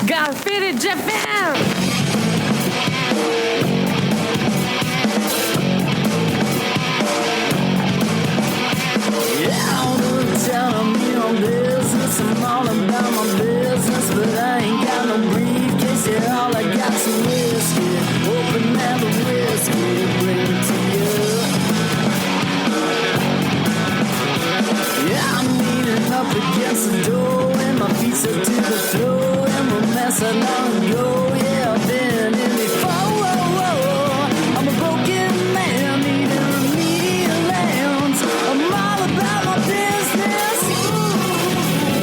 Got fitted Japan! Yeah, all the time I'm on business. I'm all about my business, but I ain't got no briefcase. Yeah, all I got's some whiskey. Open now the whiskey, bring it to you. Yeah, I'm leaning up against the door, and my feet are to the floor, and we're messing on go. Yeah, I've been in before. I'm a broken man, needing remedial lands. I'm all about my business.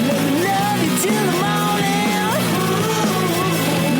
Let me love you till the morning.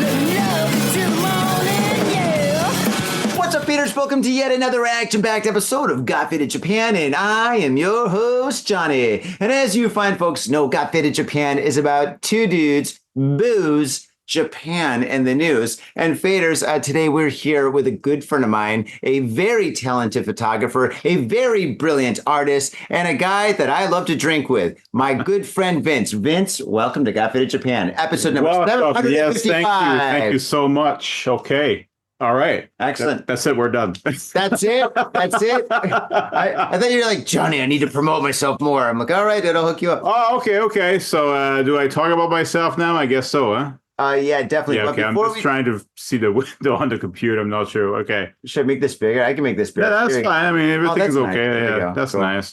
Let me love you till the morning, yeah. What's up, Peters? Welcome to yet another action-packed episode of Got Fitted Japan, and I am your host, Johnny. And as you fine folks know, Got Fitted Japan is about two dudes, booze, Japan, and the news. And faders, today we're here with a good friend of mine, a very talented photographer, a very brilliant artist, and a guy that I love to drink with, my good friend Vince. Vince, welcome to Got Fitted Japan, episode number 755. Yes, thank you. Thank you so much. Okay. All right. Excellent. That's it. We're done. That's it. That's it. I thought you were like, Johnny, I need to promote myself more. I'm like, all right, it'll hook you up. Oh, okay. So do I talk about myself now? I guess so, huh? Yeah, definitely. Yeah, okay. I'm just trying to see the window on the computer. I'm not sure. Okay. Should I make this bigger? I can make this bigger. Yeah, that's fine. I mean, everything's okay. Nice. Yeah, that's cool. Nice.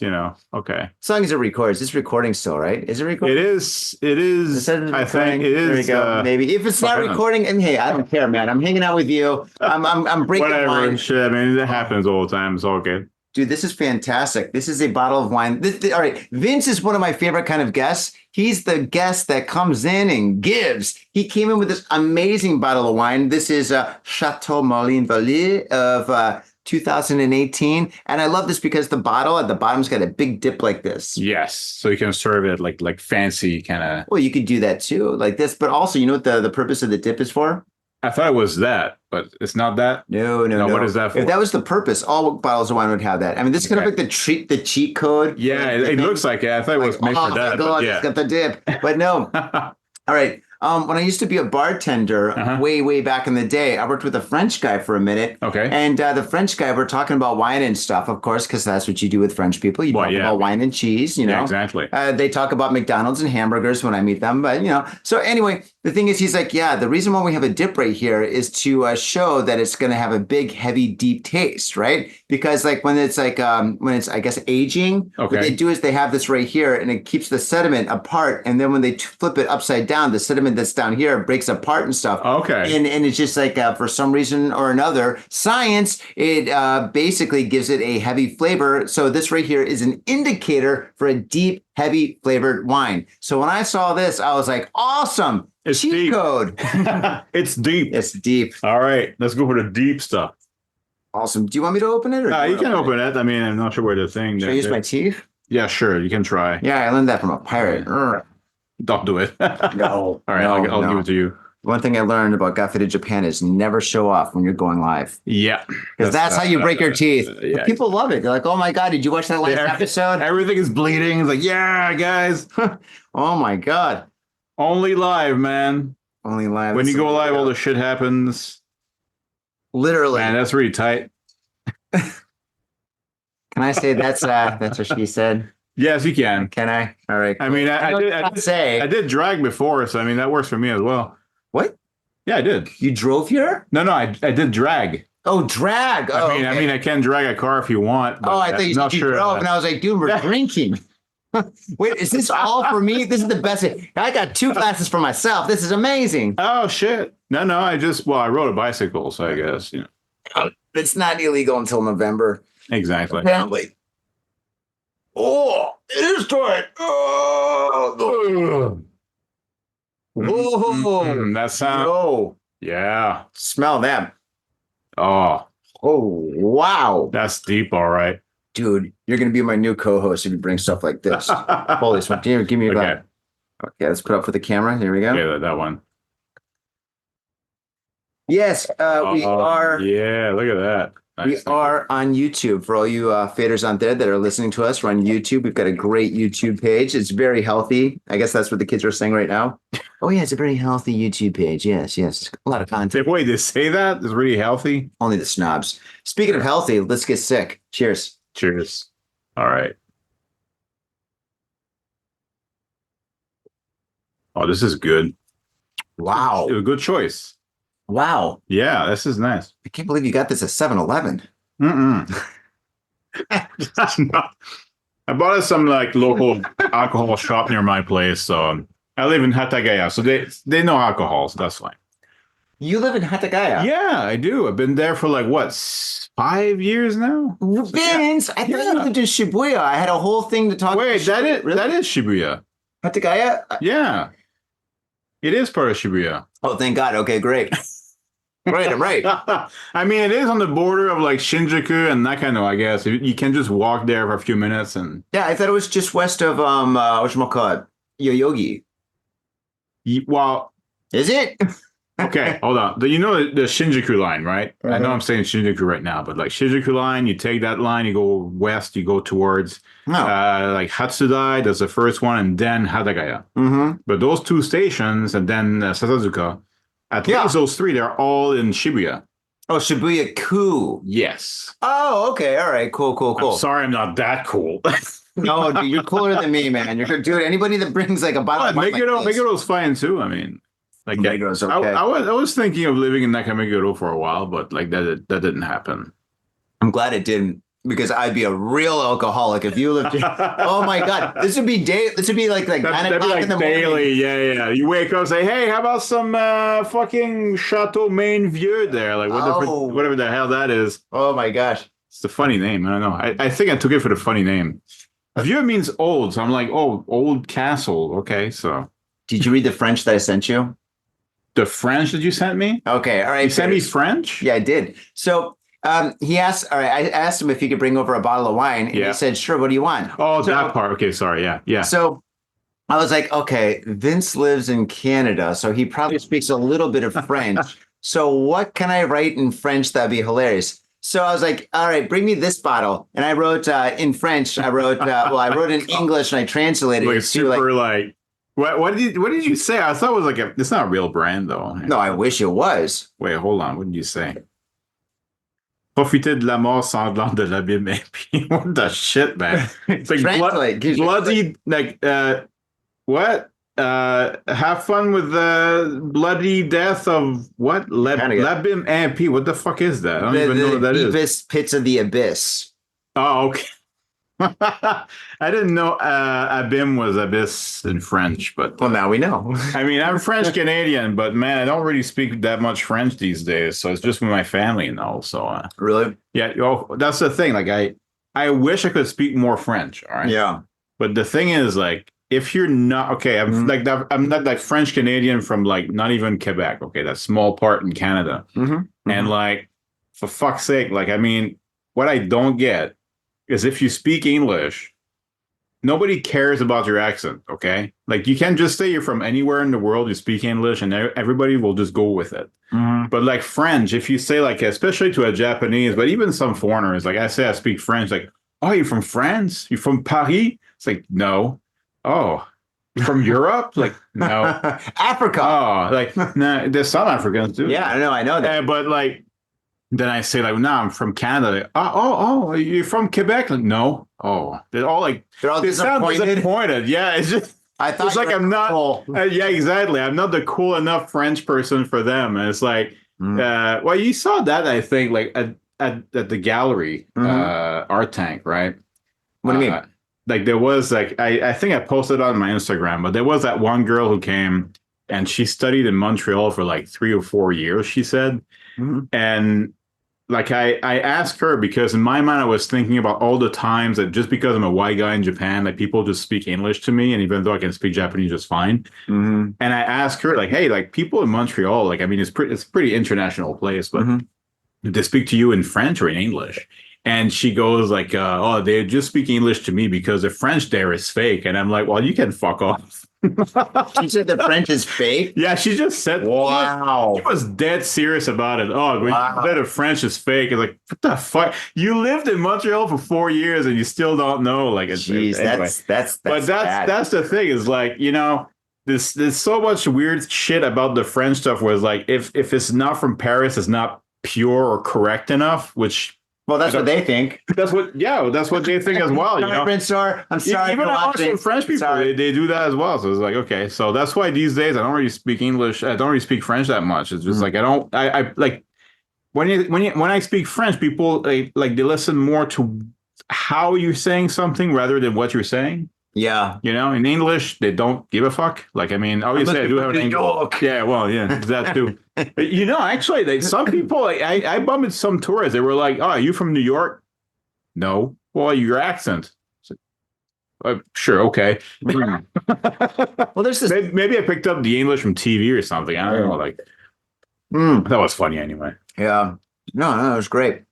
Okay. As long as it records. It's recording still, right? Is it recording? It is. I think it is. There we go. Maybe if it's not recording, and hey, I don't care, man. I'm hanging out with you. I'm breaking whatever. wine. Shit. I mean, it happens all the time. It's all good. Dude, this is fantastic. This is a bottle of wine. All right, Vince is one of my favorite kind of guests. He's the guest that comes in and gives. He came in with this amazing bottle of wine. This is Chateau Moulin Vallée of 2018. And I love this because the bottle at the bottom's got a big dip like this. Yes. So you can serve it like fancy kind of. Well, you could do that too, like this. But also, you know what the purpose of the dip is for? I thought it was that, but it's not that. No. What is that for? If that was the purpose, all bottles of wine would have that. I mean, this is kind of like the cheat code. Yeah, it looks like it. I thought it was made for that. God, yeah. It's got the dip. But no. All right. When I used to be a bartender way back in the day, I worked with a French guy for a minute. Okay. And the French guy, we're talking about wine and stuff, of course, because that's what you do with French people. You talk about wine and cheese, you know. Yeah, exactly. They talk about McDonald's and hamburgers when I meet them. But, so anyway, the thing is, he's like, yeah, the reason why we have a dip right here is to show that it's going to have a big, heavy, deep taste, right? Because like when it's like, I guess, aging, what they do is they have this right here and it keeps the sediment apart. And then when they flip it upside down, the sediment that's down here breaks apart and stuff. Okay. And it's just like, for some reason or another, science, it basically gives it a heavy flavor. So this right here is an indicator for a deep, heavy flavored wine. So when I saw this, I was like, awesome. It's cheat deep. Code. It's deep. It's deep. All right. Let's go for the deep stuff. Awesome. Do you want me to open it? Or you can open it. I mean, I'm not sure where the thing. Should I use my teeth? Yeah, sure. You can try. Yeah, I learned that from a pirate. Don't do it. No. All right. I'll give it to you. One thing I learned about Got Fitted Japan is never show off when you're going live. Yeah. Because that's how you break your teeth. Yeah. People love it. They're like, oh my God, did you watch that last episode? Everything is bleeding. It's like, yeah, guys. Oh my God. Only live, man. Only live. When you go live, all the shit happens. Literally. Man, that's really tight. Can I say that's what she said? Yes, you can. Can I? All right. I mean, I did drag before, so I mean that works for me as well. What? Yeah, I did. You drove here? No, I did drag. Oh, drag. Oh, I mean, I can drag a car if you want. But I thought you said you drove, and I was like, dude, we're drinking. Wait, is this all for me? This is the best. I got 2 glasses for myself. This is amazing. Oh shit! No, I rode a bicycle, so I guess It's not illegal until November. Exactly. Apparently. Oh, it is tight. Oh. Whoa. That sound. Oh. Yeah. Smell that. Oh, wow. that's deep. All right. Dude, you're going to be my new co-host if you bring stuff like this. Holy smokes. Give me a bag. Okay, let's put up for the camera. Here we go. Yeah, that one. Yes, we are. Yeah, look at that. We are on YouTube. For all you faders out there that are listening to us, we're on YouTube. We've got a great YouTube page. It's very healthy. I guess that's what the kids are saying right now. Oh, yeah, it's a very healthy YouTube page. Yes. A lot of content. Wait, they say that? It's really healthy? Only the snobs. Speaking of healthy, let's get sick. Cheers. Cheers. All right. Oh, this is good. Wow. A good choice. Wow. Yeah, this is nice. I can't believe you got this at 7-Eleven. I bought it some like local alcohol shop near my place. So I live in ASAGAYA, so they know alcohol, so that's fine. You live in ASAGAYA? Yeah, I do. I've been there for like what, 5 years now? Vince, I thought you lived in Shibuya. I had a whole thing to talk. Wait, that Really? is Shibuya. ASAGAYA? Yeah, it is part of Shibuya. Oh, thank God. Okay, great. Right, I'm right. I mean, it is on the border of like Shinjuku and Nakano, I guess. You can just walk there for a few minutes and. Yeah, I thought it was just west of whatchamacallit, Yoyogi. Well, Is it? okay, hold on. You know the Shinjuku line, right? I know I'm saying Shinjuku right now, but like Shinjuku line, you take that line, you go west, you go towards like Hatsudai, that's the first one, and then Hadagaya. Mm-hmm. But those two stations and then Sasazuka, at least those three, they're all in Shibuya. Oh, Shibuya-ku. Yes. Oh, okay. All right. Cool. I'm sorry, I'm not that cool. No, dude, you're cooler than me, man. Dude, anybody that brings like a bottle of wine Megiro's fine too. I mean, like Megiro's okay. I was thinking of living in Nakameguro for a while, but like that didn't happen. I'm glad it didn't, because I'd be a real alcoholic if you lived here. Oh my God, this would be like 9 o'clock in the daily, morning. yeah. You wake up and say, hey, how about some fucking Chateau Main Vieux there? Like whatever the hell that is. Oh my gosh. It's the funny name. I don't know. I think I took it for the funny name. Vieux means old, so I'm like, oh, old castle. Okay, so. Did you read the French that I sent you? The French that you sent me? Okay, all right. You sent me French? Yeah, I did. So he asked, all right, I asked him if he could bring over a bottle of wine, and he said, sure, what do you want? Oh, that part. Okay, sorry, yeah. So I was like, okay, Vince lives in Canada, so he probably speaks a little bit of French. So what can I write in French that'd be hilarious? So I was like, all right, bring me this bottle. And I wrote in French, I wrote in English, and I translated it. Super like what did you say? I thought it was like it's not a real brand though. No, I wish it was. Wait, hold on. What did you say? Profiter de la mort sanglante de l'abîme impie. What the shit, man? It's like bloody, like what? Have fun with the bloody death of what? L'abîme impie. What the fuck is that? I don't even know what that is. Abyss, pits of the abyss. Oh, okay. I didn't know abîme was abyss in French, but well, now we know. I mean, I'm French Canadian, but man, I don't really speak that much French these days. So it's just with my family and all. So really, yeah. That's the thing. Like I wish I could speak more French. All right. Yeah. But the thing is, like, if you're not okay, I'm like that. I'm not like French Canadian from like not even Quebec. Okay, that small part in Canada. And like, for fuck's sake, like, I mean, what I don't get is if you speak English, nobody cares about your accent, okay? Like, you can't just say you're from anywhere in the world, you speak English, and everybody will just go with it. But like French, if you say like, especially to a Japanese, but even some foreigners, like I say I speak French, like, oh, you're from France? You're from Paris? It's like, no. Oh, you're from Europe? Like, no. Africa. Oh, like, nah, there's some Africans too. Yeah, I know that. But like, then I say like, no, I'm from Canada. Like, oh, you're from Quebec? Like, no. Oh, they're all disappointed. Yeah, it's just. I thought it's like I'm not. Cool. Yeah, exactly. I'm not the cool enough French person for them. And it's like, well, you saw that I think like at the gallery, Art Tank, right? What do you mean? Like there was like I think I posted on my Instagram, but there was that one girl who came and she studied in Montreal for like 3 or 4 years. She said, and. Like I asked her because in my mind I was thinking about all the times that just because I'm a white guy in Japan, like people just speak English to me, and even though I can speak Japanese just fine. And I asked her like, hey, like people in Montreal, like I mean it's a pretty international place, but do they speak to you in French or in English? And she goes like, oh, they just speak English to me because the French there is fake. And I'm like, well, you can fuck off. She said the French is fake? Yeah, she just said, wow. She was dead serious about it. Oh, wow. The French is fake. It's like, what the fuck? You lived in Montreal for 4 years and you still don't know. Like, jeez, anyway. that's the thing is like, you know, there's so much weird shit about the French stuff where it's like, if it's not from Paris, it's not pure or correct enough, which... Well, that's what they think. That's what they think as well. You know? I'm sorry. Even watching French people, they do that as well. So it's like, okay, so that's why these days I don't really speak English. I don't really speak French that much. It's just like I like when I speak French, people they listen more to how you're saying something rather than what you're saying. Yeah, you know, in English they don't give a fuck. Like, I mean, obviously I do have an English. Yeah, well, yeah, that too. You know, actually, some people I bumped into some tourists. They were like, "Oh, are you from New York?" No. Well, your accent. Sure, okay. Well, there's this. Maybe I picked up the English from TV or something. I don't know. Like, that was funny anyway. Yeah. No, it was great.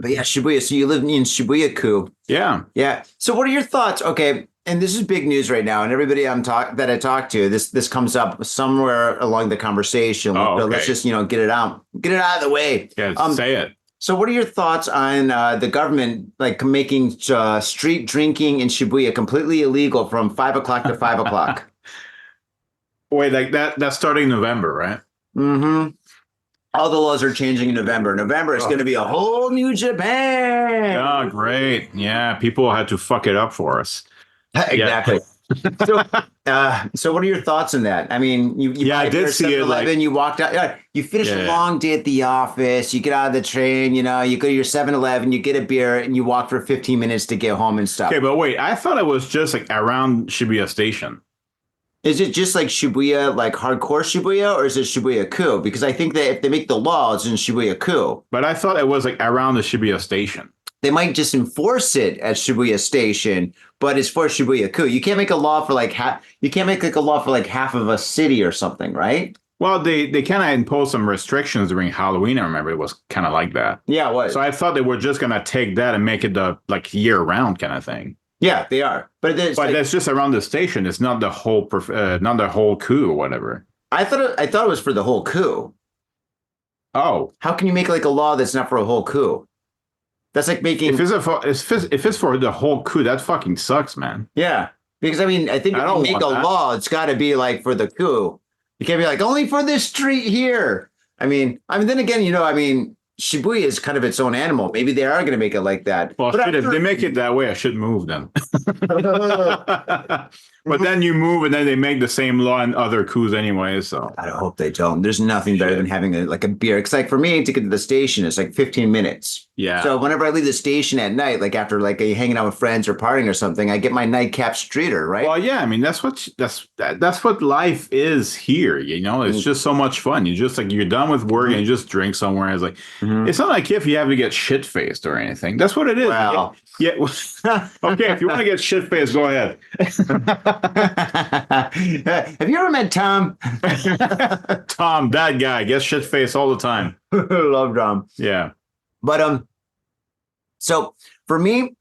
But yeah, Shibuya. So you live in Shibuya-ku. Yeah. Yeah. So what are your thoughts? Okay. And this is big news right now. And everybody that I talk to, this comes up somewhere along the conversation. Okay. Let's just, get it out of the way. Yeah, say it. So what are your thoughts on the government like making street drinking in Shibuya completely illegal from 5 o'clock to 5 o'clock? Wait, like that's starting November, right? Mm-hmm. All the laws are changing in November. November is going to be a whole new Japan. Oh, great. Yeah, people had to fuck it up for us. Exactly. So what are your thoughts on that? I mean, I did see it. Like, you walked out. You finish a long day at the office. You get out of the train. You go to your 7-Eleven. You get a beer, and you walk for 15 minutes to get home and stuff. Okay, but wait, I thought it was just like around Shibuya Station. Is it just like Shibuya, like hardcore Shibuya, or is it Shibuya-ku? Because I think that if they make the law, it's in Shibuya-ku. But I thought it was like around the Shibuya Station. They might just enforce it at Shibuya Station, but it's for Shibuya-ku. You can't make a law for like half. You can't make like a law for like half of a city or something, right? Well, they kind of imposed some restrictions during Halloween. I remember it was kind of like that. Yeah, it was. So I thought they were just gonna take that and make it the like year round kind of thing. Yeah, they are. But that's just around the station. It's not the whole coup or whatever. I thought it was for the whole coup. Oh, how can you make like a law that's not for a whole coup? That's like making if it's for the whole coup, that fucking sucks, man. Yeah, because I mean, I think if you make a law, it's got to be like for the coup. You can't be like only for this street here. I mean, then again, Shibuya is kind of its own animal. Maybe they are going to make it like that. Well, if they make it that way, I should move then. But then you move, and then they make the same law in other coups anyway. So I hope they don't. There's nothing better than having a beer. Because like for me to get to the station, it's like 15 mintes. Yeah. So whenever I leave the station at night, like after like hanging out with friends or partying or something, I get my nightcap streeter, right? Well, yeah. I mean, that's what life is here. It's just so much fun. You just like you're done with work and you just drink somewhere. It's like it's not like if you have to get shit faced or anything. That's what it is. Wow. Yeah. Okay. If you want to get shit faced, go ahead. Have you ever met Tom? Tom, that guy gets shit faced all the time. Love Tom. Yeah. But so for me,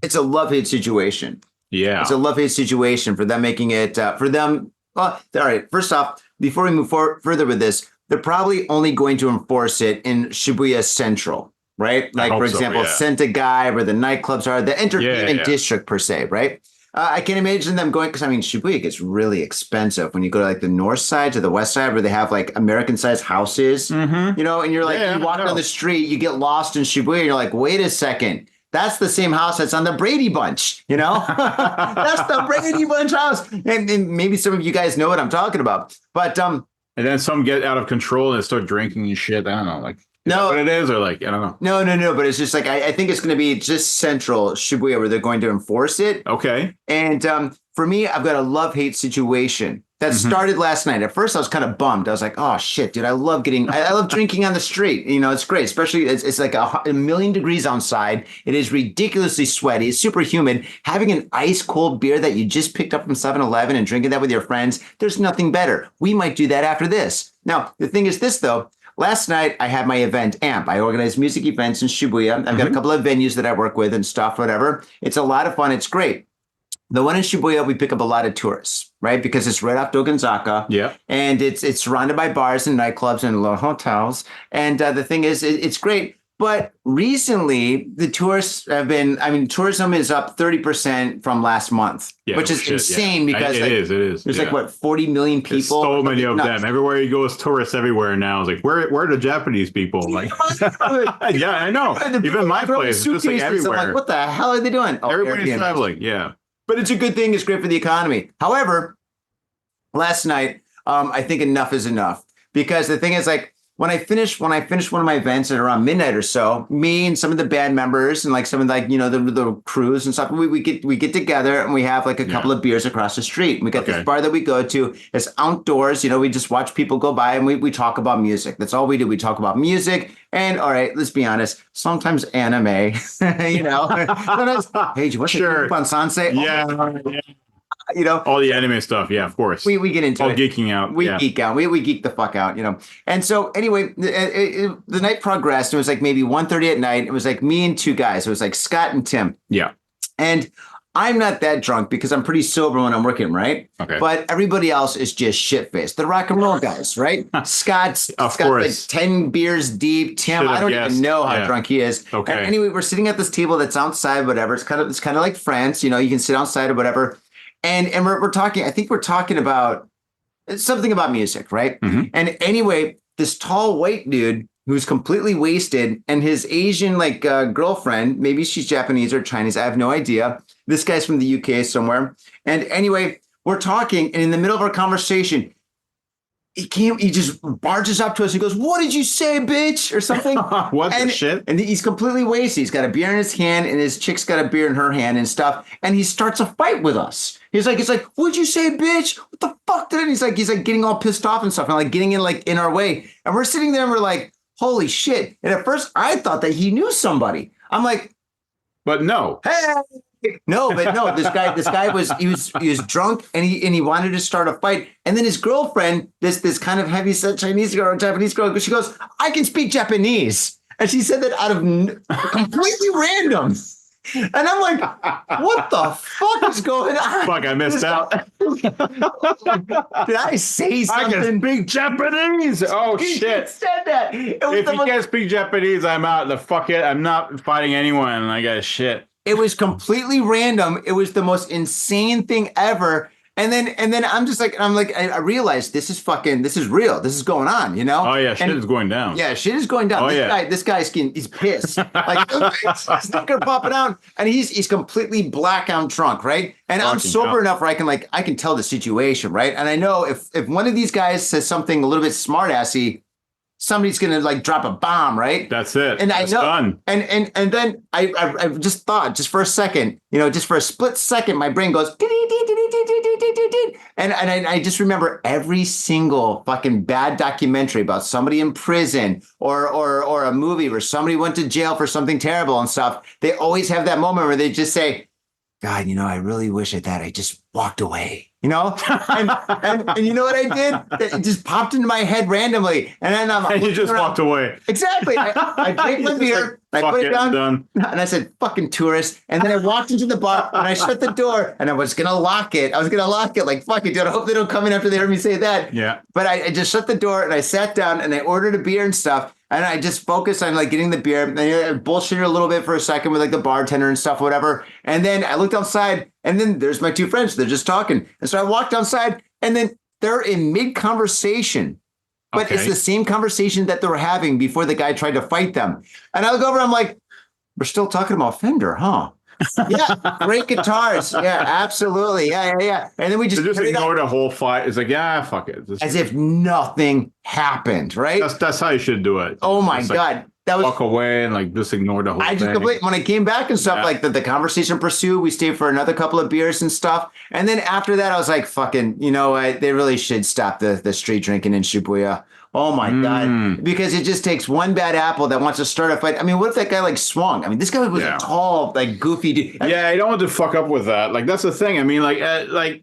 it's a love-hate situation. Yeah. It's a love-hate situation for them making it for them. Well, all right. First off, before we move further with this, they're probably only going to enforce it in Shibuya Central, right? Like, for example, Sentagai, where the nightclubs are, the entertainment district per se, right? I can imagine them going, because I mean, Shibuya gets really expensive when you go to like the north side to the west side where they have like American-sized houses, and you're like, you walk down the street, you get lost in Shibuya, and you're like, wait a second. That's the same house that's on the Brady Bunch, That's the Brady Bunch house. And maybe some of you guys know what I'm talking about. But and then some get out of control and start drinking and shit. I don't know, like what it is, or like I don't know. No. But it's just like I think it's going to be just central Shibuya where they're going to enforce it. Okay. And for me, I've got a love-hate situation that started last night. At first, I was kind of bummed. I was like, "Oh shit, dude! I love drinking on the street. It's great. Especially it's like a million degrees outside. It is ridiculously sweaty. It's super humid. Having an ice cold beer that you just picked up from 7-Eleven and drinking that with your friends. There's nothing better. We might do that after this. Now, the thing is this though. Last night, I had my event, AMP. I organize music events in Shibuya. I've got a couple of venues that I work with and stuff, whatever. It's a lot of fun. It's great. The one in Shibuya, we pick up a lot of tourists, right? Because it's right off Dogonzaka. Yeah. And it's surrounded by bars and nightclubs and little hotels. And the thing is, it's great. But recently, the tourists have been, tourism is up 30% from last month, which is insane because it is. There's like, what, 40 million people? There's so many of them. Everywhere you go, it's tourists everywhere now. It's like, where are the Japanese people? Like, yeah, I know. Even my place, it's just like everywhere. I'm like, what the hell are they doing? Oh, everybody's traveling, yeah. But it's a good thing. It's great for the economy. However, last night, I think enough is enough. Because the thing is, like, when I finish one of my events at around midnight or so, me and some of the band members and like some of the crews and stuff, we get together and we have like a couple of beers across the street. We got this bar that we go to. It's outdoors. We just watch people go by and we talk about music. That's all we do. We talk about music. And all right, let's be honest. Sometimes anime. Sometimes, hey, what's the on Sansei? All the anime stuff. Yeah, of course. We get into it. Geeking out. We geek out. We geek the fuck out, And so anyway, the night progressed. It was like maybe 1:30 at night. It was like me and two guys. It was like Scott and Tim. Yeah. And I'm not that drunk because I'm pretty sober when I'm working, right? Okay. But everybody else is just shit-faced. The rock and roll guys, right? Scott's like 10 beers deep. Tim, I don't even know how drunk he is. Okay. And anyway, we're sitting at this table that's outside, whatever. It's kind of like France, you can sit outside or whatever. And we're talking, I think we're talking about something about music, right? Mm-hmm. And anyway, this tall white dude who's completely wasted and his Asian girlfriend, maybe she's Japanese or Chinese, I have no idea. This guy's from the UK somewhere. And anyway, we're talking and in the middle of our conversation, he just barges up to us and goes, "What did you say, bitch?" or something. What the shit? And he's completely wasted. He's got a beer in his hand and his chick's got a beer in her hand and stuff. And he starts a fight with us. He's like, "What'd you say, bitch? What the fuck did it?" He's like getting all pissed off and stuff and like getting in our way. And we're sitting there and we're like, holy shit. And at first I thought that he knew somebody. I'm like, but no. Hey. No, this guy was drunk and he wanted to start a fight. And then his girlfriend, this kind of heavyset Chinese girl or Japanese girl, she goes, "I can speak Japanese." And she said that out of completely random. And I'm like, what the fuck is going on? Fuck, I missed out. Did I say something? I can speak Japanese. Oh, shit. Said that. If you can't speak Japanese, I'm out. Fuck it. I'm not fighting anyone. I got shit. It was completely random. It was the most insane thing ever. And then I'm just like, I realized this is real. This is going on, Oh yeah, shit is going down. Yeah, shit is going down. This guy's he's pissed. Like snicker popping out, and he's completely blackout drunk, right? And I'm sober enough where I can tell the situation, right? And I know if one of these guys says something a little bit smart-assy, somebody's gonna drop a bomb, right? That's it. And That's I know, done. And then I just thought, just for a second, just for a split second, my brain goes, and I just remember every single fucking bad documentary about somebody in prison or a movie where somebody went to jail for something terrible and stuff. They always have that moment where they just say, "God, I really wish at that I just walked away." And you know what I did? It just popped into my head randomly. And then I'm you just walked away. Exactly. I drank my beer, I put it down, done. And I said, "Fucking tourist." And then I walked into the bar and I shut the door and I was going to lock it. Like, fuck it, dude. I hope they don't come in after they heard me say that. Yeah. But I just shut the door and I sat down and I ordered a beer and stuff. And I just focused on getting the beer. And I bullshitted a little bit for a second with the bartender and stuff, whatever. And then I looked outside and then there's my two friends. They're just talking. And so I walked outside and then they're in mid-conversation. But it's the same conversation that they were having before the guy tried to fight them. And I look over, I'm like, we're still talking about Fender, huh? Yeah, great guitars. Yeah, absolutely. Yeah. And then we just ignore the whole fight. It's like, yeah, fuck it. As if nothing happened, right? That's how you should do it. Oh my God. That was walk away and just ignore the whole thing. When I came back and stuff, the conversation pursued, we stayed for another couple of beers and stuff. And then after that, I was like, fucking, they really should stop the street drinking in Shibuya. Oh my God. Because it just takes one bad apple that wants to start a fight. I mean, what if that guy swung? I mean, this guy was a tall, goofy dude. Yeah, you don't want to fuck up with that. That's the thing. I mean, I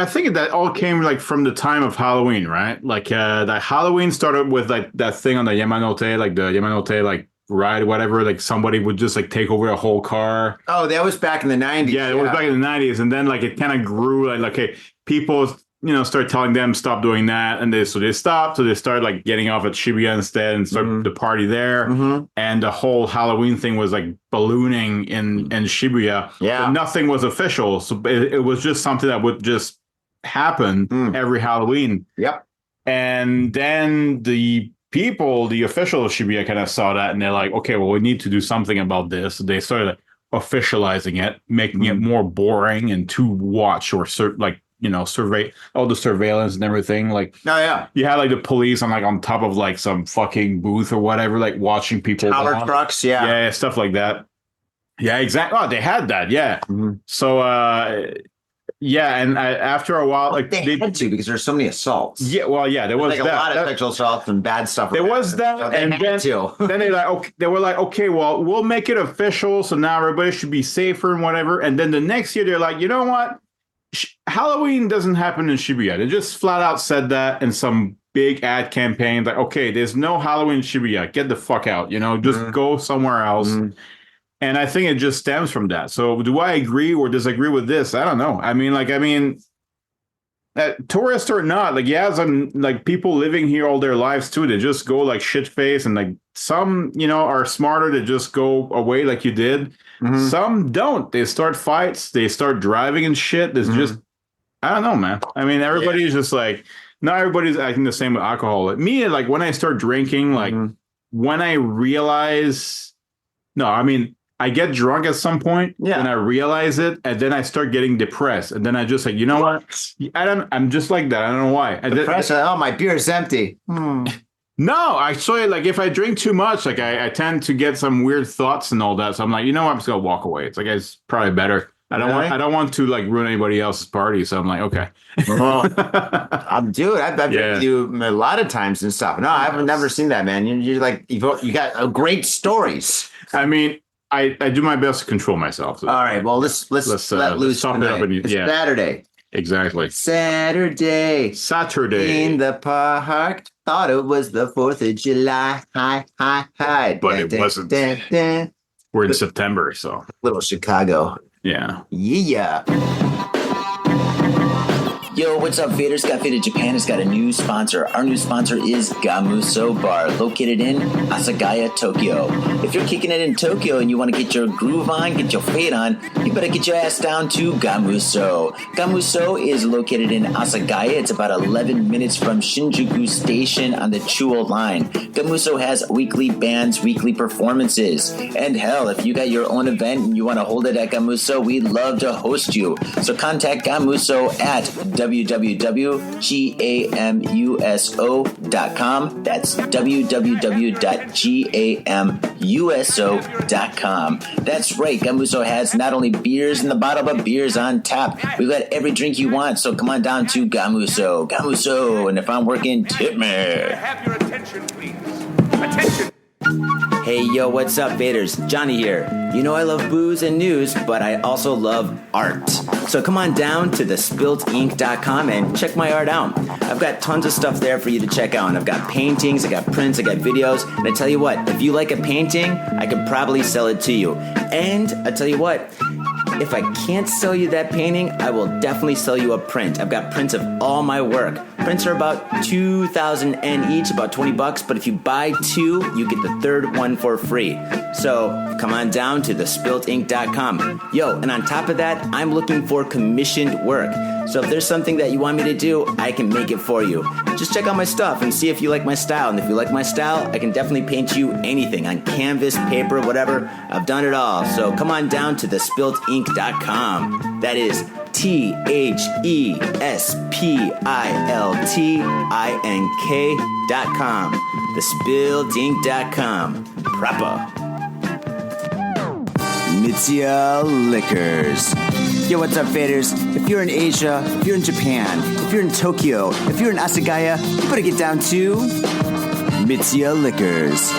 think that all came from the time of Halloween, right? That Halloween started with that thing on the Yamanote, the Yamanote ride, whatever. Like somebody would just like take over a whole car. Oh, that was back in the 90s. Yeah, it was back in the 90s, and then like it kind of grew. Like okay, people start telling them stop doing that, and they stopped. So they started like getting off at Shibuya instead and start the party there. And the whole Halloween thing was like ballooning in Shibuya. Yeah, but nothing was official, so it was just something that would just happen every Halloween. Yep. And then the official of Shibuya kind of saw that, and they're like, okay, well, we need to do something about this. So they started officializing it, making it more boring and to watch or survey all the surveillance and everything. Like, oh yeah, you had like the police on top of like some fucking booth or whatever, like watching people. Tower trucks, yeah, stuff like that. Yeah, exactly. Oh, they had that, yeah. So, yeah, and after a while, like they had to because there's so many assaults. Yeah, well, yeah, there was like a lot of sexual assaults and bad stuff. There was that, so and then they were like, okay, well, we'll make it official, so now everybody should be safer and whatever. And then the next year, they're like, you know what? Halloween doesn't happen in Shibuya. They just flat out said that in some big ad campaign, like, okay, there's no Halloween in Shibuya. Get the fuck out, just go somewhere else. And I think it just stems from that. So do I agree or disagree with this? I don't know. I mean, tourist or not, like, yeah, some like people living here all their lives too. They just go like shit face, and like some, are smarter to just go away like you did. Some don't. They start fights. They start driving and shit. There's just, I don't know, man. I mean, everybody's just like, not everybody's acting the same with alcohol. Like me, like when I start drinking, like when I realize, I get drunk at some point, and I realize it, and then I start getting depressed, and then I just like, you know what? I'm just like that. I don't know why. Depressed? Oh, my beer is empty. No, actually, like if I drink too much, like I tend to get some weird thoughts and all that. So I'm like, you know what? I'm just gonna walk away. It's like it's probably better. I don't want to like ruin anybody else's party. So I'm like, okay. I've been with you a lot of times and stuff. No, I've never seen that, man. You're like you got great stories. I mean, I do my best to control myself. So. All right. Well, let's let loose tonight. It's Saturday. Exactly. Saturday in the park. Thought it was the 4th of July. Hi. But it wasn't. We're in September, so. Little Chicago. Yeah. Yeah. Yo, what's up, Vader? Scott Vader Japan has got a new sponsor. Our new sponsor is Gamuso Bar, located in Asagaya, Tokyo. If you're kicking it in Tokyo and you want to get your groove on, get your fade on, you better get your ass down to Gamuso. Gamuso is located in Asagaya. It's about 11 minutes from Shinjuku Station on the Chuo line. Gamuso has weekly bands, weekly performances. And hell, if you got your own event and you want to hold it at Gamuso, we'd love to host you. So contact Gamuso at www.gamuso.com. That's www.gamuso.com. That's right. Gamuso has not only beers in the bottle, but beers on tap. We've got every drink you want, so come on down to Gamuso. Gamuso, and if I'm working, tip me. Have your attention, please. Attention. Hey, yo, what's up, Vaders? Johnny here. You know I love booze and news, but I also love art. So come on down to thespiltink.com and check my art out. I've got tons of stuff there for you to check out. I've got paintings, I got prints, I got videos. And I tell you what, if you like a painting, I could probably sell it to you. And I tell you what, if I can't sell you that painting, I will definitely sell you a print. I've got prints of all my work. Prints are about 2,000 yen each, about $20. But if you buy 2, you get the third one for free. So come on down to thespiltink.com. Yo, and on top of that, I'm looking for commissioned work. So if there's something that you want me to do, I can make it for you. Just check out my stuff and see if you like my style. And if you like my style, I can definitely paint you anything on canvas, paper, whatever. I've done it all. So come on down to thespiltink.com. That is THESPILTINK.com. Thespiltink.com. Proper. MITSUYA Liquors. Yo, what's up, faders? If you're in Asia, if you're in Japan, if you're in Tokyo, if you're in Asagaya, you better get down to MITSUYA Liquors.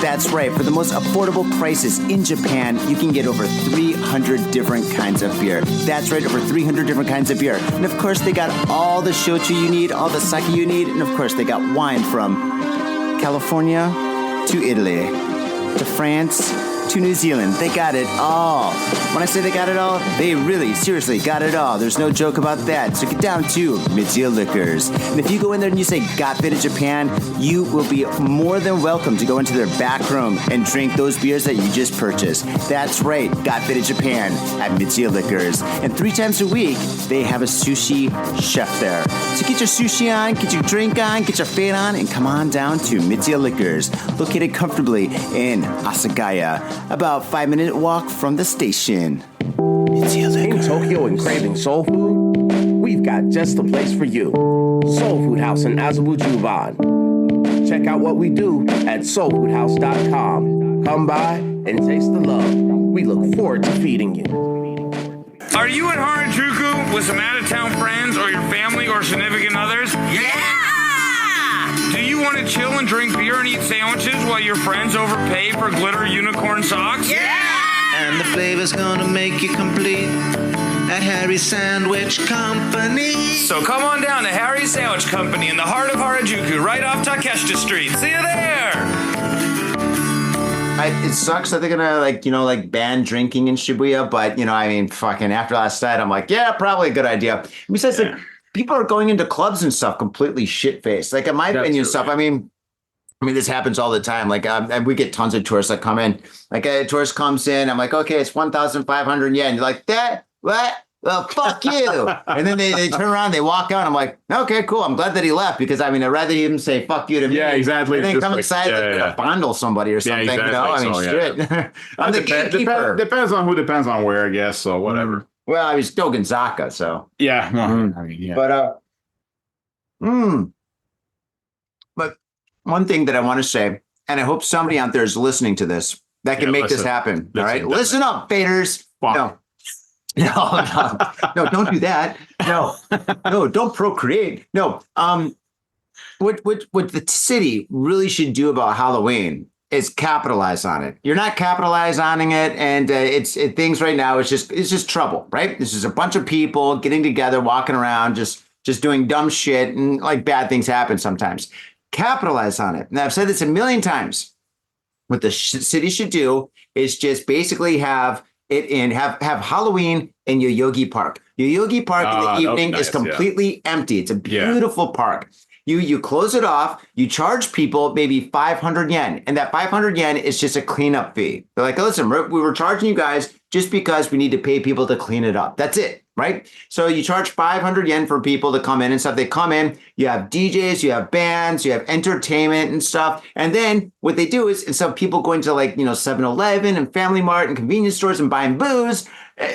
That's right. For the most affordable prices in Japan, you can get over 300 different kinds of beer. That's right, over 300 different kinds of beer. And of course, they got all the shochu you need, all the sake you need, and of course, they got wine from California to Italy. to France, to New Zealand. They got it all. When I say they got it all, they really, seriously got it all. There's no joke about that. So get down to MITSUYA Liquors. And if you go in there and you say, got fit in Japan, you will be more than welcome to go into their back room and drink those beers that you just purchased. That's right, got fit in Japan at MITSUYA Liquors. And 3 times a week, they have a sushi chef there. So get your sushi on, get your drink on, get your fade on, and come on down to MITSUYA Liquors, located comfortably in Asagaya, about 5-minute walk from the station. In Tokyo and craving soul food, we've got just the place for you. Soul Food House in Azabu Juban. Check out what we do at soulfoodhouse.com. Come by and taste the love. We look forward to feeding you. Are you in Harajuku with some out-of-town friends or your family or significant others? Yeah! Do you want to chill and drink beer and eat sandwiches while your friends overpay for glitter unicorn socks? Yeah! And the flavor's gonna make you complete at Harry's Sandwich Company. So come on down to Harry's Sandwich Company in the heart of Harajuku, right off Takeshita Street. See you there! It sucks that they're gonna ban drinking in Shibuya, but fucking after last night, I'm like, yeah, probably a good idea. Besides, people are going into clubs and stuff completely shit-faced. Like in my opinion, stuff. I mean, this happens all the time. Like, and we get tons of tourists that come in. Like a tourist comes in, I'm like, okay, it's 1,500 yen. You're like, that? What? Well, fuck you. And then they turn around, they walk out. I'm like, okay, cool. I'm glad that he left because I'd rather him say fuck you to me. Yeah, exactly. And then come inside fondle somebody or something. Yeah, exactly. Shit. I'm the gatekeeper. Depends on who, depends on where, I guess. So whatever. Well, I was still Gonzaga, so. Yeah. Well, But one thing that I want to say, and I hope somebody out there is listening to this that can make this happen. All right. Listen up, faders. Wow. No, don't do that. No, don't procreate. No. What the city really should do about Halloween is capitalize on it. You're not capitalizing on it, and things right now. It's just trouble, right? This is a bunch of people getting together, walking around, just doing dumb shit, and like bad things happen sometimes. Capitalize on it. And I've said this a million times. What the city should do is just basically have Halloween in Yoyogi Park. Yoyogi Park in the evening is completely empty. It's a beautiful park. You close it off, you charge people maybe 500 yen, and that 500 yen is just a cleanup fee. They're like, listen, we were charging you guys just because we need to pay people to clean it up. That's it, right? So you charge 500 yen for people to come in and stuff. They come in, you have DJs, you have bands, you have entertainment and stuff. And then what they do is, instead of people going to 7-Eleven and Family Mart and convenience stores and buying booze,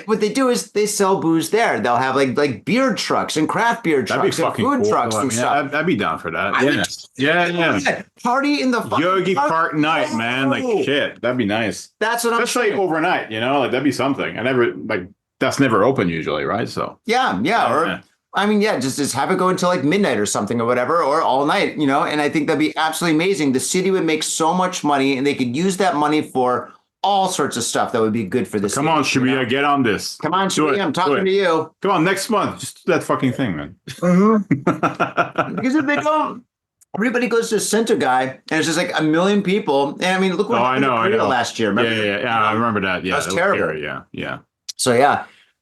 what they do is they sell booze there. They'll have like beer trucks and craft beer trucks and food trucks and stuff. I'd be down for that. Yeah. Party in the Yogi Park night, man. Like shit. That'd be nice. That's what I'm saying. Especially overnight, that'd be something. I never that's never open usually, right? So yeah. Just have it go until midnight or something or whatever, or all night, and I think that'd be absolutely amazing. The city would make so much money, and they could use that money for all sorts of stuff that would be good for this. Come on, Shibuya, get on this. Come on, Shibuya, I'm talking to you. Come on, next month, just do that fucking thing, man. Because if they don't, everybody goes to Sentogai, and it's just like a million people. And look what happened I know. last year. Remember? Yeah, I remember that. Yeah, that was terrible. Scary. Yeah.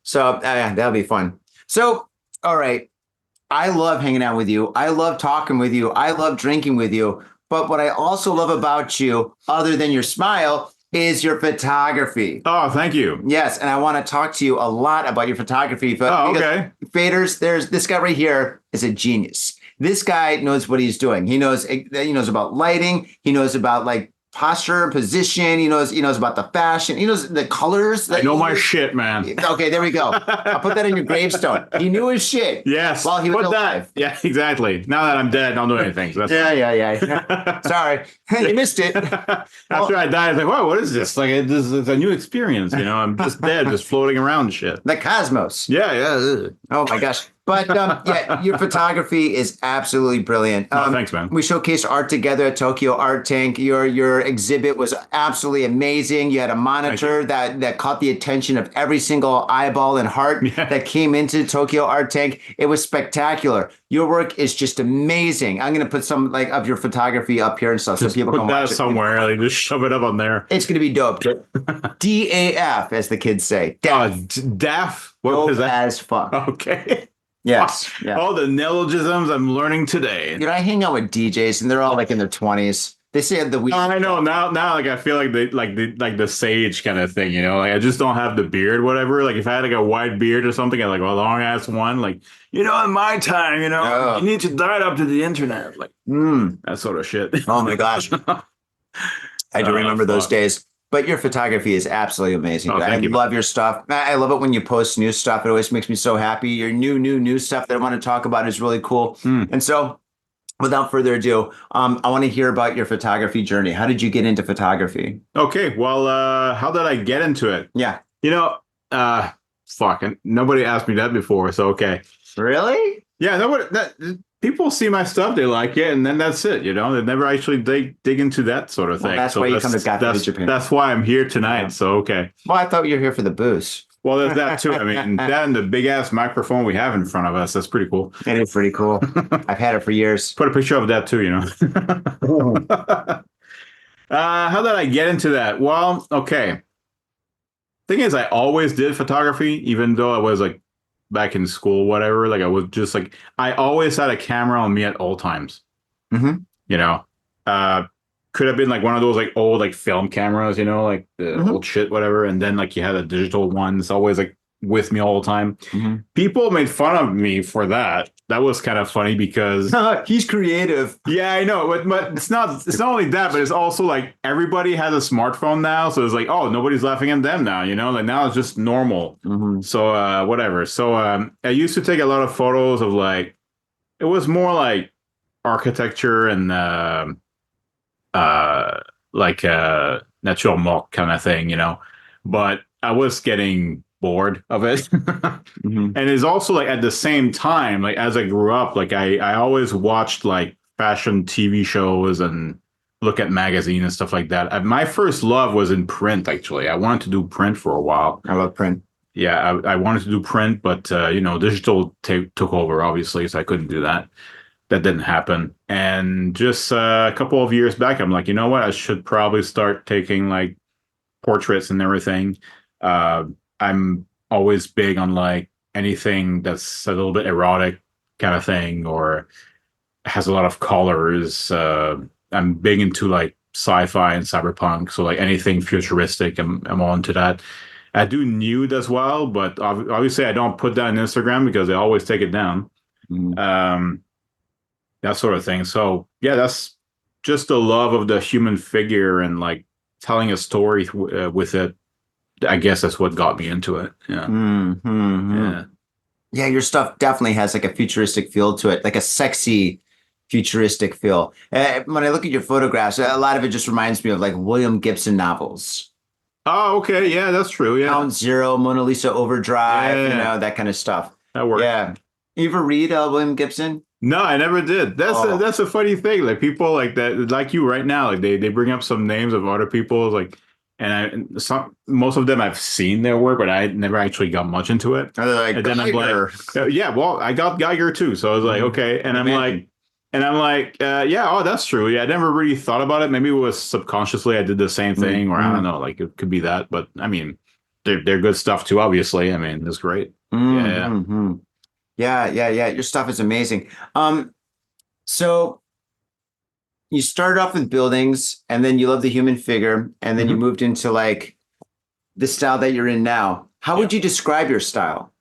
So that'll be fun. So, all right. I love hanging out with you. I love talking with you. I love drinking with you. But what I also love about you, other than your smile, is your photography. Oh, thank you. Yes, and I want to talk to you a lot about your photography. Okay. Faders, there's this guy right here is a genius. This guy knows what he's doing. He knows about lighting. He knows about posture, position. He knows about the fashion. He knows the colors. I know my shit, man. Okay, there we go. I'll put that in your gravestone. He knew his shit. Yes. While he was alive. Yeah, exactly. Now that I'm dead, I don't do anything. So yeah. Sorry. You missed it. After I died, I was like, whoa, what is this? This is a new experience. I'm just dead, just floating around and shit. The cosmos. Yeah. Oh my gosh. But yeah, your photography is absolutely brilliant. Thanks, man. We showcased art together at Tokyo Art Tank. Your exhibit was absolutely amazing. You had a monitor that caught the attention of every single eyeball and heart that came into Tokyo Art Tank. It was spectacular. Your work is just amazing. I'm gonna put some like of your photography up here and stuff so people can watch it somewhere. Like just shove it up on there. It's gonna be dope. DAF, as the kids say. DAF. What is that? As fuck. Okay. Yes. Yeah. All the neologisms I'm learning today. You know, I hang out with DJs and they're all like in their 20s. They say the week. I know now. Like I feel like the sage kind of thing. You know, like I just don't have the beard, whatever. Like if I had like a white beard or something, I like a long ass one. Like in my time, you need to dial up to the internet, like that sort of shit. Oh my gosh, I do remember those days. But your photography is absolutely amazing. I love your stuff. I love it when you post new stuff. It always makes me so happy. Your new stuff that I want to talk about is really cool. And so, without further ado, I want to hear about your photography journey. How did you get into photography? Okay, well, how did I get into it? Yeah. Nobody asked me that before, so okay. Really? Yeah, people see my stuff, they like it, and then that's it. They never actually dig into that sort of thing. Well, that's why you come to Got Japan. That's why I'm here tonight. Yeah. So okay. Well, I thought you were here for the booze. Well, there's that too. I mean, that and the big ass microphone we have in front of us. That's pretty cool. It is pretty cool. I've had it for years. Put a picture of that too. How did I get into that? Well, okay. Thing is, I always did photography, even though I was like back in school, whatever. Like I was just like, I always had a camera on me at all times. Could have been like one of those like old like film cameras, like the old shit, whatever. And then like you had a digital one. It's always like with me all the time. People made fun of me for that. That was kind of funny because he's creative. Yeah, I know, but it's not only that, but it's also like everybody has a smartphone now, so it's like, oh, nobody's laughing at them now, like now it's just normal. So whatever. So I used to take a lot of photos of like, it was more like architecture and natural mock kind of thing, but I was getting bored of it. And it's also like at the same time, like as I grew up, like I always watched like fashion TV shows and look at magazines and stuff like that. My first love was in print, actually. I wanted to do print for a while. I love print. Yeah, I wanted to do print, but digital took over, obviously, so I couldn't do that. That didn't happen. And just a couple of years back, I'm like, you know what? I should probably start taking like portraits and everything. I'm always big on like anything that's a little bit erotic kind of thing or has a lot of colors. I'm big into like sci-fi and cyberpunk. So like anything futuristic, I'm on to that. I do nude as well, but obviously I don't put that on Instagram because they always take it down. That sort of thing. So yeah, that's just the love of the human figure and like telling a story with it. I guess that's what got me into it. Yeah. Yeah, your stuff definitely has like a futuristic feel to it, like a sexy futuristic feel. When I look at your photographs, a lot of it just reminds me of like William Gibson novels. Oh, okay. Yeah, that's true. Yeah. Count Zero, Mona Lisa Overdrive, that kind of stuff. That works. Yeah. You ever read William Gibson? No, I never did. That's a funny thing. Like people like that, like you right now, like they bring up some names of other people, like, and most of them I've seen their work, but I never actually got much into it. Like, and then I'm like, yeah, well, I got Geiger too, so I was like, okay, and I'm like, yeah, oh, that's true. Yeah, I never really thought about it. Maybe it was subconsciously I did the same thing, or I don't know, like it could be that. But I mean, they're good stuff too. Obviously, I mean, it's great. Yeah. Your stuff is amazing. So you started off with buildings, and then you love the human figure, and then you moved into like the style that you're in now. How would you describe your style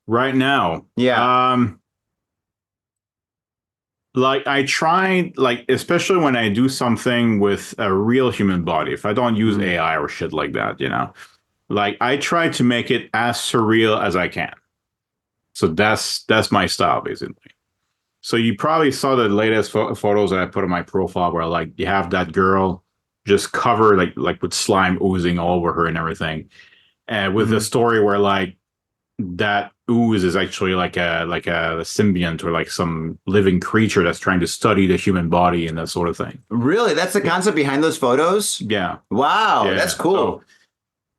right now? Yeah. Like I try, like especially when I do something with a real human body, if I don't use AI or shit like that, like I try to make it as surreal as I can. So that's my style, basically. So you probably saw the latest photos that I put on my profile where like you have that girl just covered like with slime oozing all over her and everything. And with the story where like that ooze is actually like a symbiont or like some living creature that's trying to study the human body and that sort of thing. Really? That's the concept behind those photos? Yeah. Wow, Yeah. that's cool.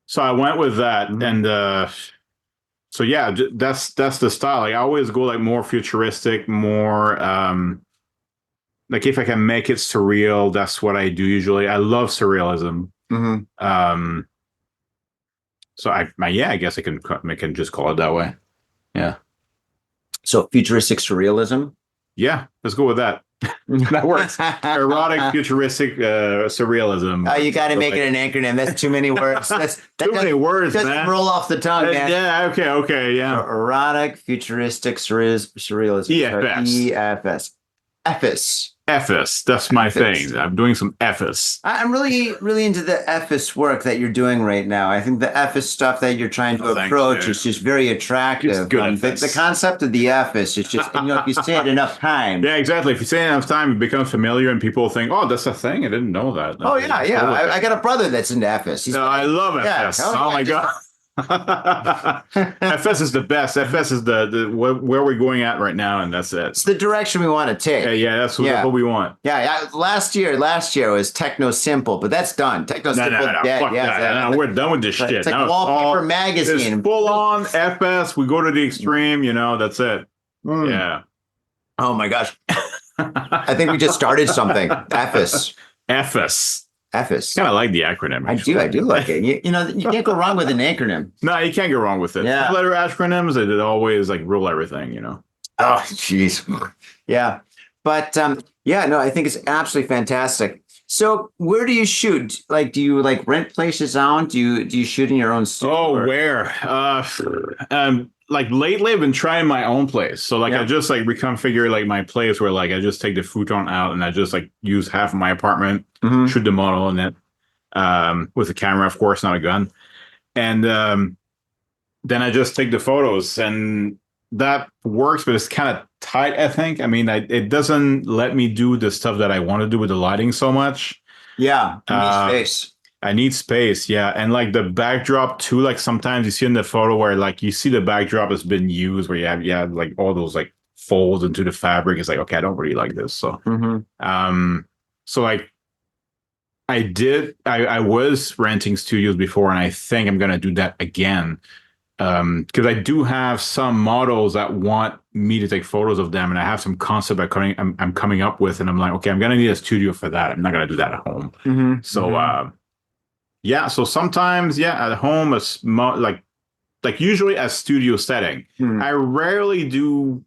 So I went with that, and so yeah, that's the style. Like I always go like more futuristic, more like if I can make it surreal, that's what I do usually. I love surrealism. So I guess I can just call it that way. Yeah. So futuristic surrealism? Yeah, let's go with that. That works. Erotic, futuristic, surrealism. Oh, you got to make it an acronym. That's too many words. That's too many words, doesn't man. roll off the tongue, man. Yeah, okay, yeah. So erotic, futuristic, surrealism. EFS. EFS. EFS. That's my thing. I'm doing some EFS. I'm really into the EFS work that you're doing right now. I think the EFS stuff that you're trying to approach is just very attractive. Just good the concept of the EFS is just, if you say it enough times. Yeah, exactly. If you say it enough time, it becomes familiar and people think, oh, that's a thing. I didn't know that. Oh, yeah. I got a brother that's into EFS. I love EFS. Oh my God. FS is the best. FS is the where we're going at right now, and that's it. It's the direction we want to take. Yeah, that's what we want. Yeah. Last year was Techno Simple, but that's done. Techno Simple dead. Fuck that. No, we're done with this shit. It's like Wallpaper Magazine. It's full on FS. We go to the extreme. That's it. Yeah. Oh my gosh. I think we just started something. FS. FS. EFS. Kind of like the acronym. Actually. I do like it. You can't go wrong with an acronym. No, you can't go wrong with it. Yeah. Letter acronyms, they always like rule everything, Oh, jeez. Yeah. But I think it's absolutely fantastic. So where do you shoot? Like, do you like rent places out? Do you shoot in your own studio? Oh, where? Like lately I've been trying my own place. So like I just like reconfigure like my place where like I just take the futon out and I just like use half of my apartment, shoot the model in it, with a camera, of course, not a gun. And then I just take the photos, and that works, but it's kind of tight, I think. I mean, it doesn't let me do the stuff that I want to do with the lighting so much. Yeah, you need space. I need space, yeah. And like the backdrop too, like sometimes you see in the photo where like you see the backdrop has been used where you have like all those like folds into the fabric. It's like, okay, I don't really like this. So so like I was renting studios before, and I think I'm gonna do that again. Because I do have some models that want me to take photos of them, and I have some concept I'm coming up with, and I'm like, okay, I'm gonna need a studio for that. I'm not gonna do that at home. So so sometimes, at home, like usually a studio setting. I rarely do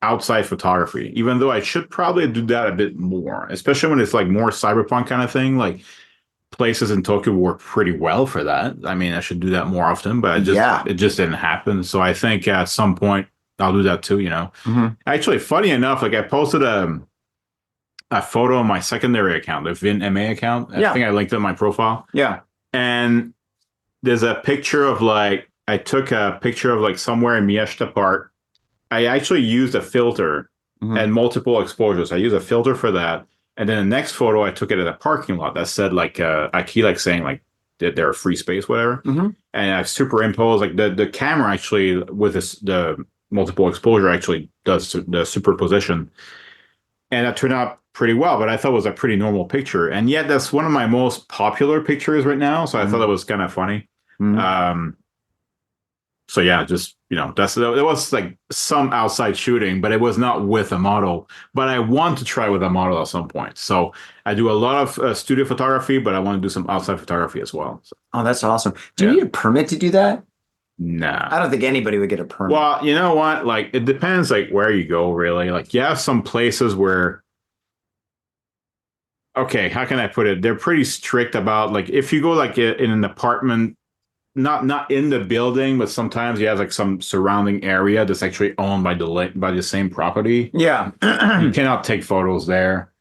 outside photography, even though I should probably do that a bit more, especially when it's like more cyberpunk kind of thing. Like places in Tokyo work pretty well for that. I mean, I should do that more often, but it just didn't happen. So I think at some point I'll do that too, Actually, funny enough, like I posted a photo on my secondary account, the Vin MA account. I think I linked it in my profile. Yeah. And there's a picture of like, I took a picture of like somewhere in Miyashita Park. I actually used a filter and multiple exposures. I used a filter for that. And then the next photo, I took it at a parking lot that said like, I keep like saying like, they're a free space, whatever. And I superimposed like the camera actually with the multiple exposure actually does the superposition. And that turned out pretty well, but I thought it was a pretty normal picture. And yet that's one of my most popular pictures right now. So I thought it was kind of funny. So yeah, just, there was like some outside shooting, but it was not with a model. But I want to try with a model at some point. So I do a lot of studio photography, but I want to do some outside photography as well. So. Oh, that's awesome. Do you need a permit to do that? Nah. I don't think anybody would get a permit. Well, you know what? Like, it depends like where you go, really. Like, you have some places where, okay, how can I put it? They're pretty strict about like, if you go like in an apartment, not in the building, but sometimes you have like some surrounding area that's actually owned by the same property. Yeah. You cannot take photos there.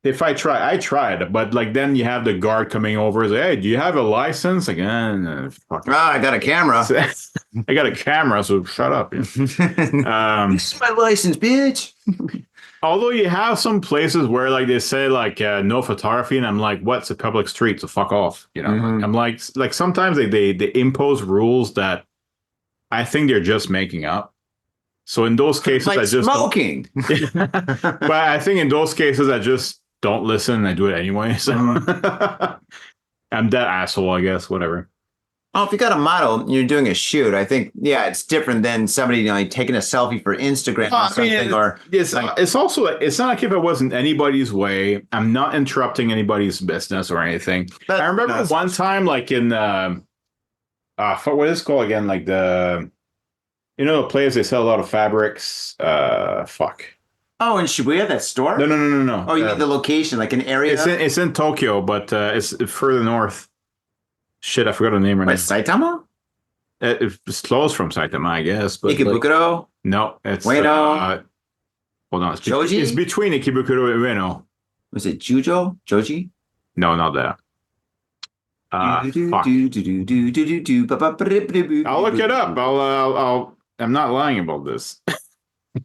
If I tried, but like then you have the guard coming over and say, hey, do you have a license? Like, I got a camera. I got a camera, so shut up. This is my license, bitch. Although you have some places where like they say like no photography, and I'm like, what's a public street? So fuck off. I'm like sometimes they impose rules that I think they're just making up. So in those cases, like I just smoking. but I think in those cases, I just don't listen and I do it anyway. So I'm that asshole, I guess. Whatever. Oh, if you got a model and you're doing a shoot, I think, yeah, it's different than somebody like taking a selfie for Instagram or something. Or it's also like, it's not like if it wasn't anybody's way. I'm not interrupting anybody's business or anything. I remember one time, like in what is it called again? Like the the place they sell a lot of fabrics. Fuck. Oh, in Shibuya, that store? No. Oh, you mean the location, like an area? It's in Tokyo, but it's further north. Shit, I forgot the name right now. Saitama? It's close from Saitama, I guess. But Ikebukuro? No, it's Ueno? Hold on. Joji? It's between Ikebukuro and Ueno. Was it Joji? No, not that. Fuck. I'll look it up. I'm not lying about this.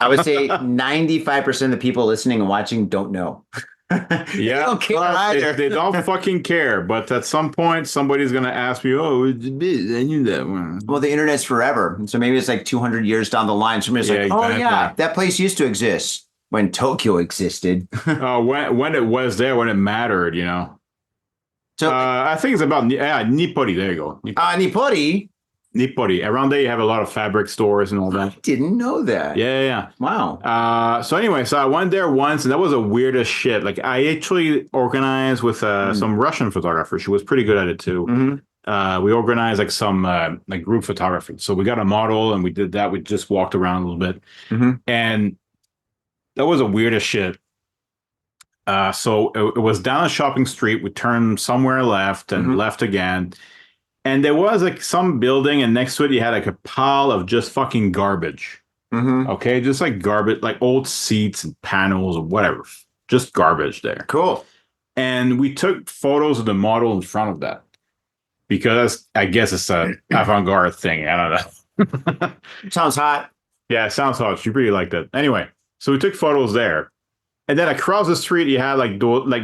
I would say 95% of the people listening and watching don't know. Yeah, they don't care either. They don't fucking care. But at some point, somebody's gonna ask me, "Oh, I knew that one." Well, the internet's forever, so maybe it's like 200 years down the line. Somebody's like, "Oh yeah, that place used to exist when Tokyo existed." When it was there, when it mattered, So I think it's about Nippori. There you go. Nippori. Nippori. Around there, you have a lot of fabric stores and all that. I didn't know that. Yeah. Wow. So anyway, I went there once, and that was the weirdest shit. Like, I actually organized with some Russian photographer. She was pretty good at it too. Mm-hmm. We organized like some like group photography. So we got a model, and we did that. We just walked around a little bit, and that was the weirdest shit. So it was down a shopping street. We turned somewhere left and left again. And there was like some building, and next to it, you had like a pile of just fucking garbage. Okay, just like garbage, like old seats and panels or whatever, just garbage there. Cool. And we took photos of the model in front of that because I guess it's an avant-garde thing. I don't know. Sounds hot. Yeah, it sounds hot. She really liked it. Anyway, so we took photos there, and then across the street, you had like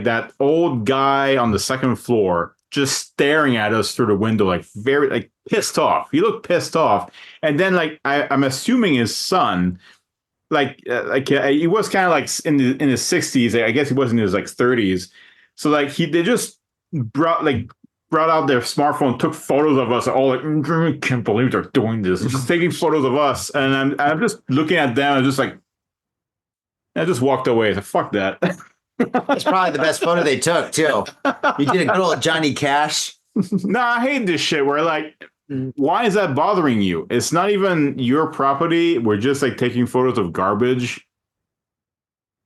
that old guy on the second floor, just staring at us through the window, like very like pissed off. He looked pissed off, and then like I'm assuming his son, he was kind of like in his 60s. I guess he was in his like 30s. So like they just brought out their smartphone, took photos of us. All like, I can't believe they're doing this. Just taking photos of us, and I'm just looking at them and just like, I just walked away. I said, fuck that. That's probably the best photo they took, too. You did a good old Johnny Cash. No, I hate this shit where like, why is that bothering you? It's not even your property. We're just like taking photos of garbage.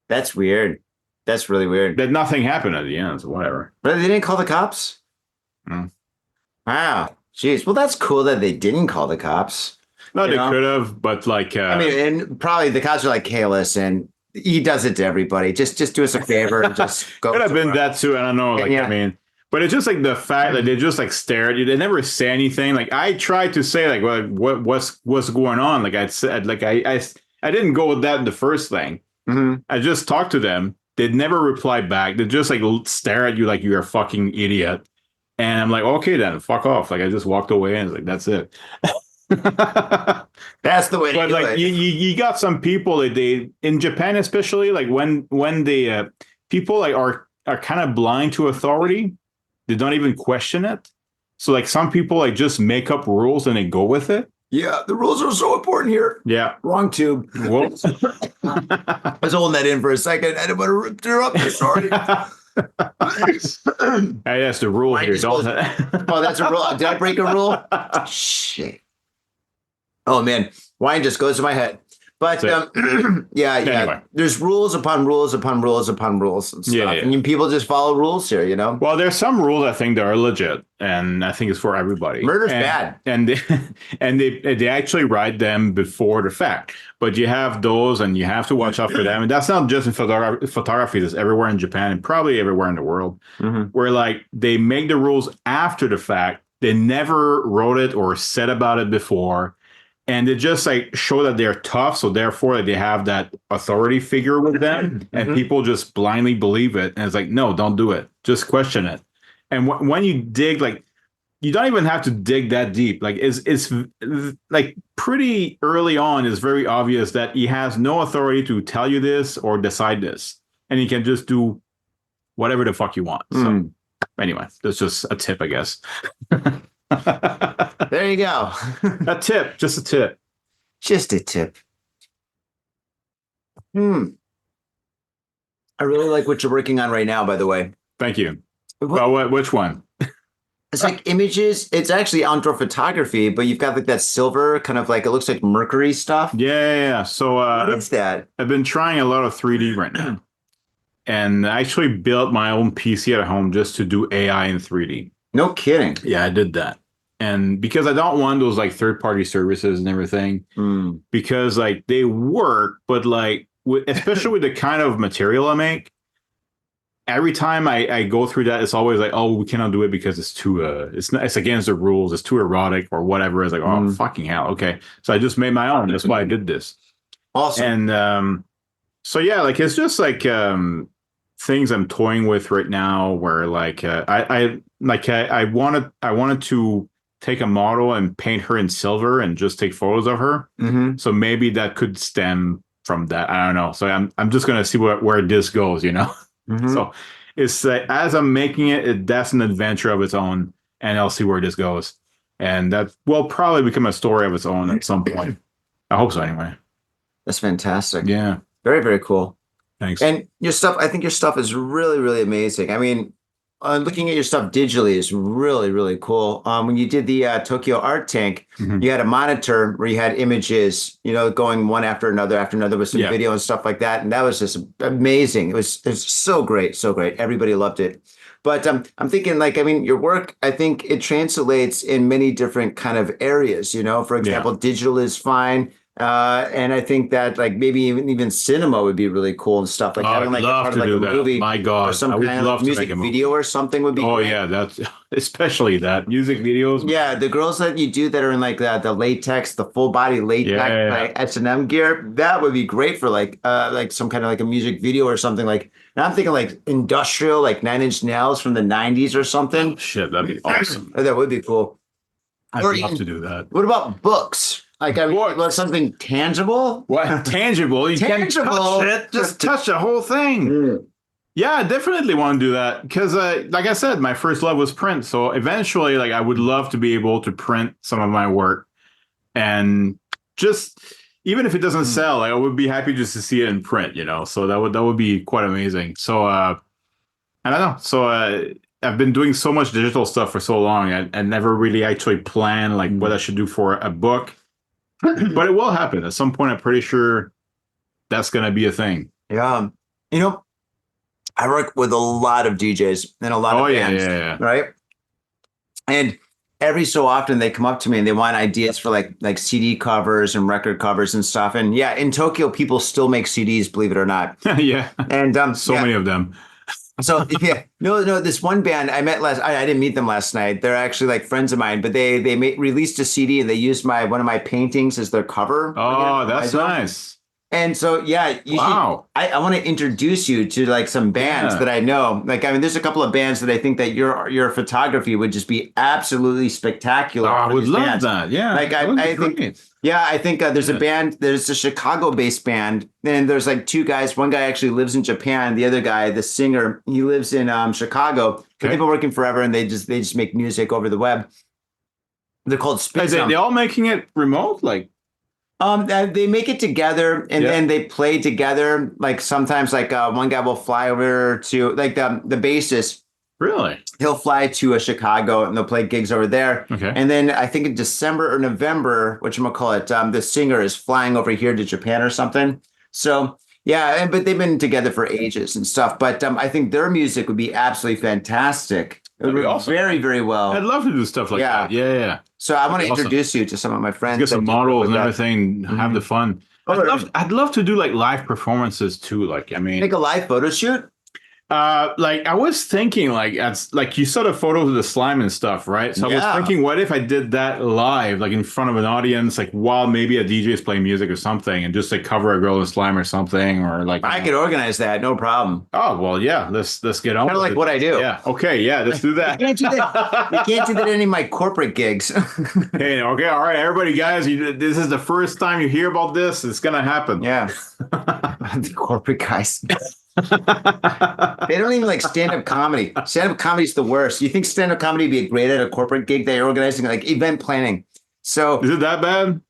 That's weird. That's really weird. That nothing happened at the end, so whatever. But they didn't call the cops? No. Wow. Jeez. Well, that's cool that they didn't call the cops. No, they could have, but like... I mean, and probably the cops are like, hey, listen... He does it to everybody. Just do us a favor and just go. Could have been that too. I don't know. Like, I mean, but it's just like the fact that they just like stare at you. They never say anything. Like I tried to say like, well, what's going on? Like I said, like I didn't go with that in the first thing. I just talked to them. They'd never reply back. They just like stare at you like you're a fucking idiot. And I'm like, okay, then fuck off. Like I just walked away and like that's it. That's the way to but do like it. You got some people that they in Japan especially like when they people like are kind of blind to authority. They don't even question it. So like some people like just make up rules and they go with it. Yeah, the rules are so important here. Yeah, wrong tube. Well, I was holding that in for a second. I didn't want to interrupt you. Sorry. Hey, that's the rule here. Don't. Oh, that's a rule. Did I break a rule? Shit. Oh man, wine just goes to my head. But yeah. Anyway. There's rules upon rules upon rules upon rules and stuff. Yeah. And people just follow rules here, Well, there's some rules I think that are legit, and I think it's for everybody. Murder's bad, and they actually write them before the fact. But you have those, and you have to watch out for them. And that's not just in photography; it's everywhere in Japan and probably everywhere in the world, where like they make the rules after the fact. They never wrote it or said about it before. And they just like show that they're tough, so therefore like, they have that authority figure with them, and people just blindly believe it. And it's like, no, don't do it. Just question it. And when you dig, like you don't even have to dig that deep. Like it's like pretty early on, it's very obvious that he has no authority to tell you this or decide this, and he can just do whatever the fuck you want. So anyway, that's just a tip, I guess. There you go. A tip, just a tip. Just a tip. I really like what you're working on right now, by the way. Thank you. Well, which one? It's like images. It's actually outdoor photography, but you've got like that silver kind of like, it looks like mercury stuff. Yeah. So what is that? I've been trying a lot of 3D right now. And I actually built my own PC at home just to do AI in 3D. No kidding. Yeah, I did that. And because I don't want those like third-party services and everything, because like they work, but like especially with the kind of material I make, every time I go through that, it's always like, oh, we cannot do it because it's too it's against the rules, it's too erotic or whatever. It's like, oh, fucking hell, okay. So I just made my own. That's why I did this. Awesome. And so yeah, like it's just like things I'm toying with right now, where like I wanted to take a model and paint her in silver and just take photos of her. So maybe that could stem from that. I don't know. So I'm just gonna see where this goes, you know. So it's as I'm making it, that's an adventure of its own, and I'll see where this goes, and that will probably become a story of its own at some point. I hope so, anyway. That's fantastic. Yeah, very, very cool. Thanks. And your stuff, I think your stuff is really, really amazing. I mean, looking at your stuff digitally is really, really cool. When you did the Tokyo Art Tank, you had a monitor where you had images, you know, going one after another with some video and stuff like that. And that was just amazing. It was so great, so great. Everybody loved it. But I'm thinking, like, I mean, your work, I think it translates in many different kind of areas, you know. For example, digital is fine. And I think that like maybe even cinema would be really cool and stuff like having like love part to of like do a that. movie. My God, or some I would kind love of to music make a movie. video or something would be. Oh great. yeah, that's especially that music videos. Yeah, the girls that you do that are in like the latex, the full body latex, like S&M gear, that would be great for like some kind of like a music video or something. Like now I'm thinking like industrial, like 9 Inch Nails from the 90s or something. Oh, shit, that'd be awesome. That would be cool. I'd love to do that. What about books? Like, I mean, something tangible? What? Tangible? You can't touch it. Just touch the whole thing. Yeah, I definitely want to do that. Because, like I said, my first love was print. So eventually, like, I would love to be able to print some of my work. And just, even if it doesn't sell, like, I would be happy just to see it in print, you know? So that would be quite amazing. So, I don't know. So, I've been doing so much digital stuff for so long. I never really actually planned, like, what I should do for a book. But it will happen at some point. I'm pretty sure that's going to be a thing. Yeah. You know, I work with a lot of DJs and a lot of bands, right? And every so often they come up to me and they want ideas for like CD covers and record covers and stuff. And yeah, in Tokyo, people still make CDs, believe it or not. Yeah. And many of them. So yeah, no, this one band I met I didn't meet them last night. They're actually like friends of mine, but they released a CD and they used one of my paintings as their cover. Oh, that's nice. And so, yeah, I want to introduce you to like some bands that I know. Like, I mean, there's a couple of bands that I think that your photography would just be absolutely spectacular. Oh, I would love that. Yeah. Like, I think there's a band, there's a Chicago-based band, and there's like two guys. One guy actually lives in Japan. The other guy, the singer, he lives in Chicago. Okay. They've been working forever, and they just make music over the web. They're called SPILT. Are they all making it remote? Like, they make it together and then they play together. Like sometimes like one guy will fly over to like the bassist. Really? He'll fly to Chicago and they'll play gigs over there. Okay. And then I think in December or November, whatchamacallit, the singer is flying over here to Japan or something. So yeah, but they've been together for ages and stuff. But I think their music would be absolutely fantastic. It would be awesome. Very, very well. I'd love to do stuff like that. Yeah. So I want to introduce you to some of my friends. Get some models and everything. Have the fun. I'd love to do like live performances too. Like, I mean, make a live photo shoot. Like I was thinking, like that's like you saw the photos of the slime and stuff, right? So I was thinking, what if I did that live, like in front of an audience, like while maybe a DJ is playing music or something, and just like cover a girl in slime or something, or like I could organize that, no problem. Oh well, yeah. Let's get on. Kind of like what I do. Yeah. Okay. Yeah. Let's do that. You can't do that. You can't do that in any of my corporate gigs. Hey. Okay. All right, everybody, guys. This is the first time you hear about this. It's gonna happen. Yeah. The corporate guys. They don't even like stand-up comedy. Stand-up comedy is the worst. You think stand-up comedy would be great at a corporate gig that you're organizing, like event planning? So is it that bad?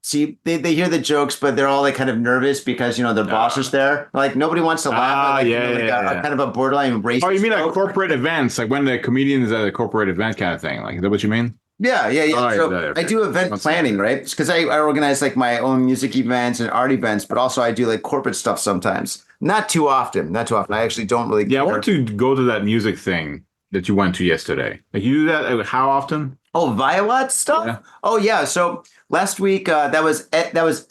See, they hear the jokes, but they're all like kind of nervous because their boss is there. Like nobody wants to laugh. At, like, kind of a borderline racist. Oh, you mean joke. like corporate events, like when the comedian is at a corporate event kind of thing? Like is that what you mean? Yeah. Oh, So okay. I do event planning, right? Because I organize like my own music events and art events, but also I do like corporate stuff sometimes. Not too often. I actually don't really. Yeah, I want to go to that music thing that you went to yesterday. Like you do that how often? Oh, Violet stuff? Yeah. Oh yeah. So last week that was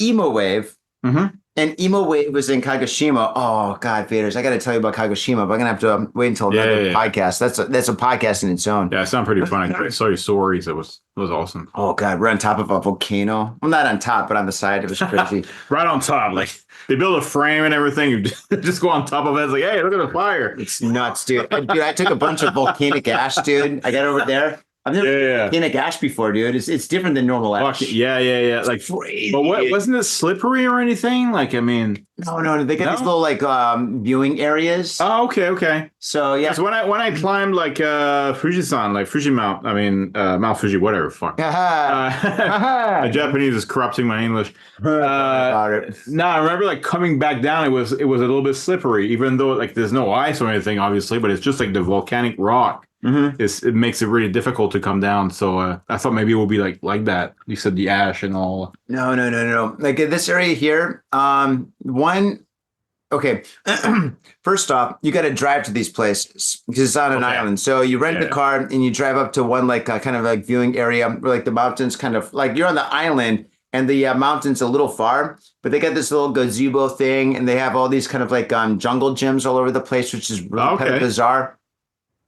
Emo Wave. Mm-hmm. And Emo Wave was in Kagoshima. Oh God, Vaders! I got to tell you about Kagoshima, but I'm gonna have to wait until another podcast. That's a podcast in its own. Yeah, it sounded pretty funny. I saw your stories. It was awesome. Oh God, we're on top of a volcano. Well, not on top, but on the side. It was crazy. Right on top, like they build a frame and everything. You just go on top of it. It's like, hey, look at the fire. It's nuts, dude. I took a bunch of volcanic ash, dude. I got over there. I've never seen volcanic ash before, dude. It's different than normal ash. Yeah. Like crazy. But wasn't it slippery or anything? Like, I mean, no. They got these little like viewing areas. Oh, okay. So yeah. Because when I climbed like Fujisan, like Fuji Mount, I mean Mount Fuji, whatever. Fuck. Japanese is corrupting my English. No, I remember like coming back down. It was a little bit slippery, even though like there's no ice or anything, obviously, but it's just like the volcanic rock. Mm-hmm. It makes it really difficult to come down. So I thought maybe it would be like that. You said the ash and all. No. Like in this area here, okay. First off, you got to drive to these places because it's on an island. So you rent the car and you drive up to one like kind of like viewing area where like the mountains kind of like you're on the island and the mountain's a little far, but they got this little gazebo thing and they have all these kind of like jungle gyms all over the place, which is really kind of bizarre.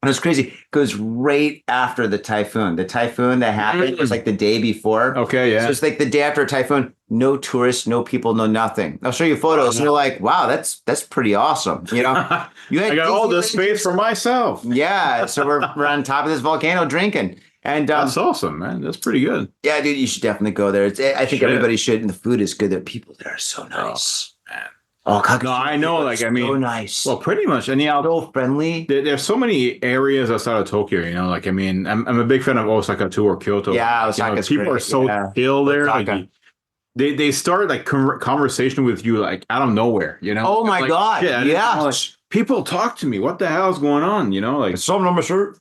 And it's crazy. It goes right after the typhoon. The typhoon that happened was like the day before. Okay, yeah. So it's like the day after a typhoon. No tourists, no people, no nothing. I'll show you photos, and you're like, "Wow, that's pretty awesome." I got all this space for myself. Yeah, so we're on top of this volcano drinking, and that's awesome, man. That's pretty good. Yeah, dude, you should definitely go there. I think everybody should, and the food is good. The people there are so nice. Oh, man. Oh, no, I know. Like, I mean, so nice. Well, pretty much. And so friendly. There's so many areas outside of Tokyo. Like, I mean, I'm a big fan of Osaka too, or Kyoto. Yeah, Osaka's people great. are so chill there. Like, they start like conversation with you like out of nowhere. Oh my God! Shit, yeah. Like, people talk to me. What the hell is going on? Like something on my shirt.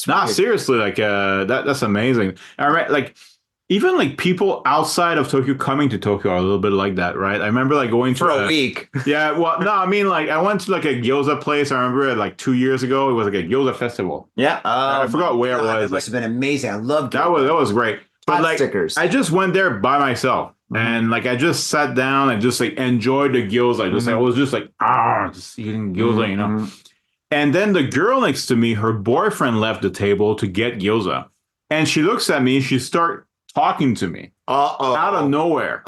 Nah, seriously, like that's amazing. All right, like. Even like people outside of Tokyo coming to Tokyo are a little bit like that, right? I remember like going for a week. Yeah, well, no, I mean like I went to like a gyoza place. I remember like 2 years ago. It was like a gyoza festival. Yeah, I forgot where it was. It must have been amazing. I loved that. That was great. But like, stickers. I just went there by myself, and like I just sat down and just like enjoyed the gyoza. I was just like just eating gyoza, And then the girl next to me, her boyfriend left the table to get gyoza, and she looks at me. She starts talking to me out of nowhere.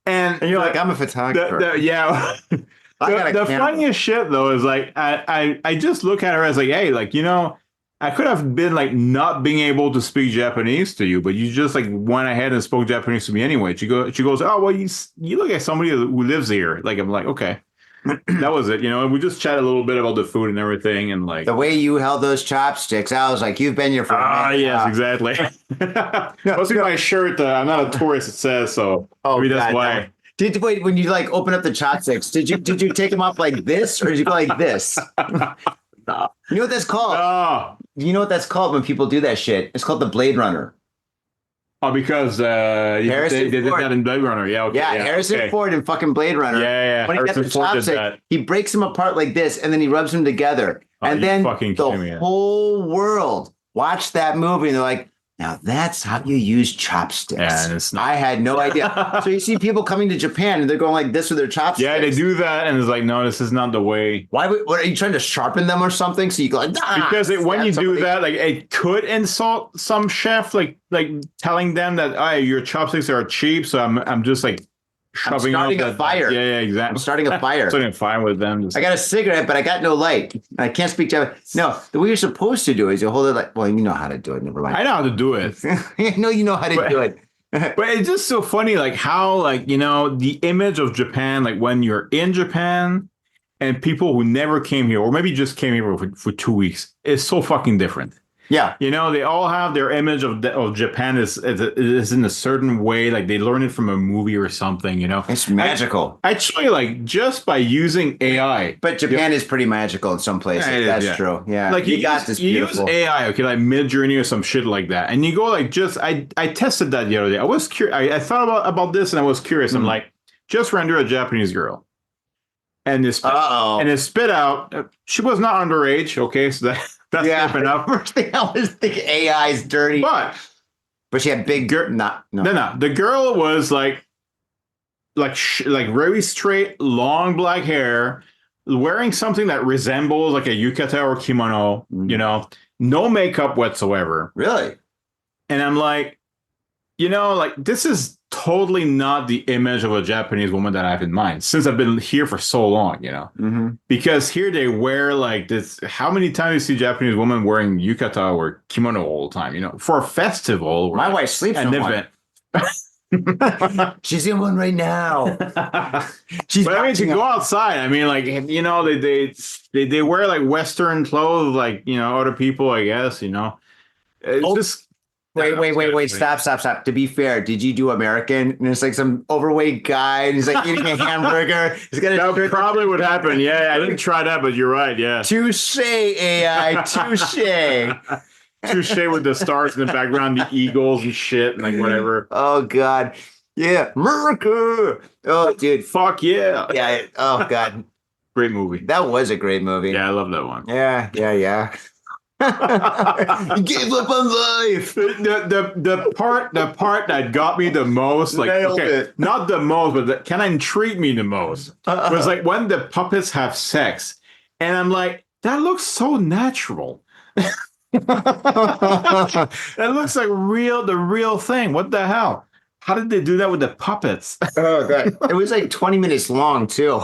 And you're like, I'm a photographer. Yeah. The funniest shit though is like I just look at her as like, hey, like, I could have been like not being able to speak Japanese to you, but you just like went ahead and spoke Japanese to me anyway. She goes, oh well, you look like somebody who lives here. Like, I'm like, okay. That was it, and we just chatted a little bit about the food and everything, and like the way you held those chopsticks, I was like, "You've been here for a minute." Yes, exactly. Must be my shirt. I'm not a tourist. It says so. Maybe that's why. Wait, when you like open up the chopsticks, did you take them up like this, or did you go like this? No. You know what that's called? Oh. You know what that's called when people do that shit? It's called the Blade Runner. Oh, because they did that in Blade Runner. Yeah, okay. Yeah, Harrison Ford in fucking Blade Runner. Yeah. When he gets the chopstick, he breaks them apart like this, and then he rubs them together. And then the whole world watched that movie, and they're like, Now that's how you use chopsticks. Yeah, and it's not. I had no idea. So you see people coming to Japan and they're going like this with their chopsticks. Yeah, they do that, and it's like, no, this is not the way. Why? What, are you trying to sharpen them or something? So you go like, because when you do that, like it could insult some chef, like telling them that, oh, your chopsticks are cheap, so I'm just like shoving I'm starting up a fire. Yeah, exactly. I'm starting a fire. Starting a fire with them. I got a cigarette, but I got no light. I can't speak Japanese. No, the way you're supposed to do is you hold it like, well, you know how to do it. Never mind. I know how to do it. I know you know how to do it. But it's just so funny, like how, like, you know, the image of Japan, like when you're in Japan and people who never came here, or maybe just came here for 2 weeks, is so fucking different. Yeah. You know, they all have their image of Japan is in a certain way. Like they learn it from a movie or something, you know. It's magical. Actually, like just by using AI. But Japan is pretty magical in some places. Yeah, That's true. Yeah. Like you got this you beautiful. use AI, okay, like Midjourney or some shit like that. And you go like I tested that the other day. I was curious. I thought about this and I was curious. I'm like, just render a Japanese girl. And it spit out. She was not underage, okay, so that's fair enough. First thing I was thinking, AI is dirty. But she had big no. The girl was like very straight, long black hair, wearing something that resembles like a yukata or kimono, you know, no makeup whatsoever. Really? And I'm like, you know, like this is totally not the image of a Japanese woman that I have in mind since I've been here for so long, you know, because here they wear like this. How many times you see Japanese women wearing yukata or kimono all the time, you know, for a festival? My wife sleeps in one. She's in one right now. But I mean, to go outside, I mean, like, you know, they wear like Western clothes, like, you know, other people, I guess, you know. It's just. Wait, stop. To be fair, did you do American? And it's like some overweight guy and he's like eating a hamburger. That probably would happen. Yeah, I didn't try that, but you're right. Yeah. Touche, AI. Touche. Touche with the stars in the background, the eagles and shit, and like whatever. Oh, God. Yeah. America. Oh, dude. Fuck yeah. Yeah. Oh, God. Great movie. That was a great movie. Yeah, I love that one. Yeah. You gave up on life. The part that got me the most, like, okay, not the most, but that kind of intrigued me the most was like when the puppets have sex, and I'm like, that looks so natural. That looks like the real thing. What the hell? How did they do that with the puppets? Oh, God. It was like 20 minutes long too.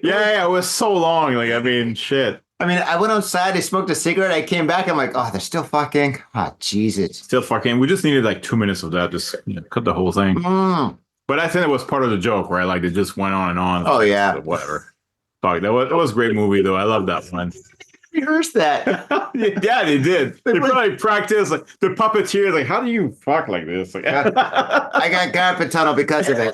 Yeah, it was so long. Like, I mean, shit. I mean, I went outside, I smoked a cigarette, I came back, I'm like, oh, they're still fucking. Oh, Jesus. Still fucking. We just needed like 2 minutes of that. Just cut the whole thing. But I think it was part of the joke, right? Like, they just went on and on. Oh, yeah. Whatever. Fuck, that was a great movie, though. I love that one. Rehearsed that. Yeah, they did. They probably practiced. Like, the puppeteer, like, how do you fuck like this? Like, I got carpet tunnel because of it.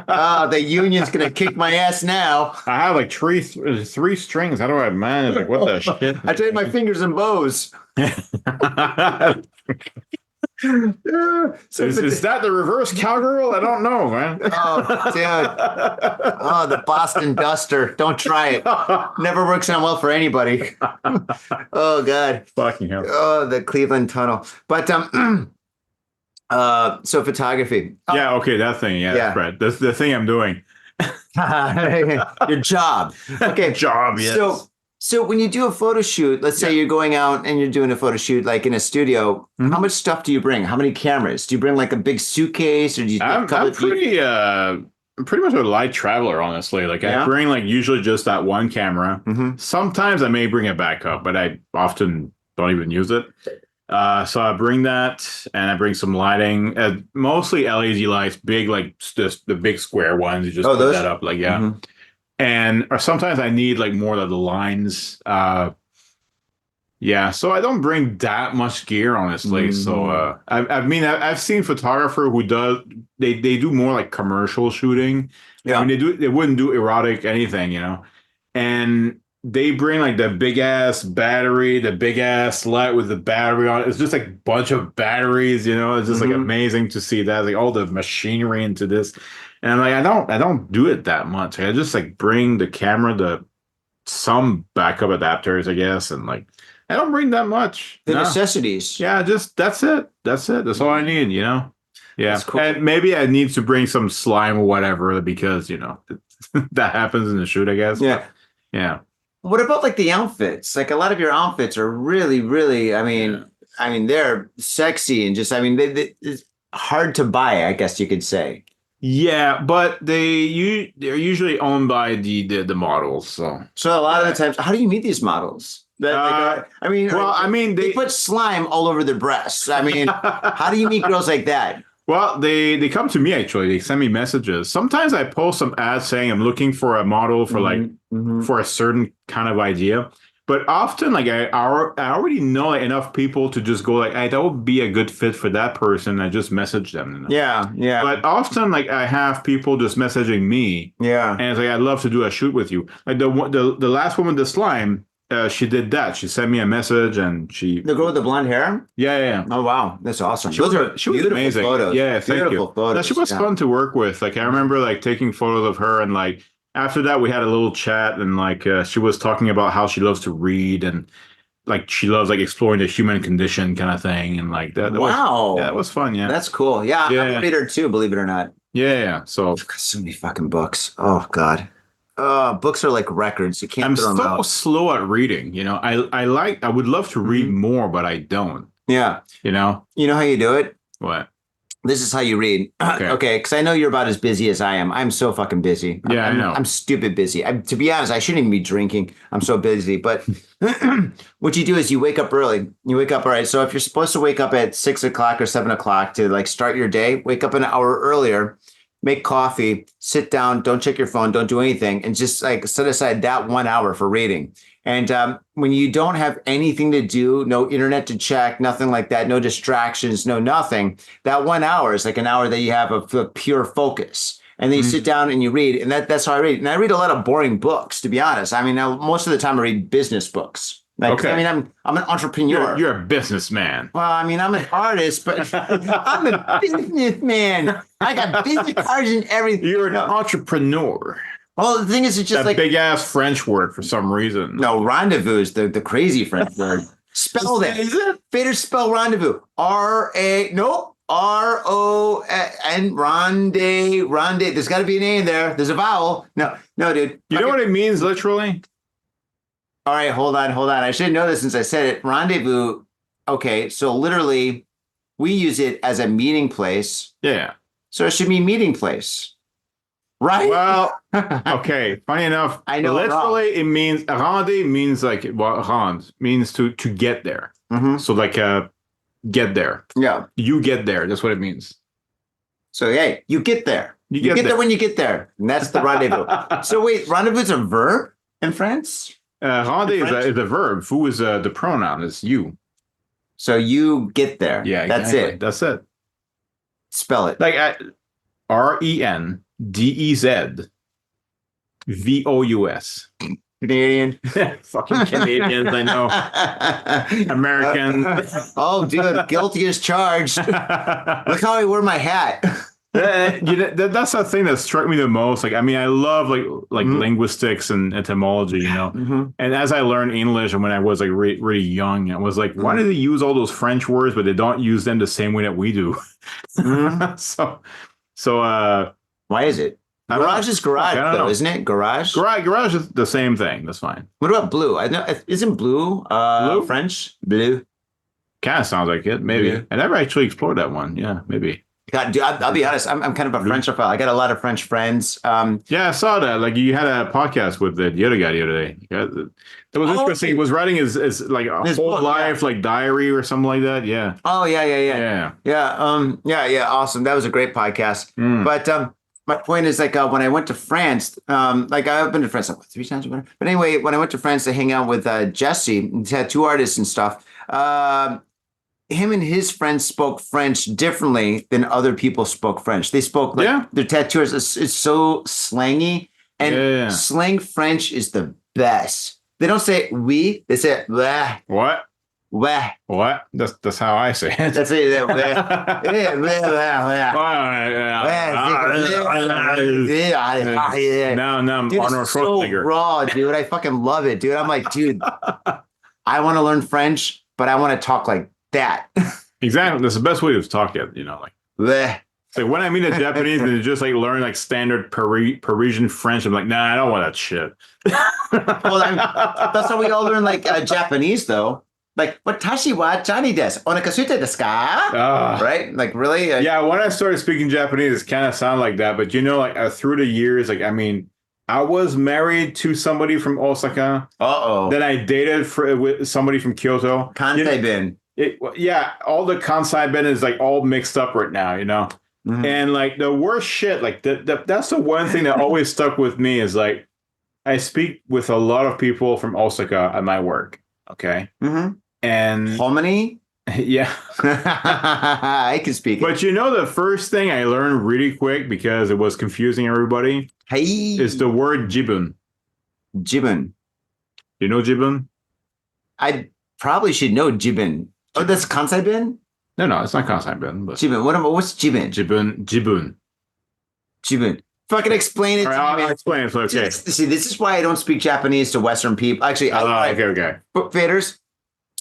Oh, the union's gonna kick my ass now. I have like three strings. How do I manage? Like, what the shit? I trade my fingers in bows. So is that the reverse cowgirl? I don't know, man. Oh, dude. Oh, the Boston Duster. Don't try it. Never works out well for anybody. Oh, God. Fucking hell. Oh, the Cleveland Tunnel. But so photography. Yeah, okay, that thing. Yeah, that's right. That's the thing I'm doing. Your job. Okay. Job, yes. So when you do a photo shoot, let's say you're going out and you're doing a photo shoot like in a studio, how much stuff do you bring? How many cameras? Do you bring like a big suitcase or do you I'm pretty much a light traveler, honestly. Like I bring like usually just that one camera. Sometimes I may bring a backup, but I often don't even use it. So I bring that and I bring some lighting, mostly LED lights, big, like the big square ones. You just put that up like, And or sometimes I need like more of the lines. So I don't bring that much gear, honestly. So I've seen photographer who they do more like commercial shooting. Yeah, I mean they wouldn't do erotic anything, you know. And they bring like the big ass battery, the big ass light with the battery on it. It's just like a bunch of batteries, you know. It's just like amazing to see that, like all the machinery into this. And I'm like, I don't do it that much. I just like bring the camera, some backup adapters, I guess, and like I don't bring that much. The necessities. Yeah, that's it. That's it. That's all I need, you know? Yeah. That's cool. And maybe I need to bring some slime or whatever because, you know, that happens in the shoot, I guess. Yeah. Yeah. What about like the outfits? Like a lot of your outfits are really, really, I mean, they're sexy and just, I mean, it's hard to buy, I guess you could say. Yeah, but they're usually owned by the models. So a lot of the times, how do you meet these models? They put slime all over their breasts. I mean, how do you meet girls like that? Well, they come to me actually. They send me messages. Sometimes I post some ads saying I'm looking for a model for for a certain kind of idea. But often, like I already know enough people to just go like, hey, that would be a good fit for that person. I just message them. You know? Yeah. But often, like I have people just messaging me. Yeah. And it's like, I'd love to do a shoot with you. Like the last woman, the slime. She did that. She sent me a message, and the girl with the blonde hair. Yeah. Oh wow, that's awesome. She was beautiful amazing. Photos. Yeah, thank you. Photos. No, she was fun to work with. Like I remember, like taking photos of her, and like after that, we had a little chat, and like she was talking about how she loves to read, and like she loves like exploring the human condition, kind of thing, and like that. That was fun. Yeah, that's cool. Yeah, I'm a reader too. Believe it or not. Yeah. So I've got so many fucking books. Oh god. Books are like records. You can't. I'm throw them so out. slow at reading. You know, I would love to read more, but I don't. Yeah. You know how you do it? What? This is how you read. Okay, because I know you're about as busy as I am. I'm so fucking busy. Yeah, I know. I'm stupid busy. To be honest, I shouldn't even be drinking. I'm so busy. But what you do is you wake up early. You wake up, all right. So if you're supposed to wake up at 6 o'clock or 7 o'clock to like start your day, wake up an hour earlier. Make coffee, sit down, don't check your phone, don't do anything, and just like set aside that 1 hour for reading. And when you don't have anything to do, no internet to check, nothing like that, no distractions, no nothing, that 1 hour is like an hour that you have of pure focus. And then you sit down and you read, and that's how I read. And I read a lot of boring books, to be honest. I mean, most of the time I read business books. Like, okay. I mean, I'm an entrepreneur. You're a businessman. Well, I mean, I'm an artist, but I'm a businessman. I got business cards and everything. You're an entrepreneur. Well, the thing is, it's just that big ass French word for some reason. No, rendezvous is the crazy French word. Spell that. Is it? Fader spell rendezvous. R-O-N, rendezvous. There's got to be an A in there. There's a vowel. No, dude. You know what it means literally? All right, hold on. I should know this since I said it. Rendezvous. Okay, so literally, we use it as a meeting place. Yeah. So it should be meeting place, right? Well, okay. Funny enough, I know. literally, it means rende means like rend means to get there. Mm-hmm. So like get there. Yeah. You get there. That's what it means. So hey, you get there. You get there when you get there, and that's the rendezvous. So wait, rendezvous is a verb in France? Rende is a verb. Fou is the pronoun. It's you. So you get there. Yeah, exactly. That's it. Spell it. Like RENDEZVOUS. Canadian. Fucking Canadians, I know. American. Oh, dude, guilty as charged. Look how I wear my hat. That's the thing that struck me the most. Like, I mean, I love like linguistics and etymology, you know. Mm-hmm. And as I learned English, and when I was like really young, I was like, why do they use all those French words, but they don't use them the same way that we do? Mm-hmm. so why is it? Garage is garage, though, isn't it? Garage. Garage is the same thing. That's fine. What about blue? I know isn't blue French? Blue. Kind of sounds like it. Maybe. Yeah. I never actually explored that one. Yeah, maybe. God, dude, I'll be honest. I'm kind of a Frenchophile. I got a lot of French friends. Yeah, I saw that. Like you had a podcast with the other guy the other day. That was interesting. He was writing his like his whole book, life, like diary or something like that. Yeah. Oh yeah. Awesome. That was a great podcast. But my point is like when I went to France, like I've been to France like 3 times or whatever. But anyway, when I went to France to hang out with Jesse, tattoo artists and stuff. Him and his friends spoke French differently than other people spoke French. They spoke like their tattooers is so slangy, and slang French is the best. They don't say oui, they say bleh. What? Bleh. What? That's how I say it. That's it. Now I'm dude, Arnold Schwarzenegger. So raw, dude. I fucking love it, dude. I'm like, dude, I want to learn French, but I want to talk like that. Exactly. That's the best way to talk it, like. Bleh. Like when I meet a Japanese and they just like learn like standard Parisian French, I'm like, nah, I don't want that shit. Well, that's how we all learn like Japanese, though. Like, watashi wa Johnny desu. Onakasuite desu ka? Right? Like, really? Yeah, when I started speaking Japanese, it kind of sounded like that. But like through the years, like, I mean, I was married to somebody from Osaka. Uh-oh. Then I dated with somebody from Kyoto. Kansai bin. Yeah, all the Kansai bin is like all mixed up right now, Mm-hmm. And like the worst shit, like that's the one thing that always stuck with me is like I speak with a lot of people from Osaka at my work. Okay. Mm-hmm. And how many? Yeah. I can speak. But the first thing I learned really quick because it was confusing everybody is the word jibun. Jibun. You know jibun? I probably should know jibun. Oh, that's Kansai bin? No, it's not Kansai bin. But jibun. What's jibun? Jibun. Fucking explain it to me. I'll explain it. So, okay. See, this is why I don't speak Japanese to Western people. Actually, okay. But faders,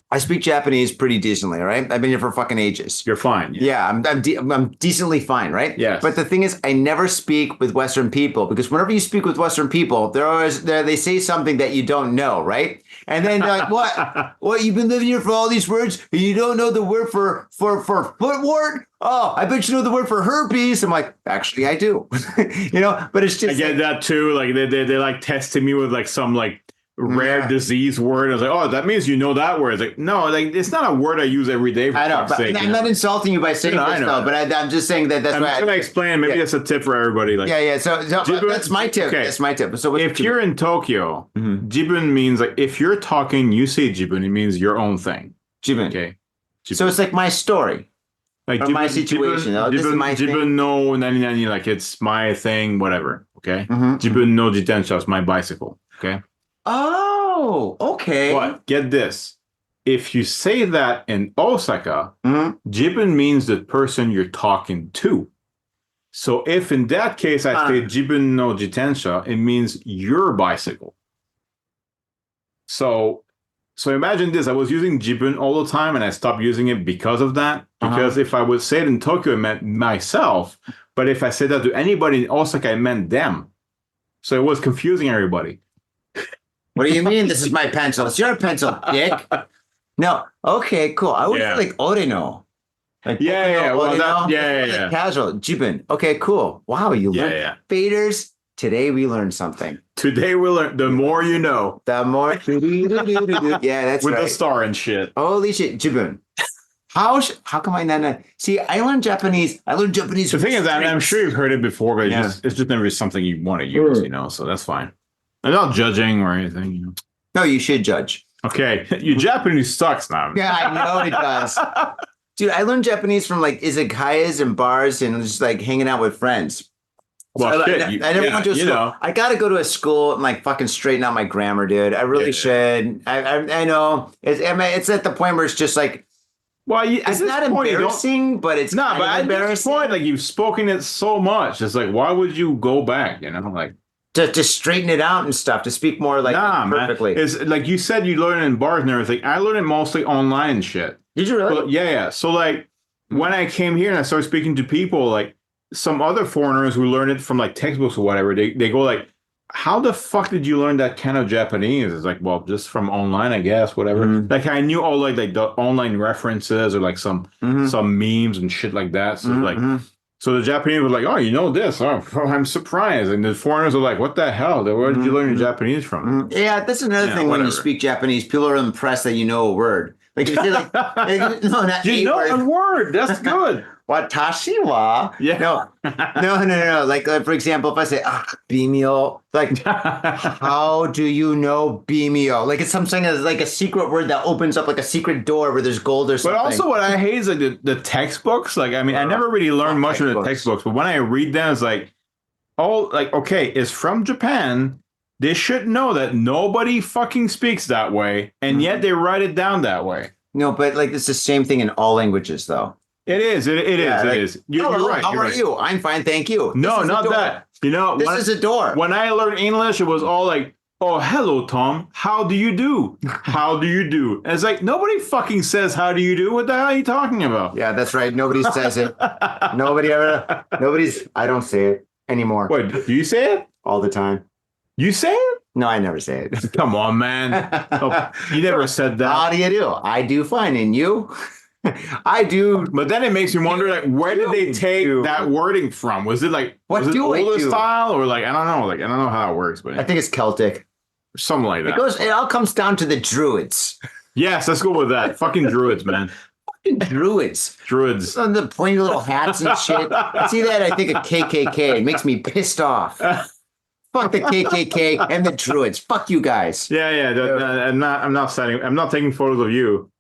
I speak Japanese pretty decently, all right? I've been here for fucking ages. You're fine. Yeah, I'm decently fine, right? Yes. But the thing is, I never speak with Western people because whenever you speak with Western people, they say something that you don't know, right? And then they're like, what? What? You've been living here for all these words and you don't know the word for footwort? Oh, I bet you know the word for herpes. I'm like, actually, I do. But it's just. I get that too. Like they like testing me with like some like rare disease word. I was like, oh, that means you know that word. It's like, no, like it's not a word I use every day. I know, but I'm not insulting you by saying this, though. But I'm just saying that's why I'm going to explain. Maybe that's a tip for everybody. Like, yeah. So jibun, that's my tip. Okay. That's my tip. So if you're in Tokyo, jibun means like if you're talking, you say jibun. It means your own thing. Jibun. Okay. Jibun. So it's like my story. Like or my situation. This is my thing. Jibun no nani, like it's my thing, whatever. Okay. Jibun no jitensha is my bicycle. Okay. Oh, okay. But get this. If you say that in Osaka, jibun means the person you're talking to. So if in that case I say jibun no jitensha, it means your bicycle. So imagine this. I was using jibun all the time and I stopped using it because of that. Because if I would say it in Tokyo, it meant myself. But if I said that to anybody in Osaka, it meant them. So it was confusing everybody. What do you mean? This is my pencil. It's your pencil, dick. No. Okay, cool. I would like oreno. Like yeah. Casual. Jibun. Okay, cool. Wow, you learned. Yeah. Faders, today we learned something. Today we learned the more you know. The more. Yeah, that's with right. the star and shit. Holy shit, jibun. How come I not? See, I learned Japanese. The thing is, I'm sure you've heard it before, but it's just never something you want to use, so that's fine. I'm not judging or anything, No, you should judge. Okay, your Japanese sucks now. Yeah, I know it does. Dude, I learned Japanese from like izakayas and bars and just like hanging out with friends. Well, I never went to a school. I got to go to a school and like fucking straighten out my grammar, dude. I really should. I know. It's at the point where it's just like, well, it's not embarrassing, but it's not. But at this point, like you've spoken it so much, it's like, why would you go back? Like. To straighten it out and stuff, to speak more like perfectly. Man. It's like you said, you learn it in bars and everything. I learned it mostly online and shit. Did you really? But, yeah. So like when I came here and I started speaking to people, like some other foreigners who learn it from like textbooks or whatever, they go like, how the fuck did you learn that kind of Japanese? It's like, well, just from online, I guess, whatever. Like I knew all like the online references or like some memes and shit like that. So So the Japanese were like, oh, you know this? Oh, I'm surprised. And the foreigners are like, what the hell? Where did you learn your Japanese from? Yeah, that's another thing when you speak Japanese. People are impressed that you know a word. Like, you say like no, not you know a word. That's good. Watashi wa. Yeah. No. Like, for example, if I say, bimio, like, how do you know bimio? Like, it's something that's like a secret word that opens up like a secret door where there's gold or something. But also what I hate is like the textbooks. Like, I mean, I never really learned much of the textbooks, but when I read them, it's like, okay, it's from Japan. They should know that nobody fucking speaks that way, and yet they write it down that way. No, but like it's the same thing in all languages, though. It is. It is. You're right. How are you? I'm fine, thank you. No, not that. This is a door. When I learned English, it was all like oh, hello, Tom. How do you do? How do you do? And it's like, nobody fucking says, how do you do? What the hell are you talking about? Yeah, that's right. Nobody says it. I don't say it anymore. Wait, do you say it? All the time. You say it? No, I never say it. Come on, man. Oh, you never said that. How do you do? I do fine. And you? I do. But then it makes me wonder, like, where did they take that wording from? Was it like, what was it do I older do? Style, or like, I don't know, like, I don't know how that works, but I think it's Celtic. Something like that. It all comes down to the Druids. Yes, let's go with that. Fucking Druids, man. Fucking Druids. Druids. On the pointy little hats and shit. See that? I think of KKK. It makes me pissed off. Fuck the KKK and the Druids. Fuck you guys. Yeah. I'm not taking photos of you.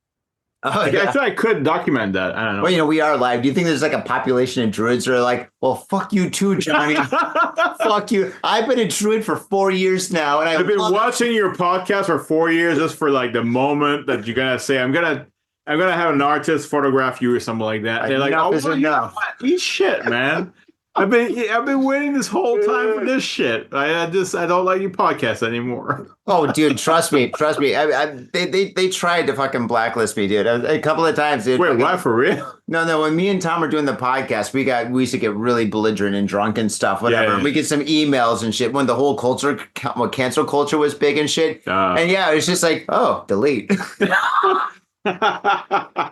Oh, I feel I could document that. I don't know. Well, we are live. Do you think there's like a population of Druids that are like, well, fuck you too, Johnny. Fuck you. I've been a Druid for 4 years now, and I've been watching your podcast for 4 years just for like the moment that you're gonna say, I'm gonna have an artist photograph you or something like that. They're like, oh, well, enough. Eat shit, man. I've been waiting this whole time for this shit. I don't like your podcast anymore. Oh, dude, trust me. They tried to fucking blacklist me, dude, a couple of times, dude. Wait, what, for real? No. When me and Tom were doing the podcast, we used to get really belligerent and drunk and stuff. Whatever. Yeah. We get some emails and shit when the whole cancel culture was big and shit. And yeah, it was just like, oh, delete.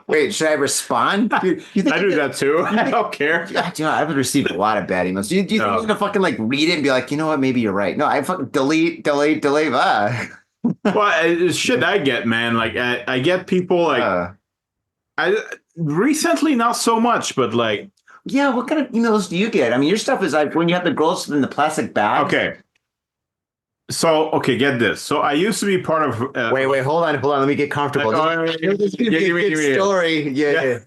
Wait, should I respond? Dude, I do that too. I don't care. I've received a lot of bad emails. Do you think I'm gonna fucking like read it and be like, you know what, maybe you're right? No, I fucking delete. Well, it's shit I get, man. Like I get people like I recently not so much, but like what kind of emails do you get? I mean, your stuff is like when you have the girls in the plastic bag. Okay. So, get this. So I used to be part of... wait, hold on. Let me get comfortable. This is going to be a good story. Yeah.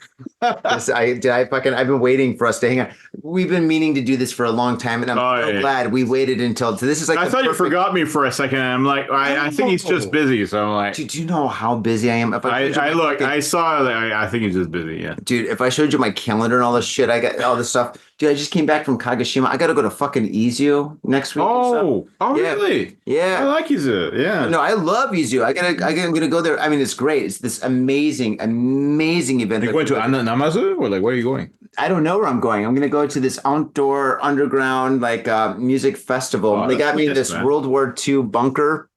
I've been waiting for us to hang on. We've been meaning to do this for a long time, and I'm so glad we waited until... So this is like... I thought you forgot me for a second, and I'm like, I think he's just busy, so I'm like... Do you know how busy I am? I think he's just busy, yeah. Dude, if I showed you my calendar and all this shit, I got all this stuff... Dude, I just came back from Kagoshima. I got to go to fucking Izu next week. Really? Yeah. I like Izu. Yeah. No, I love Izu. I'm going to go there. I mean, it's great. It's this amazing event. You're going to Namazu, or like, where are you going? I don't know where I'm going. I'm going to go to this outdoor underground music festival. They got me this World War II bunker.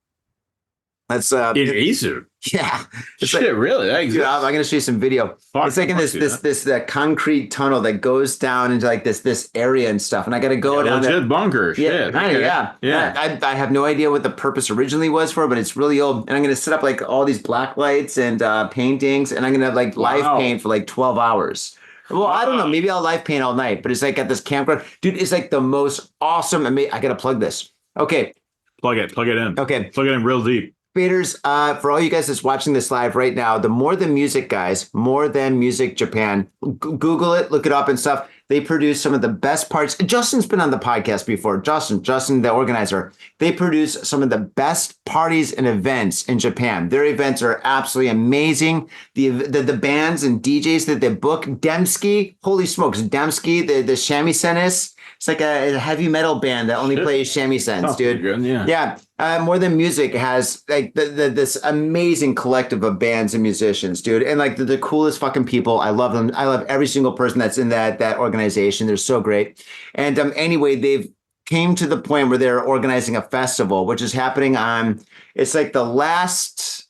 That's in Izu. Yeah. Shit, really? That exists? I'm going to show you some video. It's like in this concrete tunnel that goes down into like this area and stuff. And I got to go down there. Legit bunker. Yeah, shit. Yeah. I have no idea what the purpose originally was for, but it's really old. And I'm going to set up like all these black lights and paintings, and I'm going to have like live paint for like 12 hours. Well, I don't know. Maybe I'll live paint all night, but it's like at this campground. Dude, it's like the most awesome. I got to plug this. Okay. Plug it in. Okay. Plug it in real deep. Creators, for all you guys that's watching this live right now, the More Than Music guys, More Than Music Japan, Google it, look it up and stuff. They produce some of the best parts. Justin's been on the podcast before. Justin, the organizer. They produce some of the best parties and events in Japan. Their events are absolutely amazing. The bands and DJs that they book, Dembski, holy smokes, Dembski, the shamisen-is. It's like a heavy metal band that only plays shamisen, dude. Good, yeah. More Than Music has like this amazing collective of bands and musicians, dude, and like the coolest fucking people. I love them. I love every single person that's in that organization. They're so great. And anyway, they've came to the point where they're organizing a festival, which is happening on. It's like the last.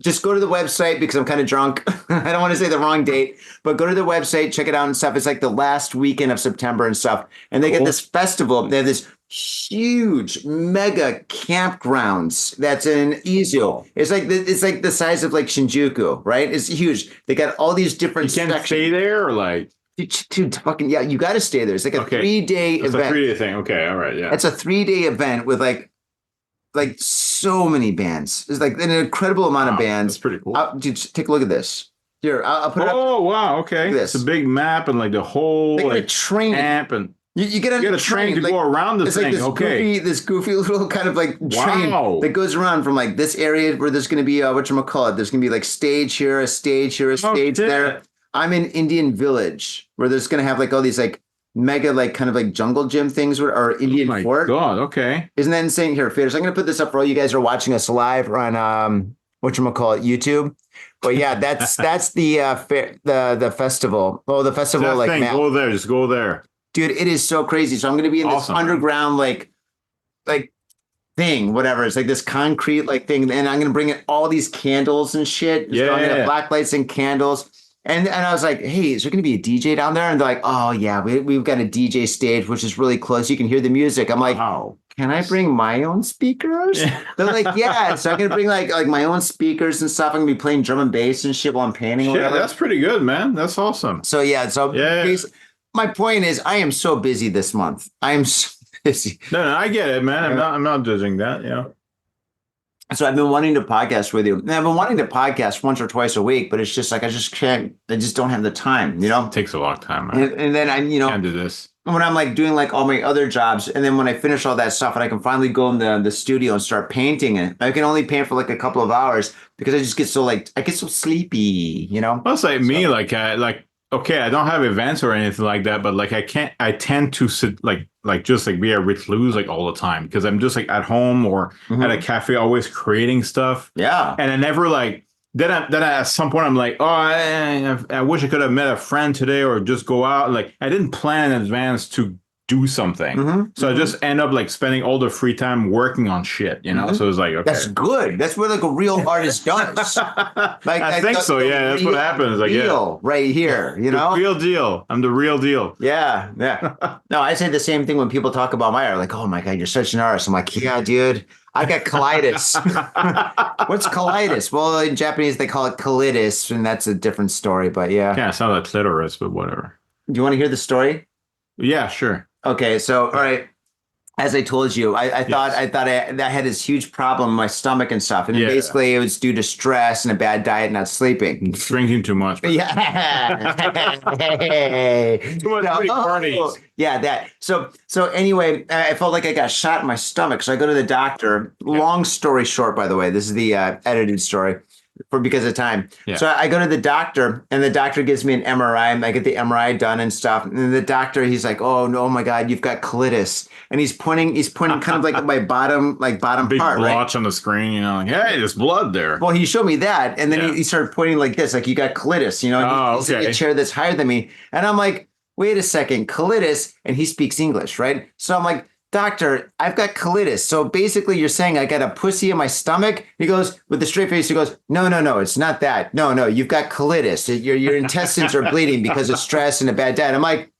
Just go to the website because I'm kind of drunk. I don't want to say the wrong date, but go to the website, check it out and stuff. It's like the last weekend of September and stuff. And they get this festival. They have this huge mega campgrounds that's in Izu. It's like the size of like Shinjuku, right? It's huge. They got all these different sections. You can't stay there or like... Dude, fucking, yeah, you got to stay there. It's like a 3-day event. It's a 3-day thing. Okay, all right, yeah. It's a 3-day event with like so many bands. There's like an incredible amount of bands. That's pretty cool. Dude, take a look at this. Here, I'll put it up. Oh, wow, okay. This. It's a big map and like the whole like train camp and you get on a train to go around the thing. Like this goofy little kind of like train that goes around from like this area where there's going to be whatchamacallit. There's going to be like stage here, a stage here, a stage there. I'm in Indian Village where there's going to have like all these like mega like kind of like jungle gym things or Indian fort. God, okay. Isn't that insane? Here, Faders, I'm going to put this up for all you guys who are watching us live on whatchamacallit, YouTube. But yeah, that's the festival. Oh, the festival That like thing, go there, just go there. Dude, it is so crazy. So I'm going to be in this underground like thing, whatever. It's like this concrete like thing, and I'm going to bring in all these candles and shit. I'm going to have black lights and candles. And I was like, hey, is there going to be a DJ down there? And they're like, oh, yeah, we've got a DJ stage, which is really close. You can hear the music. I'm like, can I bring my own speakers? They're like, yeah. So I'm going to bring like my own speakers and stuff. I'm going to be playing drum and bass and shit while I'm painting. Yeah, that's pretty good, man. That's awesome. So, yeah. My point is, I am so busy this month. I am so busy. No, I get it, man. I'm not judging that, So I've been wanting to podcast with you. And I've been wanting to podcast once or twice a week, but it's just like I just don't have the time, It takes a long time, man. And then I can't do this. When I'm like doing like all my other jobs, and then when I finish all that stuff and I can finally go in the studio and start painting it, I can only paint for like a couple of hours because I just get so sleepy, Well, it's like me, okay, I don't have events or anything like that, but like I tend to sit just like be a recluse like all the time because I'm just like at home or at a cafe always creating stuff. Yeah. And I never then at some point I'm like, oh, I wish I could have met a friend today or just go out. Like I didn't plan in advance to do something. So I just end up like spending all the free time working on shit, So it's like, okay. That's good. That's what like a real artist does. I think so. Yeah, that's what happens. Like, right here, The real deal. I'm the real deal. Yeah. No, I say the same thing when people talk about my art. Like, oh my God, you're such an artist. I'm like, yeah, dude. I got colitis. What's colitis? Well, in Japanese, they call it colitis, and that's a different story. But yeah. Yeah, it's not a clitoris, but whatever. Do you want to hear the story? Yeah, sure. Okay, so all right. As I told you, I thought I had this huge problem in my stomach and stuff, and basically it was due to stress and a bad diet, and not sleeping, drinking too much. Yeah, too much parties. Yeah, that. So anyway, I felt like I got shot in my stomach, so I go to the doctor. Long story short, by the way, this is the edited story. Because of time. Yeah. So I go to the doctor and the doctor gives me an MRI. I get the MRI done and stuff. And the doctor, he's like, oh, no, my God, you've got colitis. And he's pointing kind of like at my bottom big part, blotch on the screen, like, hey, there's blood there. Well, he showed me that. And then he started pointing like this, like you got colitis, he's in a chair that's higher than me. And I'm like, wait a second, colitis. And he speaks English, right? So I'm like, doctor, I've got colitis. So basically you're saying I got a pussy in my stomach? He goes, with a straight face, he goes, no, it's not that. No, you've got colitis. Your intestines are bleeding because of stress and a bad diet. I'm like,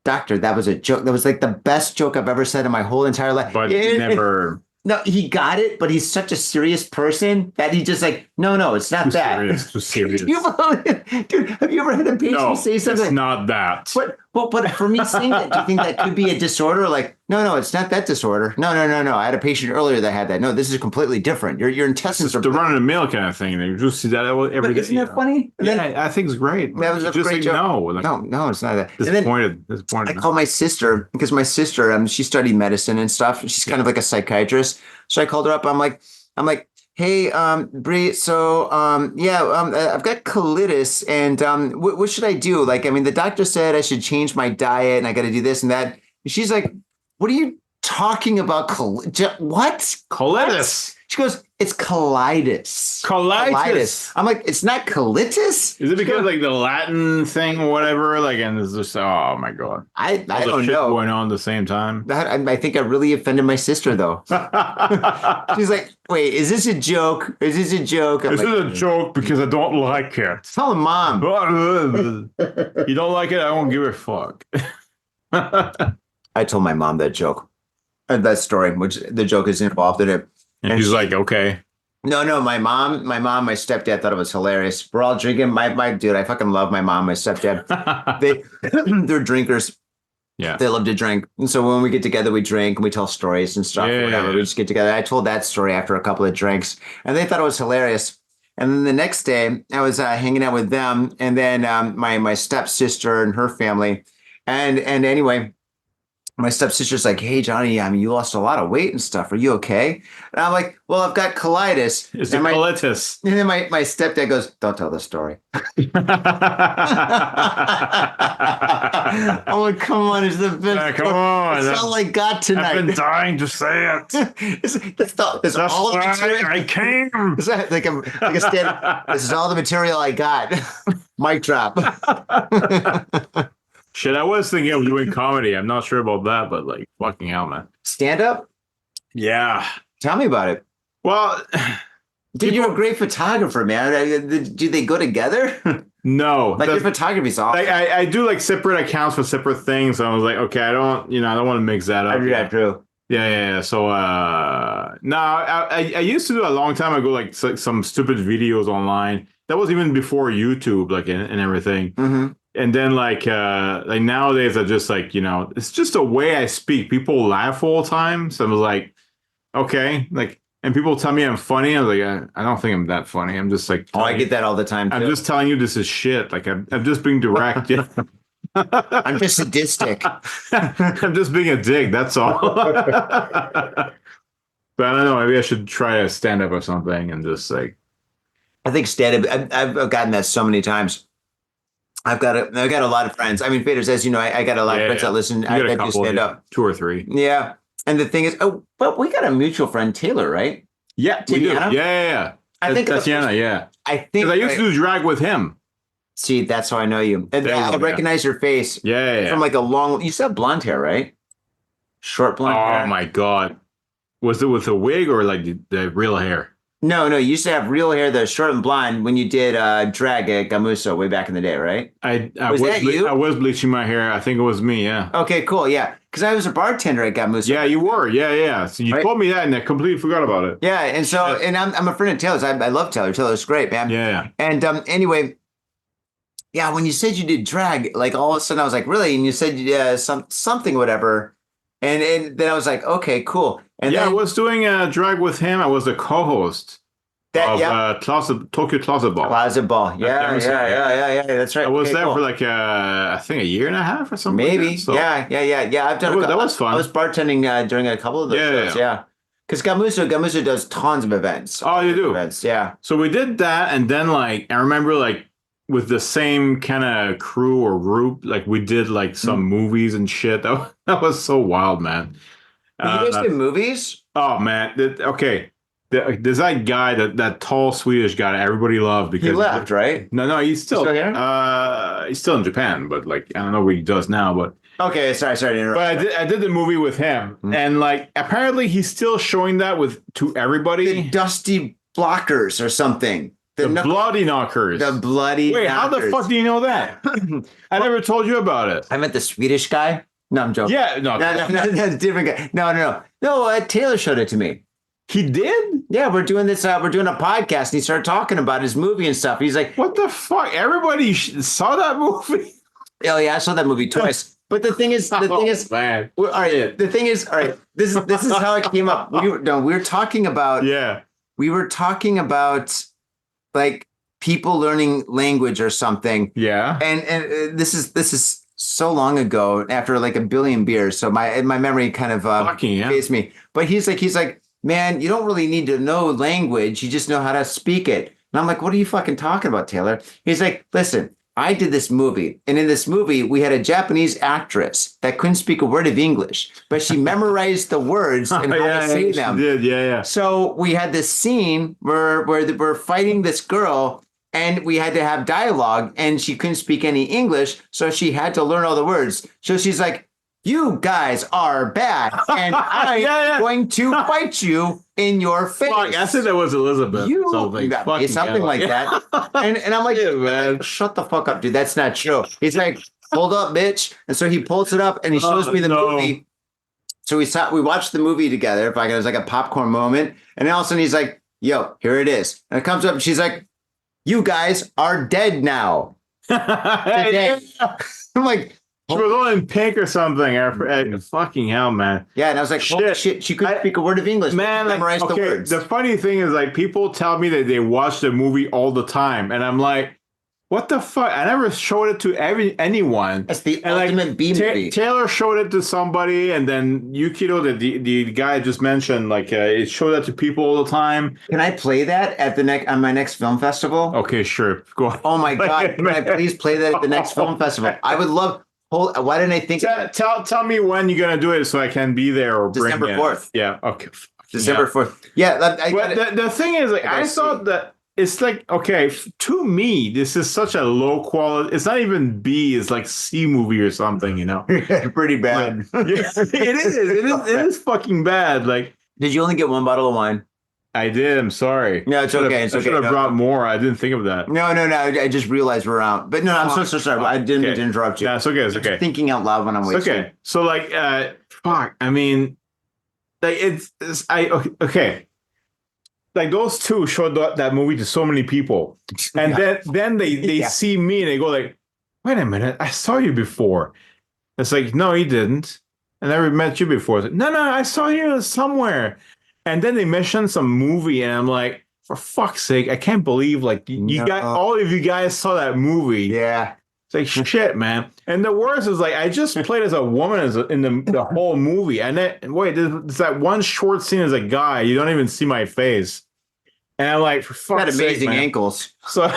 doctor, that was a joke. That was like the best joke I've ever said in my whole entire life. But never... No, he got it, but he's such a serious person that he just like, no, it's not that. Too serious. Dude, have you ever had a patient say something? It's not that. But for me saying that, do you think that could be a disorder? Like, no, it's not that disorder. No. I had a patient earlier that had that. No, this is completely different. Your intestines are the run of the mill kind of thing. You just see that every day. Isn't that funny? Yeah, I think it's great. That was a great joke. No, it's not that. Disappointed. I called my sister because my sister, she studied medicine and stuff. She's kind of like a psychiatrist. So I called her up. I'm like, hey, Bree, so, I've got colitis and what should I do? Like, I mean, the doctor said I should change my diet and I got to do this and that. And she's like, what are you talking about? What? Colitis. She goes, it's colitis. Colitis. I'm like, it's not colitis? Is it because like the Latin thing or whatever? Like, and it's just, oh my God. I don't know. Going on at the same time. I think I really offended my sister though. She's like, wait, is this a joke? Is this a joke? This is a joke because I don't like it. Tell him, Mom. You don't like it? I won't give a fuck. I told my mom that joke. That story, which the joke is involved in it. And she's like, okay. No, my mom, my stepdad thought it was hilarious. We're all drinking. My dude, I fucking love my mom, my stepdad. They're drinkers. Yeah. They love to drink. And so when we get together, we drink and we tell stories and stuff. Yeah, whatever. We just get together. I told that story after a couple of drinks and they thought it was hilarious. And then the next day I was hanging out with them and then my stepsister and her family. And anyway, my stepsister's like, hey, Johnny, I mean, you lost a lot of weight and stuff. Are you okay? And I'm like, well, I've got colitis. It's a colitis. And then my stepdad goes, don't tell the story. I'm like, come on, it's the best. Come on. That's all I got tonight. I've been dying to say it. That's all why I came. Is that like a stand? This is all the material I got. Mic drop. Shit, I was thinking of doing comedy. I'm not sure about that, but like, fucking hell, man. Stand up? Yeah. Tell me about it. Well, dude, you're a great photographer, man. Do they go together? No. Like your photography's awesome. I do like separate accounts for separate things. So I was like, okay, I don't want to mix that up. I do that too. Yeah. So, no, I used to do a long time ago, like some stupid videos online. That was even before YouTube, like, and everything. Mm-hmm. And then like nowadays I just like, it's just a way I speak. People laugh all the time. So I was like, okay, like, and people tell me I'm funny. I was like, I don't think I'm that funny. I'm just like, I get that all the time too. I'm just telling you this is shit. Like I'm just being direct. I'm just sadistic. I'm just being a dick. That's all. But I don't know. Maybe I should try a stand up or something and just like. I think stand up. I've gotten that so many times. I've got a lot of friends. I mean, Faders, as you know, I got a lot of friends that listen. I bet you stand up. 2 or 3. Yeah. And the thing is, but we got a mutual friend, Taylor, right? Yeah, we do. Yeah. I think Tatiana, yeah. I think because I used to do drag with him. See, that's how I know you. And I recognize your face. Yeah. From like a long. You still have blonde hair, right? Short blonde hair. Oh my god, was it with a wig or like the real hair? No, you used to have real hair that was short and blonde when you did drag at Gamuso way back in the day, right? Was that you? I was bleaching my hair. I think it was me, yeah. Okay, cool, yeah. Because I was a bartender at Gamuso. Yeah, you were. Yeah. So you told me that and I completely forgot about it. Yeah, and so, and I'm a friend of Taylor's. I love Taylor. Taylor's great, man. Yeah. And anyway, yeah, when you said you did drag, like all of a sudden I was like, really? And you said something, whatever. And then I was like, okay, cool. And yeah, then, I was doing drag with him. I was the co-host of Tokyo Closet Ball. Closet Ball. Yeah. That's right. I was there for like I think a year and a half or something. Maybe. Like that, so. Yeah. I've done that was fun. I was bartending during a couple of those shows. Yeah. Because Gamuso does tons of events. Oh, you do? Events, yeah. So we did that, and then like I remember like with the same kind of crew or group, like we did like some movies and shit. That was so wild, man. You guys did movies? Oh man, okay. There's that guy, that tall Swedish guy that everybody loved because he left, right? No, he's still here? He's still in Japan, but like I don't know what he does now. But okay, sorry to interrupt. But I did the movie with him, and like apparently he's still showing that to everybody. The Dusty Blockers or something. The Bloody Knockers. The Bloody Wait, Knockers. how the fuck do you know that? I never told you about it. I meant the Swedish guy. No, I'm joking. Yeah, no, different guy. No, Taylor showed it to me. He did? Yeah, we're doing this. We're doing a podcast, and he started talking about his movie and stuff. He's like, "What the fuck? Everybody saw that movie." Oh yeah, I saw that movie twice. But the thing is, man. All right. The thing is, all right. This is how it came up. We were talking about. Yeah. We were talking about like people learning language or something. Yeah. And this is so long ago, after like a billion beers. So my memory kind of fades me. But he's like, man, you don't really need to know language. You just know how to speak it. And I'm like, what are you fucking talking about, Taylor? He's like, listen, I did this movie. And in this movie, we had a Japanese actress that couldn't speak a word of English, but she memorized the words and how to say them. She did, yeah. So we had this scene where we're fighting this girl, and we had to have dialogue, and she couldn't speak any English, so she had to learn all the words. So she's like, you guys are bad, and I'm going to fight you in your face. Fuck, I said that was Elizabeth. Something like that. And I'm like, man, shut the fuck up, dude. That's not true. He's like, hold up, bitch. And so he pulls it up, and he shows me the movie. So we watched the movie together. It was like a popcorn moment. And then all of a sudden he's like, yo, here it is. And it comes up, and she's like, you guys are dead now. Dead. I'm like, she was all in pink or something. Fucking hell, man. Yeah, and I was like, holy shit, she couldn't speak a word of English. Man, memorize the words. The funny thing is, like, people tell me that they watch the movie all the time. And I'm like, what the fuck? I never showed it to anyone. That's the ultimate B movie. Taylor showed it to somebody, and then Yukito, the guy I just mentioned, like it showed that to people all the time. Can I play that at on my next film festival? Okay, sure. Go on. Oh my God! Can I please play that at the next film festival? I would love. Why didn't I think? Tell me when you're gonna do it so I can be there or bring December 4th. Yeah. Okay. December 4th. Yeah. But the thing is, like, I thought that. It's like, okay, to me, this is such a low quality. It's not even B. It's like C movie or something, you know? Pretty bad. Like, it is fucking bad. Like, did you only get one bottle of wine? I did. I'm sorry. No, it's okay. I should have brought more. I didn't think of that. No. I just realized we're out. But no, I'm so sorry. I didn't mean to interrupt you. Yeah, it's okay. It's okay. I'm thinking out loud when I'm waiting. Okay. So, like, fuck. I mean, like, okay. Like those two showed that movie to so many people, and then they see me and they go like, "Wait a minute, I saw you before." It's like, no, you didn't. I never met you before. Like, no, I saw you somewhere. And then they mentioned some movie, and I'm like, for fuck's sake, I can't believe like you guys, all of you guys saw that movie. Yeah. It's like, shit, man. And the worst is, like, I just played as a woman in the whole movie. And then, wait, there's that one short scene as a guy. You don't even see my face. And I'm like, for fuck's sake, amazing man. ankles. So,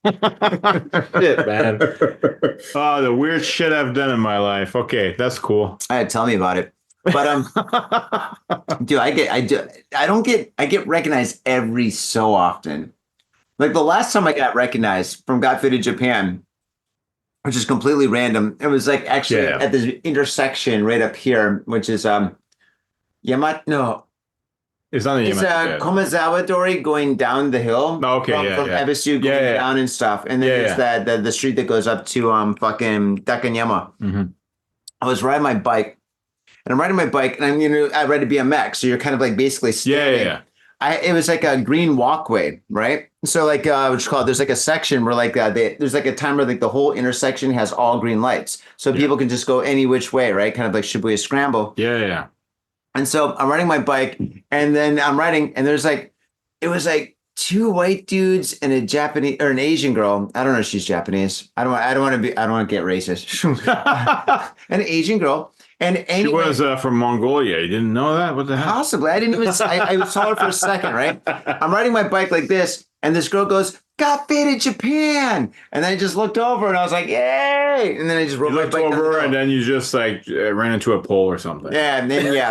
shit, man. Oh, the weird shit I've done in my life. Okay, that's cool. Tell me about it. But dude, I get recognized every so often. Like the last time I got recognized from Got Fitted Japan, which is completely random. It was like actually at this intersection right up here, which is It's not It's Komazawa Dori going down the hill. Okay, from Ebisu going down and stuff. And then there's the street that goes up to fucking Dakanyama. Mm-hmm. I was riding my bike. And I'm riding my bike, and I ride a BMX, so you're kind of like basically standing. Yeah. It was like a green walkway, right? So like what's called, there's like a section where like there's like a time where like the whole intersection has all green lights, so people can just go any which way, right? Kind of like Shibuya Scramble. Yeah. And so I'm riding my bike, and then I'm riding, and it was like two white dudes and a Japanese or an Asian girl. I don't know if she's Japanese. I don't want to get racist. An Asian girl. And anyway, she was from Mongolia. You didn't know that? What the hell? Possibly. I didn't even. I saw her for a second, right? I'm riding my bike like this, and this girl goes, "Got Fitted Japan," and then I just looked over, and I was like, "Yay!" And then I just rode my bike over, and then you just like ran into a pole or something. Yeah, and then here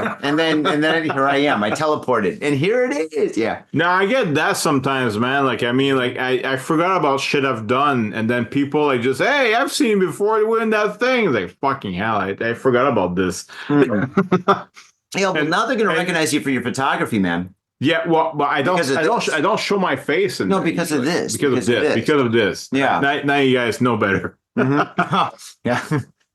I am. I teleported, and here it is. Yeah. No, I get that sometimes, man. Like, I mean, like I forgot about shit I've done, and then people like just, hey, I've seen you before doing that thing. It's like, fucking hell, I forgot about this. Yeah, well, now they're gonna recognize you for your photography, man. Yeah, well, but I don't show my face. Because of this. Because of this. Yeah. Now you guys know better. Mm-hmm. Yeah.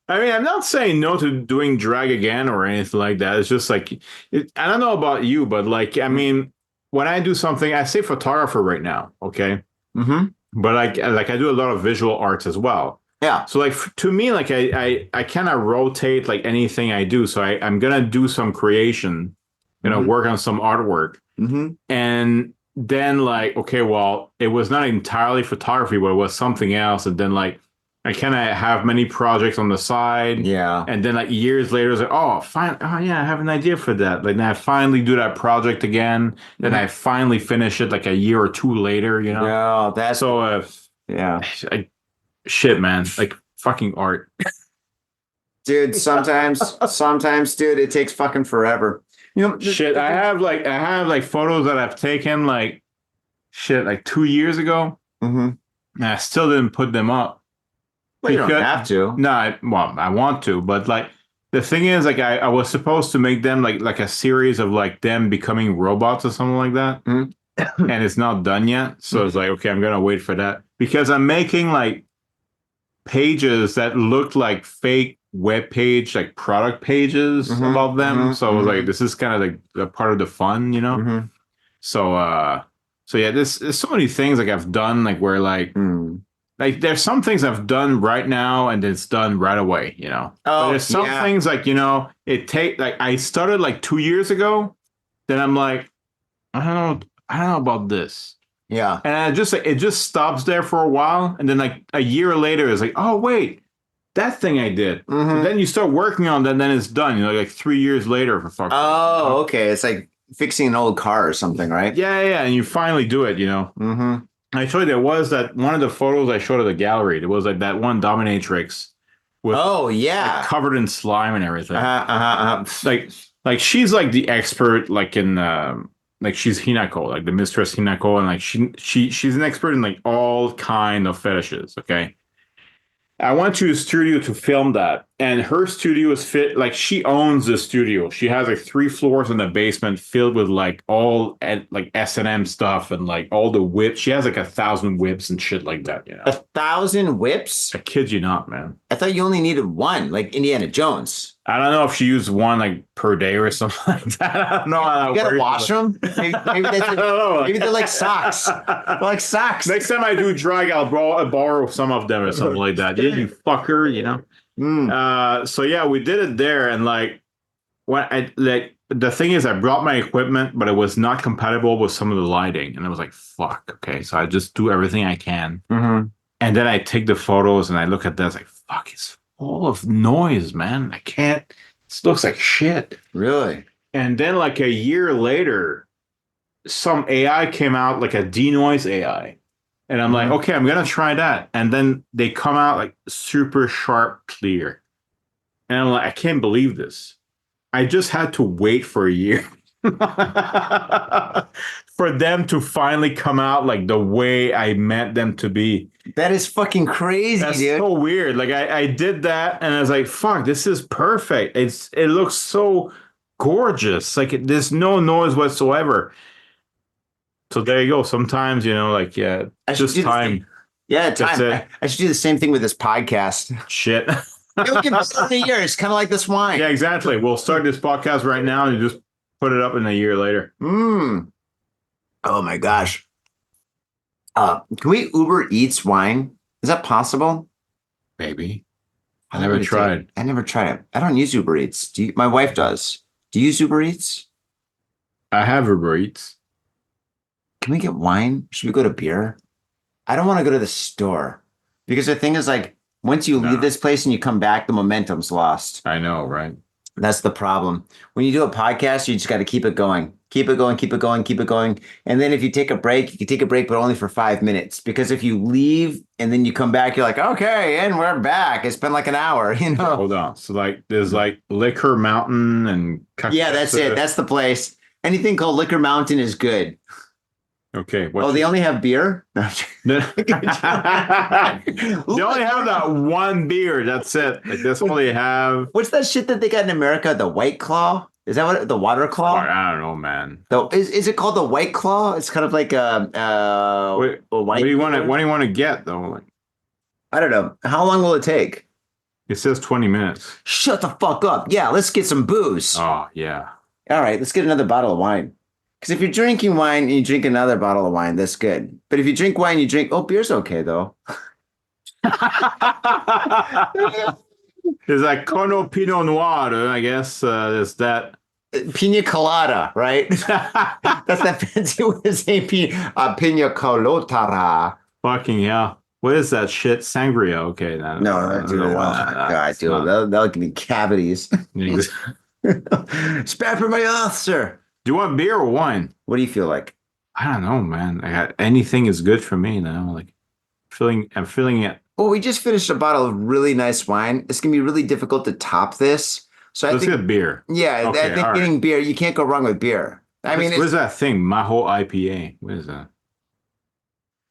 I mean, I'm not saying no to doing drag again or anything like that. It's just like, I don't know about you, but like, I mean, when I do something, I say photographer right now, okay? Mm-hmm. But I do a lot of visual arts as well. Yeah. So like to me, like I kind of rotate like anything I do. So I'm gonna do some creation, work on some artwork, and then like, okay, well, it was not entirely photography, but it was something else, and then like I kind of have many projects on the side. Yeah. And then like years later, it's like, I have an idea for that. Like then I finally do that project again. Then I finally finish it like a year or two later, Yeah, that's so. Shit, man, like fucking art. Dude, sometimes, dude, it takes fucking forever. Shit, I have like photos that I've taken like 2 years ago. Mm-hmm. And I still didn't put them up. Well, you don't have to. No, I want to, but like the thing is, like I was supposed to make them like a series of like them becoming robots or something like that, and it's not done yet. So it's like, okay, I'm gonna wait for that because I'm making like pages that look like fake web page, like product pages about them. So I was like, this is kind of like a part of the fun, So yeah, there's so many things like I've done like where like there's some things I've done right now and it's done right away, but there's some things like, it take like I started like 2 years ago, then I'm like, I don't know about this. Yeah. And it just stops there for a while, and then like a year later, it's like, oh wait, that thing I did. And then you start working on that, and then it's done. You know, like 3 years later for fuck's sake. Oh, okay. It's like fixing an old car or something, right? Yeah, and you finally do it. You know. Mm-hmm. Actually, there was that one of the photos I showed at the gallery. There was like that one dominatrix with like, covered in slime and everything. Like she's like the expert, like in like she's Hinako, like the mistress Hinako, and like she's an expert in like all kind of fetishes. Okay. I went to a studio to film that, and her studio is like she owns the studio. She has like 3 floors in the basement filled with like all like S&M stuff and like all the whips. She has like 1,000 whips and shit like that. You know, 1,000 whips? I kid you not, man. I thought you only needed one, like Indiana Jones. I don't know if she used one like per day or something like that. I don't know. You gotta wash them. Maybe they're like socks. They're like socks. Next time I do drag, I'll borrow some of them or something like that. Yeah, you fucker, you know. So yeah, we did it there, and like when I like the thing is, I brought my equipment, but it was not compatible with some of the lighting, and I was like, "Fuck." Okay, so I just do everything I can, and then I take the photos and I look at this like, "Fuck, it's full of noise, man. I can't. This looks like shit." Really? And then like a year later, some AI came out, like a denoise AI. And I'm like, okay, I'm going to try that. And then they come out like super sharp, clear. And I'm like, I can't believe this. I just had to wait for a year for them to finally come out like the way I meant them to be. That is fucking crazy, That's dude. so weird. Like I did that and I was like, fuck, this is perfect. It looks so gorgeous. Like there's no noise whatsoever. So there you go. Sometimes, you know, like, yeah, just time. Yeah, time. I should do the same thing with this podcast. Shit. It'll give us a year. It's kind of like this wine. Yeah, exactly. We'll start this podcast right now and you just put it up in a year later. Oh my gosh. Can we Uber Eats wine? Is that possible? Maybe. I never tried. I never tried it. I don't use Uber Eats. My wife does. Do you use Uber Eats? I have Uber Eats. Can we get wine? Should we go to beer? I don't want to go to the store because the thing is, like, once you leave this place and you come back, the momentum's lost. I know, right? That's the problem. When you do a podcast, you just got to keep it going. Keep it going, keep it going, keep it going. And then if you take a break, you can take a break, but only for 5 minutes. Because if you leave and then you come back, you're like, okay, and we're back. It's been like an hour, you know? Hold on. So, like, there's like Liquor Mountain and... Yeah, that's it. That's the place. Anything called Liquor Mountain is good. Okay. They only have beer? No. They only have that one beer. That's it. Like, they only have... What's that shit that they got in America? The White Claw? Is that what the Water Claw? I don't know, man. Is it called the White Claw? It's kind of like a white. What do you want to get though? Like, I don't know. How long will it take? It says 20 minutes. Shut the fuck up. Yeah, let's get some booze. Oh yeah. All right, let's get another bottle of wine. Because if you're drinking wine and you drink another bottle of wine, that's good. But if you drink wine, you drink... Oh, beer's okay, though. There's like Cono Pinot Noir, I guess. There's that. Pina colada, right? That's that fancy way to say pina colada. Fucking hell. What is that shit? Sangria. Okay. That'll give me cavities. Spare for my earth, sir. Do you want beer or wine? What do you feel like? I don't know, man. Anything is good for me now. Like, I'm feeling it. Well, we just finished a bottle of really nice wine. It's gonna be really difficult to top this. So let's get beer. Yeah, okay, I think getting beer, you can't go wrong with beer. What is that thing? Maho IPA. What is that?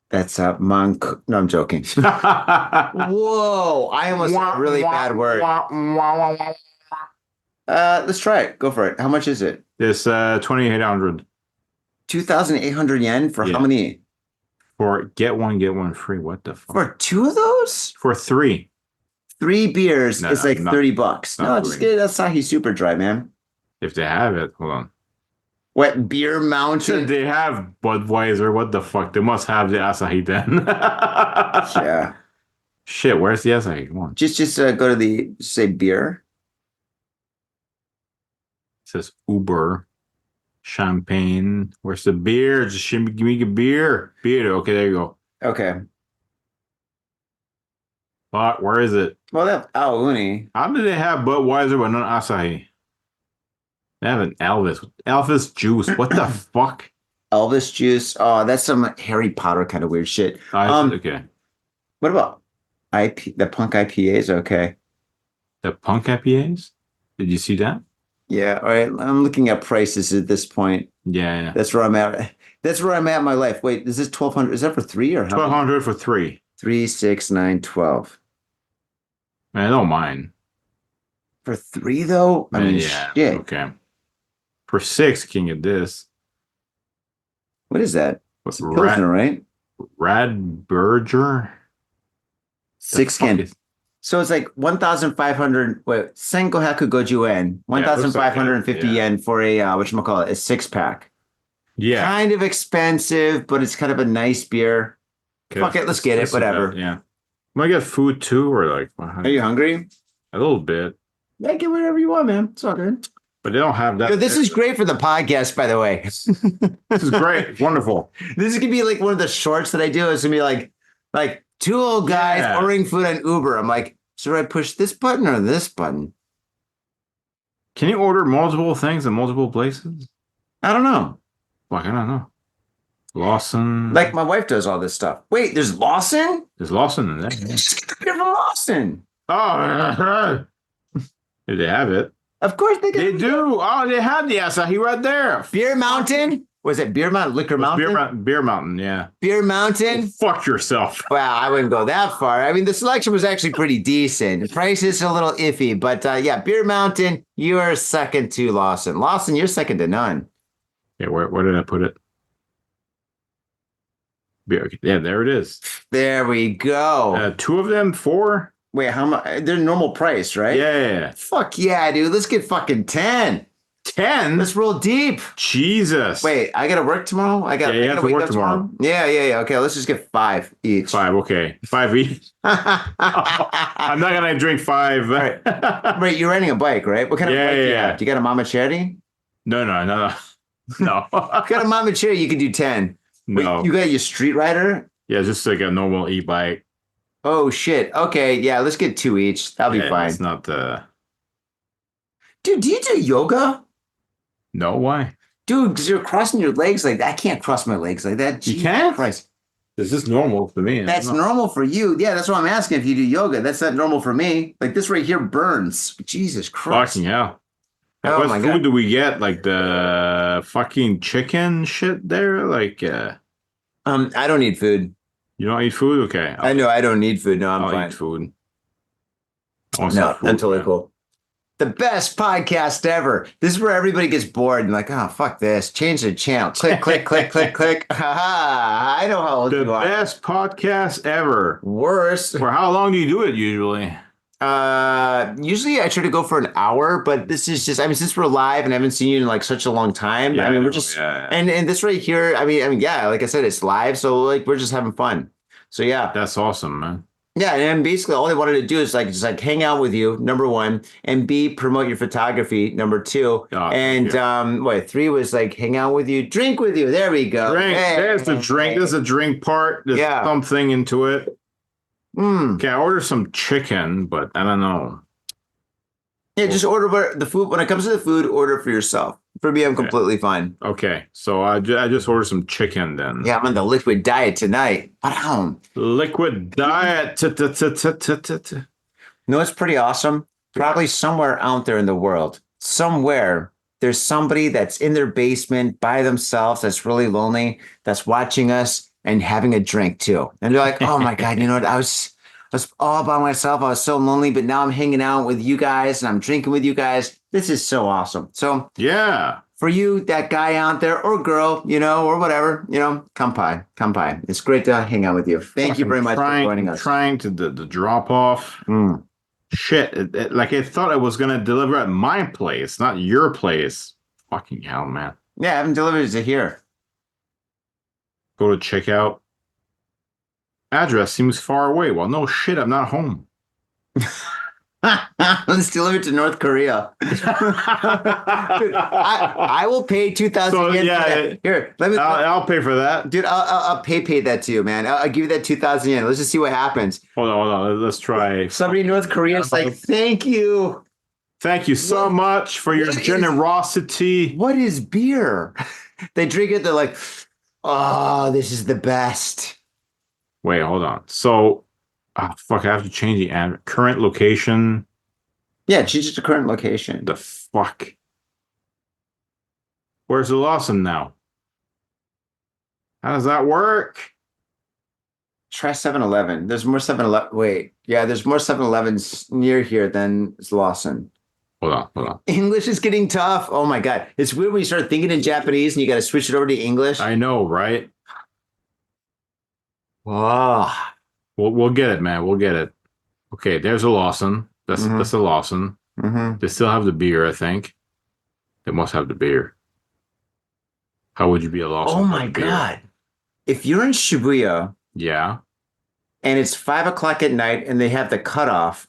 That's Monk. No, I'm joking. Whoa! I almost said a really bad word. Let's try it. Go for it. How much is it? It's 2,800. 2,800 yen for how many? For get one free. What the fuck? For 2 of those? For 3. 3 beers is like $30. No, just get Asahi Super Dry, man. If they have it, hold on. What, Beer Mountain? They have Budweiser. What the fuck? They must have the Asahi then. Yeah. Shit, where's the Asahi? Come on. Just go to say beer. It says Uber. Champagne. Where's the beer? Just give me a beer. Beer. Okay, there you go. Okay. But where is it? Well, that Uni. How do they have Budweiser but not Asahi? They have an Elvis juice. What the fuck? Elvis juice. Oh, that's some Harry Potter kind of weird shit. Okay. What about the Punk IPAs? Okay. The Punk IPAs? Did you see that? Yeah. All right. I'm looking at prices at this point. Yeah. That's where I'm at. That's where I'm at in my life. Wait, is this 1,200? Is that for 3 or how? 1,200 for 3. 3, 6, 9, 12. I don't mind. For 3 though? I mean, yeah. shit. Okay. For 6, can you get this? What is that? What's Pilsner, right? Radberger? 6 can. So it's like 1,500. Wait, Sengohaku Goju yen, 1,550 yen for a whatchamacallit, a 6-pack. Yeah, kind of expensive, but it's kind of a nice beer. Okay, fuck it, let's get it. Whatever. Yeah. Want to get food too, or like? Are you hungry? A little bit. Yeah, get whatever you want, man. It's all good. But they don't have that. Yo, this is great for the podcast, by the way. This is great. It's wonderful. This is gonna be like one of the shorts that I do. It's gonna be like 2 old guys ordering food on Uber. I'm like, should I push this button or this button? Can you order multiple things in multiple places? I don't know. Fuck, I don't know. Lawson. Like my wife does all this stuff. Wait, there's Lawson? There's Lawson in there. Yeah. Just get the beer from Lawson. Oh, if they have it. Of course they do. They do. Oh, they have the Asahi right there. Beer Mountain? Was it Beer Mountain? Liquor Mountain? Beer Mountain, yeah. Beer Mountain? Oh, fuck yourself. Well, I wouldn't go that far. I mean, the selection was actually pretty decent. The price is a little iffy, but yeah, Beer Mountain, you are second to Lawson. Lawson, you're second to none. Yeah, where did I put it? Yeah, there it is. There we go. 2 of them, 4? Wait, how much? They're normal price, right? Yeah. Fuck yeah, dude. Let's get fucking 10. 10? Let's roll deep. Jesus. Wait, I gotta work tomorrow? I gotta have to work tomorrow. Yeah. Okay, let's just get 5 each. 5, okay. 5 each. I'm not gonna drink 5. Right. Wait, you're riding a bike, right? What kind of bike do you have? Do you got a Mama Cherry? No. No. You got a Mama Cherry, you can do 10. No. Wait, you got your Street Rider? Yeah, just like a normal e-bike. Oh, shit. Okay, yeah, let's get 2 each. That'll be fine. It's not the... Dude, do you do yoga? No, why? Dude, because you're crossing your legs like that. I can't cross my legs like that. You can't? Christ. This is normal for me. That's normal for you. Yeah, that's what I'm asking if you do yoga. That's not normal for me. Like this right here burns. Jesus Christ. Fucking hell. Oh what my food God. do we get? Like the fucking chicken shit there? Like, I don't need food. you don't eat food? Okay. I know I don't need food. No, I'm I'll fine. eat food. No, that's totally cool. The best podcast ever. This is where everybody gets bored and like, oh, fuck this. Change the channel. Click, click, click, click, click. Ha! I know how old The you are. best podcast ever. Worse. For how long do you do it usually? Usually I try to go for an hour, but this is just, I mean, since we're live and I haven't seen you in like such a long time, Yeah, I mean, we're just, and this right here, I mean, yeah, like I said, it's live. So like, we're just having fun. So yeah. That's awesome, man. Yeah, and basically all I wanted to do is like just like hang out with you, number 1, and B, promote your photography, number 2. And 3 was like hang out with you, drink with you. There we go. Drink. There's the drink. There's a drink part. There's something into it. Okay, I ordered some chicken, but I don't know. Yeah, just order the food. When it comes to the food, order for yourself. For me, I'm completely fine. Okay, so I just ordered some chicken then. Yeah, I'm on the liquid diet tonight. Liquid diet. No, it's pretty awesome. Probably somewhere out there in the world, somewhere, there's somebody that's in their basement by themselves that's really lonely, that's watching us and having a drink too. And they're like, oh my God, you know what? I was all by myself. I was so lonely, but now I'm hanging out with you guys and I'm drinking with you guys. This is so awesome. So yeah, for you, that guy out there or girl, you know, or whatever, you know, come by. It's great to hang out with you. Thank you very much for joining us. Trying to the drop off. Shit, like I thought I was gonna deliver at my place, not your place. Fucking hell, man. Yeah, I haven't delivered it to here. Go to checkout. Address seems far away. Well, no shit, I'm not home. Let's deliver it to North Korea. Dude, I will pay 2,000 yen. Yeah, here, let me. I'll pay for that, dude. I'll pay that to you, man. I'll give you that 2,000 yen. Let's just see what happens. Hold on. Let's try. Somebody in North Korea is like, thank you. Thank you so much for your generosity. What is beer? They drink it. They're like, oh, this is the best. Wait, hold on. So, fuck, I have to change the current location. Yeah, change it to current location. The fuck? Where's the Lawson now? How does that work? Try 7-Eleven. There's more 7-Eleven. Wait, yeah, there's more 7-Elevens near here than Lawson. Hold on. English is getting tough. Oh my God. It's weird when you start thinking in Japanese and you got to switch it over to English. I know, right? Wow. We'll get it, man. We'll get it. Okay, there's a Lawson. That's a Lawson. Mm-hmm. They still have the beer, I think. They must have the beer. How would you be a Lawson? Oh my God. If you're in Shibuya, yeah, and it's 5:00 at night and they have the cutoff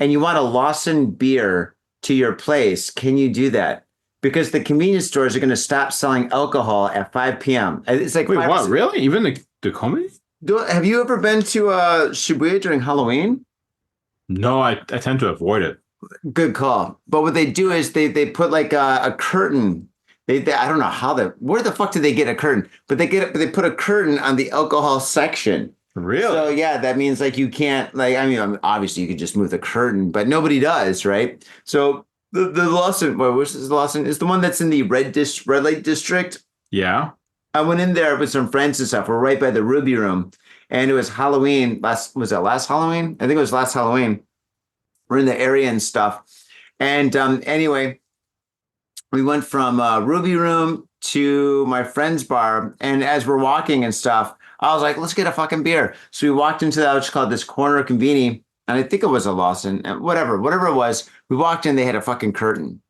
and you want a Lawson beer to your place, can you do that? Because the convenience stores are going to stop selling alcohol at 5 p.m. It's like, wait, what? Really? Even the comedy? Have you ever been to Shibuya during Halloween? No, I tend to avoid it. Good call. But what they do is they put like a curtain. They I don't know where the fuck did they get a curtain? But they put a curtain on the alcohol section. Really? So yeah, that means like you can't obviously you could just move the curtain, but nobody does, right? So the Lawson, which is Lawson, is the one that's in the red light district. Yeah. I went in there with some friends and stuff. We're right by the Ruby Room, and it was Halloween. Was it last Halloween? I think it was last Halloween. We're in the area and stuff, and anyway, we went from Ruby Room to my friend's bar, and as we're walking and stuff, I was like, let's get a fucking beer. So we walked into that, which called this corner conveni, and I think it was a Lawson, whatever it was. We walked in, they had a fucking curtain.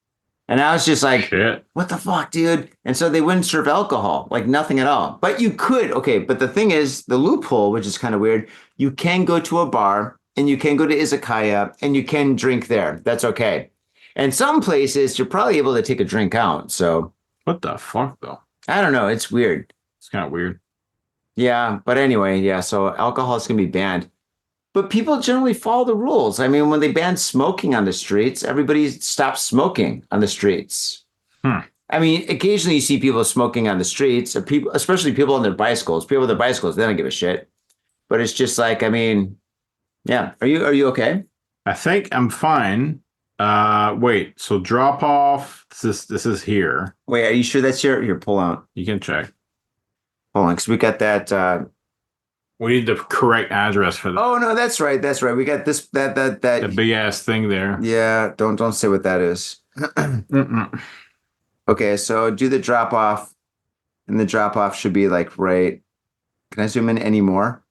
And I was just like, shit. What the fuck, dude? And so they wouldn't serve alcohol, like nothing at all. But you could, okay, but the thing is, the loophole, which is kind of weird, you can go to a bar and you can go to Izakaya and you can drink there. That's okay. And some places, you're probably able to take a drink out, so. What the fuck, though? I don't know, it's weird. It's kind of weird. Yeah, but anyway, yeah, so alcohol is going to be banned. But people generally follow the rules. I mean, when they banned smoking on the streets, everybody stopped smoking on the streets. I mean, occasionally you see people smoking on the streets, or people, especially people on their bicycles. People with their bicycles, they don't give a shit. But it's just like, I mean, yeah. Are you okay? I think I'm fine. Wait, so drop off. This is here. Wait, are you sure that's your pull out? You can check. Hold on, because we got that. We need the correct address for that. Oh no, that's right. We got this that the big ass thing there. Yeah, don't say what that is. Okay, so do the drop off, and the drop off should be like right. Can I zoom in any more?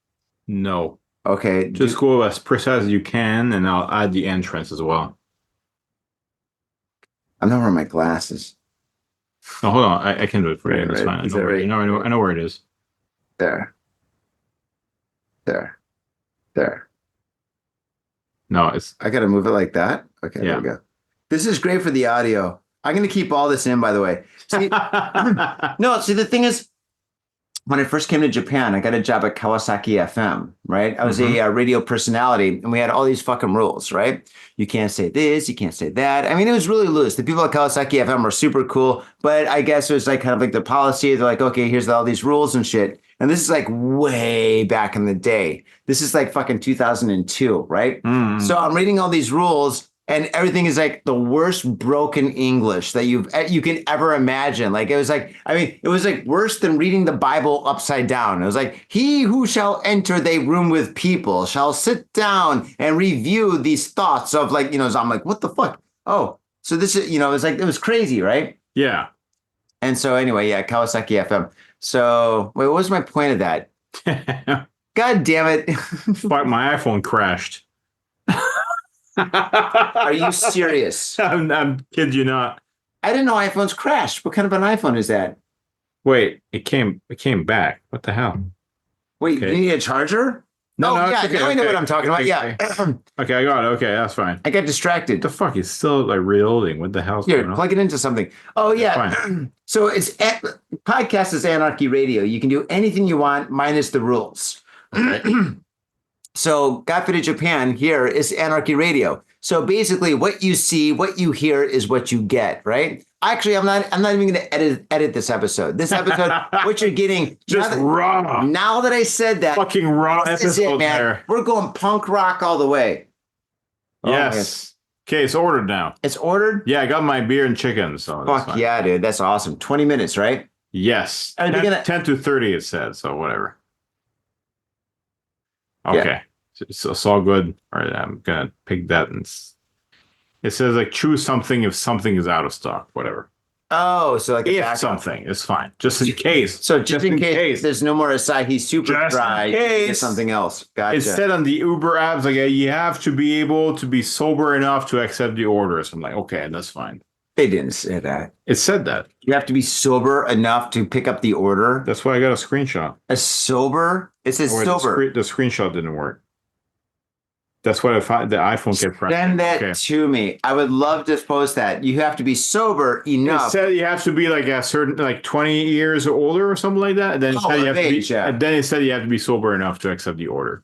No. Okay, just go as precise as you can, and I'll add the entrance as well. I'm not wearing my glasses. Oh, hold on. I can do it for you. That's right? fine. I know where it is. There. No, I got to move it like that. Okay, There we go. This is great for the audio. I'm going to keep all this in, by the way. See, the thing is, when I first came to Japan, I got a job at Kawasaki FM, right? I was a radio personality, and we had all these fucking rules, right? You can't say this, you can't say that. I mean, it was really loose. The people at Kawasaki FM were super cool, but I guess it was like kind of like the policy. They're like, okay, here's all these rules and shit. And this is like way back in the day. This is like fucking 2002, right? So I'm reading all these rules, and everything is like the worst broken English that you can ever imagine. Like it was like worse than reading the Bible upside down. It was like, he who shall enter the room with people shall sit down and review these thoughts of like, so I'm like, what the fuck? Oh, so this is, it was crazy, right? Yeah. And so anyway, yeah, Kawasaki FM. So wait, what was my point of that? God damn it. Fuck, my iPhone crashed. Are you serious? I'm kid you not. I didn't know iPhones crashed. What kind of an iPhone is that? Wait, it came back. What the hell? Wait, You need a charger? No, Oh, no, yeah. it's okay, Now I know okay. what I'm talking about. Okay. Yeah. Okay, I got it. Okay, that's fine. I got distracted. The fuck is still like reloading? What the hell's Here, going on? plug it into something. Oh, yeah. Fine. So podcast is anarchy radio. You can do anything you want minus the rules. Okay. So God Forbid Japan here is anarchy radio. So basically what you see, what you hear is what you get, right? Actually, I'm not even going to edit this episode. This episode, what you're getting Just raw. Now that I said that, Fucking raw this is episode it, man. there. We're going punk rock all the way. Yes. Okay, it's ordered now. It's ordered? Yeah, I got my beer and chicken. So that's Fuck fine. yeah, dude. That's awesome. 20 minutes, right? Yes. Are they 10 to 30 it said, so whatever. Okay. Yeah. So it's all good. All right, I'm gonna pick that and it says like choose something if something is out of stock, whatever. Oh, so like a If backup. something is fine. Just in case. So just in case there's no more Asahi Super Just in Dry, case. get something else. Gotcha. It said on the Uber apps, like you have to be able to be sober enough to accept the orders. I'm like, okay, that's fine. They didn't say that. It said that. You have to be sober enough to pick up the order. That's why I got a screenshot. A sober? It says Or sober. the screenshot didn't work. That's what the iPhone kept pressing. Send that Okay. to me. I would love to post that. You have to be sober It enough. said you have to be like a certain, like 20 years or older or something like that. And then it said you have to be, age, yeah. and then it said you have to be sober enough to accept the order.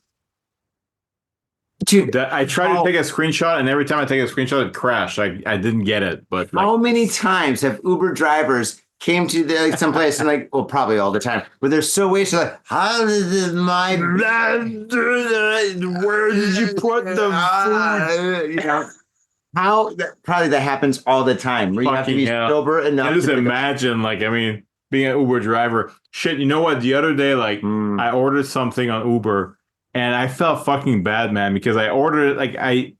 Dude, I tried to take a screenshot, and every time I take a screenshot, it crashed. I didn't get it. But like, how many times have Uber drivers came to someplace and like, well, probably all the time, where they're so wasted, like, how did my where did you put the food? you know, probably that happens all the time, where you have to be Fucking hell. sober enough. I just to pick up- imagine, like, I mean, being an Uber driver. Shit, you know what? The other day, like, I ordered something on Uber, and I felt fucking bad, man, because I ordered it. Like,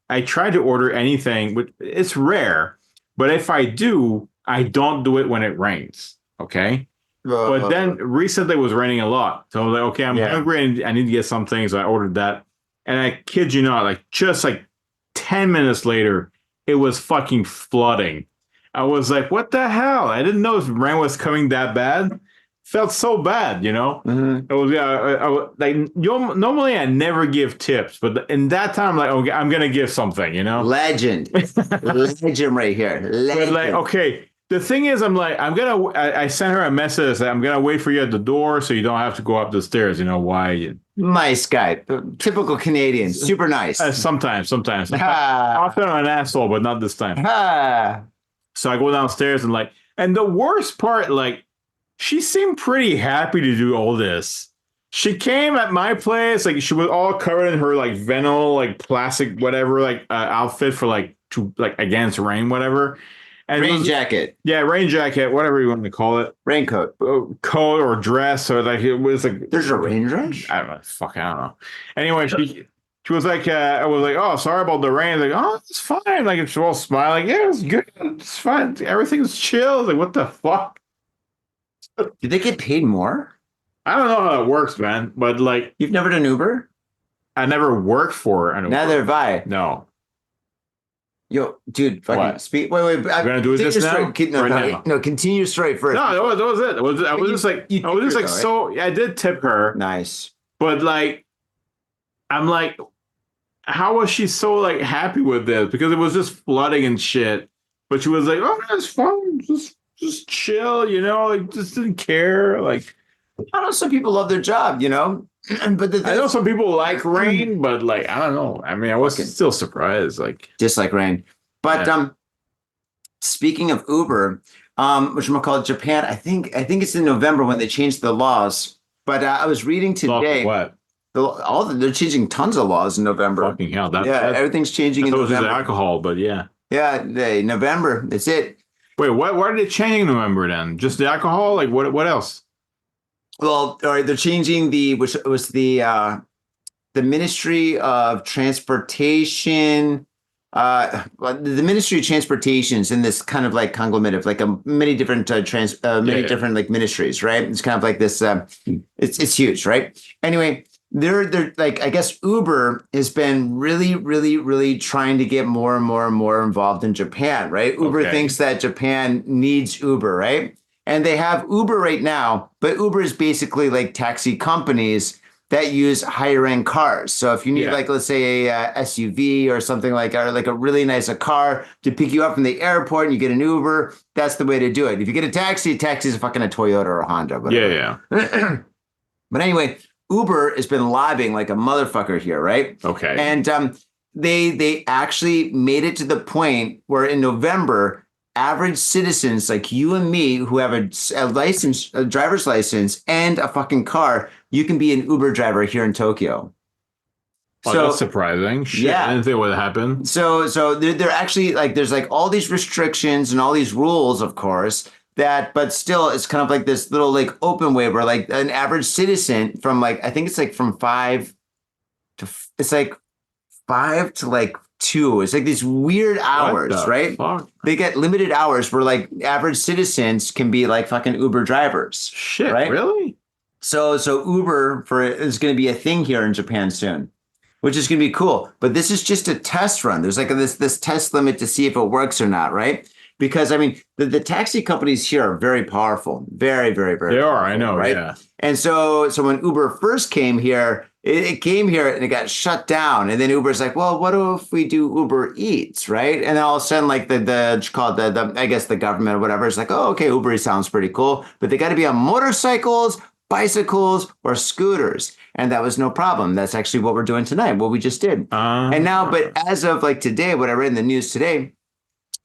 I tried to order anything, but it's rare. But if I do, I don't do it when it rains. Okay. But then recently it was raining a lot. So I was like, okay, I'm hungry and I need to get something. So I ordered that. And I kid you not, like just like 10 minutes later, it was fucking flooding. I was like, what the hell? I didn't know if rain was coming that bad. Felt so bad, you know? Mhm. It was, like, normally I never give tips, but in that time, like, okay, I'm going to give something, you know? Legend. Legend right here. Legend. But like, okay, the thing is, I sent her a message that I'm going to wait for you at the door so you don't have to go up the stairs. You know why? Nice guy. Typical Canadian. Super nice. Sometimes. Ha. Often I'm an asshole, but not this time. Ha. So I go downstairs and the worst part, like, she seemed pretty happy to do all this. She came at my place, like she was all covered in her like vinyl, like plastic, whatever, like outfit for like against rain, whatever. And Rain jacket. Yeah, rain jacket, whatever you want to call it. Raincoat. Coat or dress, or like it was like There's a rain dress? I don't know. Anyway, she was like, I was like, oh, sorry about the rain. Like, oh, it's fine. Like, it's all smiling. Yeah, it's good. It's fine. Everything's chill. Like, what the fuck? Did they get paid more? I don't know how it works, man. But like, You've never done Uber? I never worked for an Uber. Neither have I. No. Yo, dude, fucking What? speak. Wait. We're gonna do this now? No, continue your story first. No, that was it. I was just like, you tipped her, so. I did tip her, Nice. but like, I'm like, how was she so like happy with this? Because it was just flooding and shit. But she was like, oh, it's fine, just chill, you know, like just didn't care. Like, I know some people love their job, you know, but I know some people like rain, but like, I don't know. I mean, I was still surprised. Like, just like rain. But speaking of Uber, which I'm gonna call it Japan, I think it's in November when they changed the laws. But I was reading today. what? They're changing tons of laws in November. Fucking hell! That's Everything's changing in just November. alcohol, but yeah. Yeah, November. That's it. Wait, why are they changing November then? Just the alcohol? Like what else? Well, all right, they're changing which was the Ministry of Transportation. The Ministry of Transportation is in this kind of like conglomerate of like many different different like ministries, right? It's kind of like this. It's huge, right? Anyway, they're like, I guess Uber has been really trying to get more and more involved in Japan, right? Uber thinks that Japan needs Uber, right? And they have Uber right now, but Uber is basically like taxi companies that use higher end cars. So if you need like, let's say a SUV or something like a really nice car to pick you up from the airport and you get an Uber, that's the way to do it. If you get a taxi is fucking a Toyota or a Honda. Whatever. Yeah. But anyway, Uber has been lobbying like a motherfucker here, right? Okay. And they actually made it to the point where in November, average citizens like you and me who have a license, a driver's license and a fucking car, you can be an Uber driver here in Tokyo. Oh, so that's surprising. Shit, I didn't think it would happen. So they're actually like, there's like all these restrictions and all these rules, of course, but still it's kind of like this little like open way where like an average citizen from like, I think it's like from 5 to 2. It's like these weird hours, right? Fuck? They get limited hours where like average citizens can be like fucking Uber drivers. Shit, right? Really? So Uber is going to be a thing here in Japan soon, which is going to be cool. But this is just a test run. There's like this test limit to see if it works or not, right? Because I mean, the taxi companies here are very powerful, very, very, very. They powerful, are, I know, right? Yeah. And so when Uber first came here, it came here and it got shut down. And then Uber's like, well, what if we do Uber Eats, right? And then all of a sudden, like I guess the government or whatever is like, oh, okay, Uber Eats sounds pretty cool, but they got to be on motorcycles, bicycles, or scooters. And that was no problem. That's actually what we're doing tonight, what we just did. And now, but as of like today, what I read in the news today,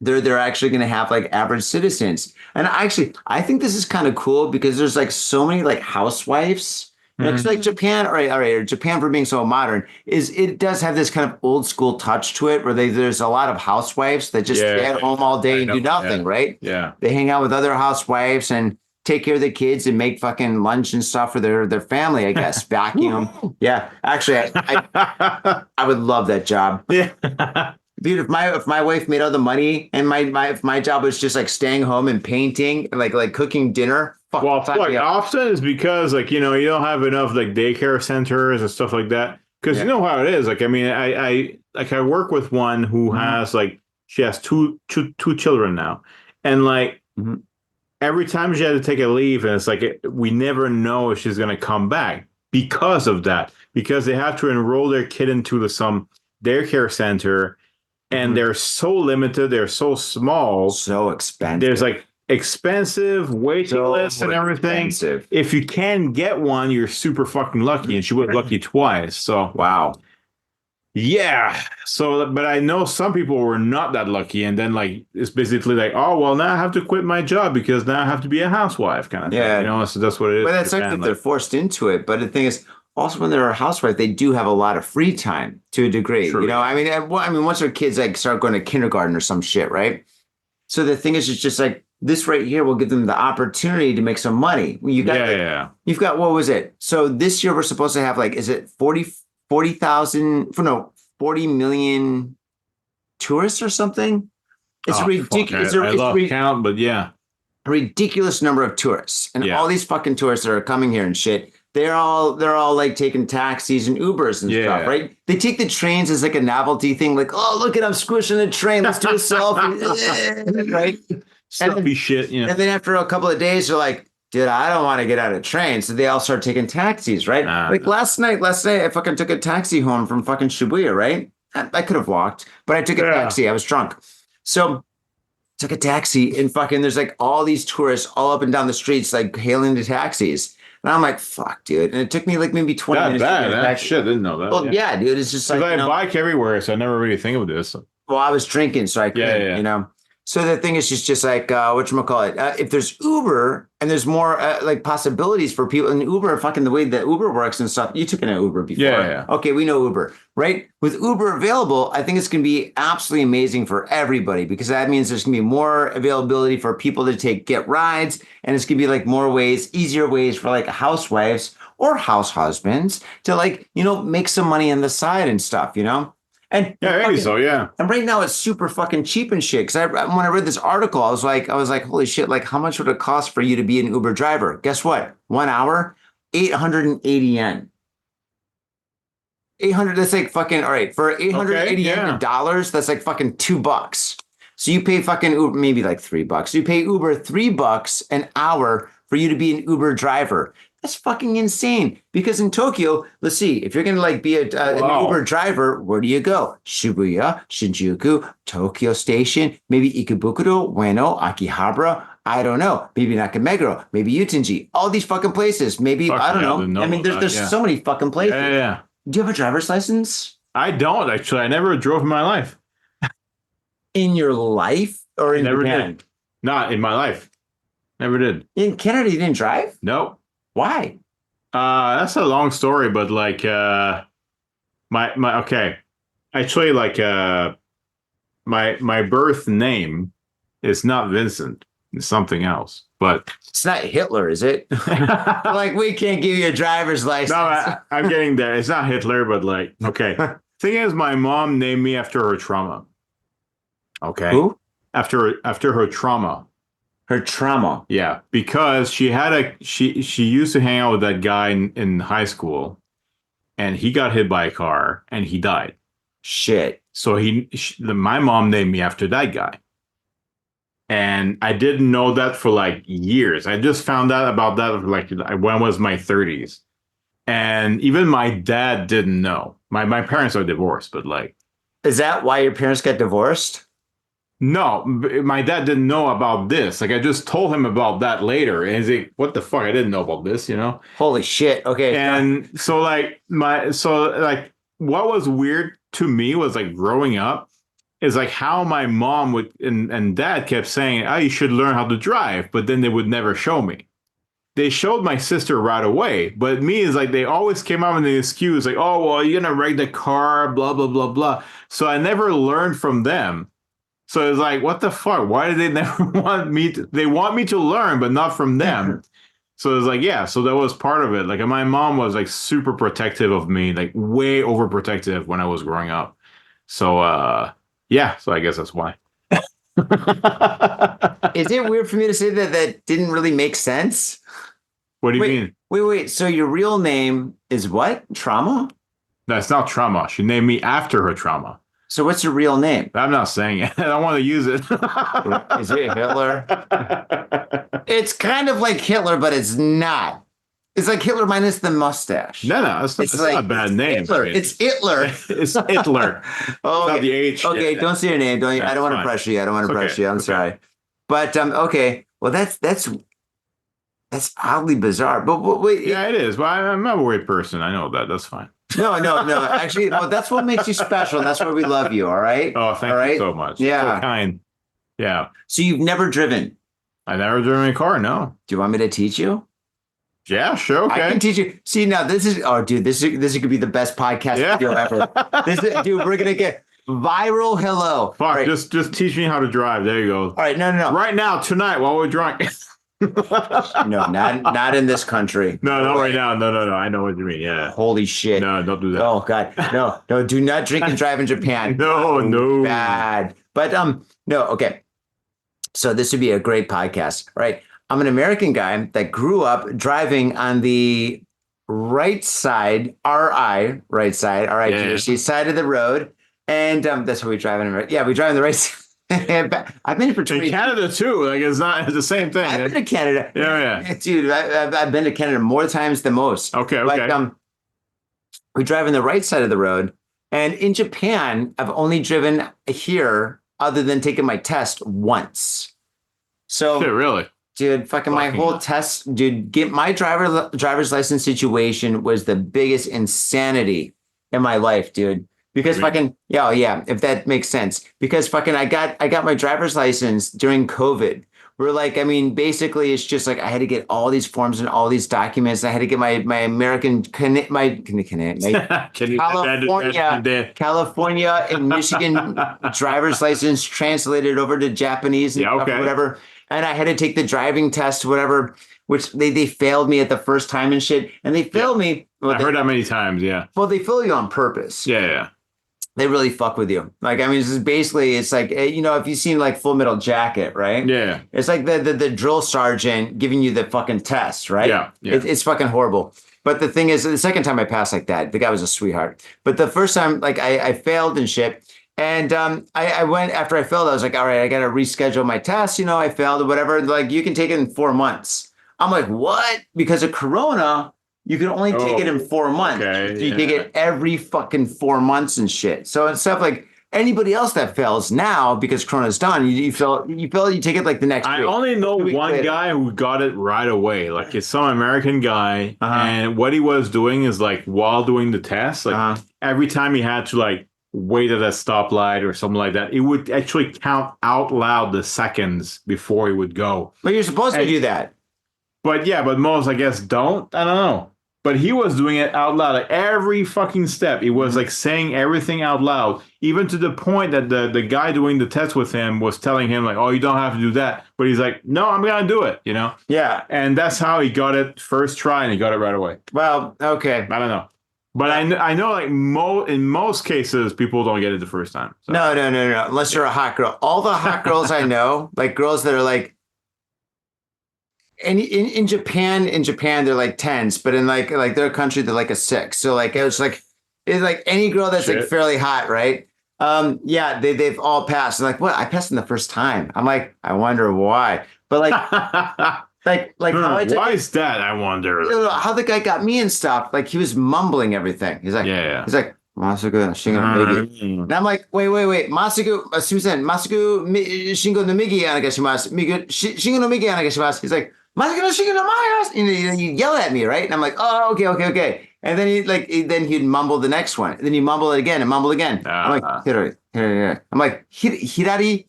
they're actually going to have like average citizens. And I think this is kind of cool because there's like so many like housewives. Because like Japan, all right, Japan for being so modern it does have this kind of old school touch to it where there's a lot of housewives that just stay at home all day and do nothing, right? Yeah. They hang out with other housewives and take care of the kids and make fucking lunch and stuff for their family, I guess. Vacuum. Yeah. Actually, I would love that job. Yeah. Dude, if my wife made all the money and if my job was just like staying home and painting and like cooking dinner. Often it's because like, you don't have enough like daycare centers and stuff like that. Because you know how it is. Like, I mean, I work with one who has like, she has two children now. And like every time she had to take a leave and it's like, we never know if she's going to come back because of that. Because they have to enroll their kid into some daycare center. And they're so limited. They're so small. So expensive. There's like expensive waiting lists and everything. Expensive. If you can get one, you're super fucking lucky. And she was lucky twice. So, wow. Yeah. So, but I know some people were not that lucky. And then like, it's basically like, oh, well, now I have to quit my job because now I have to be a housewife kind of thing. So that's what it is. But that's actually they're forced into it. But the thing is, also, when they're a housewife, they do have a lot of free time to a degree. True. I mean, once their kids like start going to kindergarten or some shit, right? So the thing is, it's just like this right here will give them the opportunity to make some money. You've got what was it? So this year we're supposed to have like, is it 40 million tourists or something? It's ridiculous. I love count, but yeah, a ridiculous number of tourists, and all these fucking tourists that are coming here and shit. They're all like taking taxis and Ubers and stuff, right? They take the trains as like a novelty thing, like, oh, look at I'm squishing the train. Let's do a selfie, right? Selfie shit, And then after a couple of days, they're like, dude, I don't want to get out of train. So they all start taking taxis, right? Last night, I fucking took a taxi home from fucking Shibuya, right? I could have walked, but I took a taxi. I was drunk. So took a taxi and fucking there's like all these tourists all up and down the streets, like hailing the taxis. And I'm like, fuck, dude. And it took me like maybe 20 minutes. Shit, didn't know that. Well, dude, it's just like. I bike everywhere, so I never really think of this. Well, I was drinking, so I couldn't, So the thing is just like, whatchamacallit, if there's Uber and there's more like possibilities for people in Uber, fucking the way that Uber works and stuff. You took an Uber before. Yeah. Okay, we know Uber, right? With Uber available, I think it's going to be absolutely amazing for everybody because that means there's going to be more availability for people to get rides. And it's going to be like more ways, easier ways for like housewives or house husbands to like, make some money on the side and stuff, And maybe so, yeah. And right now it's super fucking cheap and shit. Because when I read this article, I was like, holy shit! Like, how much would it cost for you to be an Uber driver? Guess what? 1 hour, 880 yen. 800. That's like fucking all right for 880 yen dollars. That's like fucking $2. So you pay fucking Uber maybe like $3. You pay Uber $3 an hour for you to be an Uber driver. That's fucking insane. Because in Tokyo, let's see, if you're going to like be an Uber driver, where do you go? Shibuya, Shinjuku, Tokyo Station, maybe Ikebukuro, Ueno, Akihabara. I don't know. Maybe Nakameguro, maybe Utenji. All these fucking places. Maybe, I don't know. I mean, there's so many fucking places. Yeah. Do you have a driver's license? I don't, actually. I never drove in my life. In your life or in never Japan? Did. Not in my life. Never did. In Canada, you didn't drive? No. Why? That's a long story, but like okay. Actually, like my birth name is not Vincent. It's something else. But it's not Hitler, is it? Like, we can't give you a driver's license. No, I'm getting there. It's not Hitler, but like, okay. Thing is, my mom named me after her trauma. Okay. Who? After her trauma. Her trauma. Yeah, because she used to hang out with that guy in high school, and he got hit by a car and he died. Shit. So my mom named me after that guy, and I didn't know that for like years. I just found out about that like when I was my 30s, and even my dad didn't know. My parents are divorced, but like, is that why your parents got divorced? No, my dad didn't know about this. Like, I just told him about that later. And he's like, what the fuck? I didn't know about this, you know? Holy shit. Okay. And so what was weird to me was like growing up is like how my mom would and dad kept saying, oh, you should learn how to drive. But then they would never show me. They showed my sister right away. But me is like, they always came out with an excuse like, oh, well, you're going to wreck the car, blah, blah, blah, blah. So I never learned from them. So it's like, what the fuck? Why do they never want me to? They want me to learn, but not from them. So it's like, yeah. So that was part of it. Like, my mom was like super protective of me, like way overprotective when I was growing up. So yeah. So I guess that's why. Is it weird for me to say that didn't really make sense? What do you mean? Wait. So your real name is what? Trauma? No, it's not trauma. She named me after her trauma. So what's your real name? I'm not saying it. I don't want to use it. Is it Hitler? It's kind of like Hitler, but it's not. It's like Hitler minus the mustache. No, it's like, not a bad name. Hitler. It's Hitler. It's Hitler. Oh, okay. Not the H. Okay, don't say your name. I don't want to pressure you. I'm sorry. But okay. Well, that's oddly bizarre. But wait. Yeah, it is. Well, I'm not a weird person. I know that. That's fine. No. Actually, well, that's what makes you special. And that's why we love you. All right. Oh, thank you so much. Yeah. So kind. Yeah. So you've never driven? I've never driven a car. No. Do you want me to teach you? Yeah, sure. Okay. I can teach you. See, now this is could be the best podcast video ever. Dude, we're gonna get viral. Hello. Fuck. Right. Just teach me how to drive. There you go. All right. No. Right now, tonight, while we're drunk. No, not in this country. No, not right now. No. I know what you mean. Yeah. Holy shit. No, don't do that. Oh God. No. Do not drink and drive in Japan. No. Bad. But no. Okay. So this would be a great podcast, right? I'm an American guy that grew up driving on the right side, right side of the road, and that's how we drive in America. Yeah, we drive on the right side. I've been for 20 in Canada too. Like it's the same thing. I've been to Canada. Yeah. Dude, I've been to Canada more times than most. Okay. But we drive on the right side of the road, and in Japan, I've only driven here other than taking my test once. So shit, really. Dude, my whole test, dude, get my driver's license situation was the biggest insanity in my life, dude. Because if that makes sense. Because I got my driver's license during COVID. Basically it's just like I had to get all these forms and all these documents. I had to get my California and Michigan driver's license translated over to Japanese and whatever. And I had to take the driving test, whatever, which they failed me at the first time and shit. And they failed me. Well, I've heard that many times, yeah. Well, they fail you on purpose. Yeah. They really fuck with you. It's like, if you've seen like Full Metal Jacket, right? Yeah. It's like the drill sergeant giving you the fucking test, right? Yeah. It's fucking horrible. But the thing is, the second time I passed like that, the guy was a sweetheart. But the first time, like I failed and shit. And I went after I failed. I was like, all right, I got to reschedule my test. I failed or whatever. Like, you can take it in 4 months. I'm like, what? Because of Corona, you can only take it in 4 months. Okay, so you take it every fucking 4 months and shit. So it's stuff like anybody else that fails now because Corona's done, you take it like the next I week. only know one guy who got it right away. Like it's some American guy, and what he was doing is like while doing the test, like every time he had to like wait at a stoplight or something like that, it would actually count out loud the seconds before he would go. But you're supposed to do that. But most, I guess, don't. I don't know. But he was doing it out loud. Like every fucking step. He was like saying everything out loud. Even to the point that the guy doing the test with him was telling him like, oh, you don't have to do that. But he's like, no, I'm going to do it, Yeah. And that's how he got it first try, and he got it right away. Well, okay. I don't know. But I know like in most cases, people don't get it the first time. So. No. Unless you're a hot girl. All the hot girls I know, like girls that are like, and in Japan, they're like 10s, but in like their country, they're like a 6. So like it's like any girl that's like fairly hot, right? Yeah, they've all passed. They're like, what? I passed in the first time. I'm like, I wonder why. But like, why is that? I wonder how the guy got me and stuff. Like he was mumbling everything. He's like, He's like, Masugu Shingo no Migi. And I'm like, wait. Masugu, Shingo no Migi anagashimasu. Shingo no Migi anagashimasu. He's like, Masugu no Shingo no Mayas. You yell at me, right? And I'm like, oh, okay. And then he'd mumble the next one. And then he'd mumble it again and mumble again. I'm like, hirari. I'm like, hirari,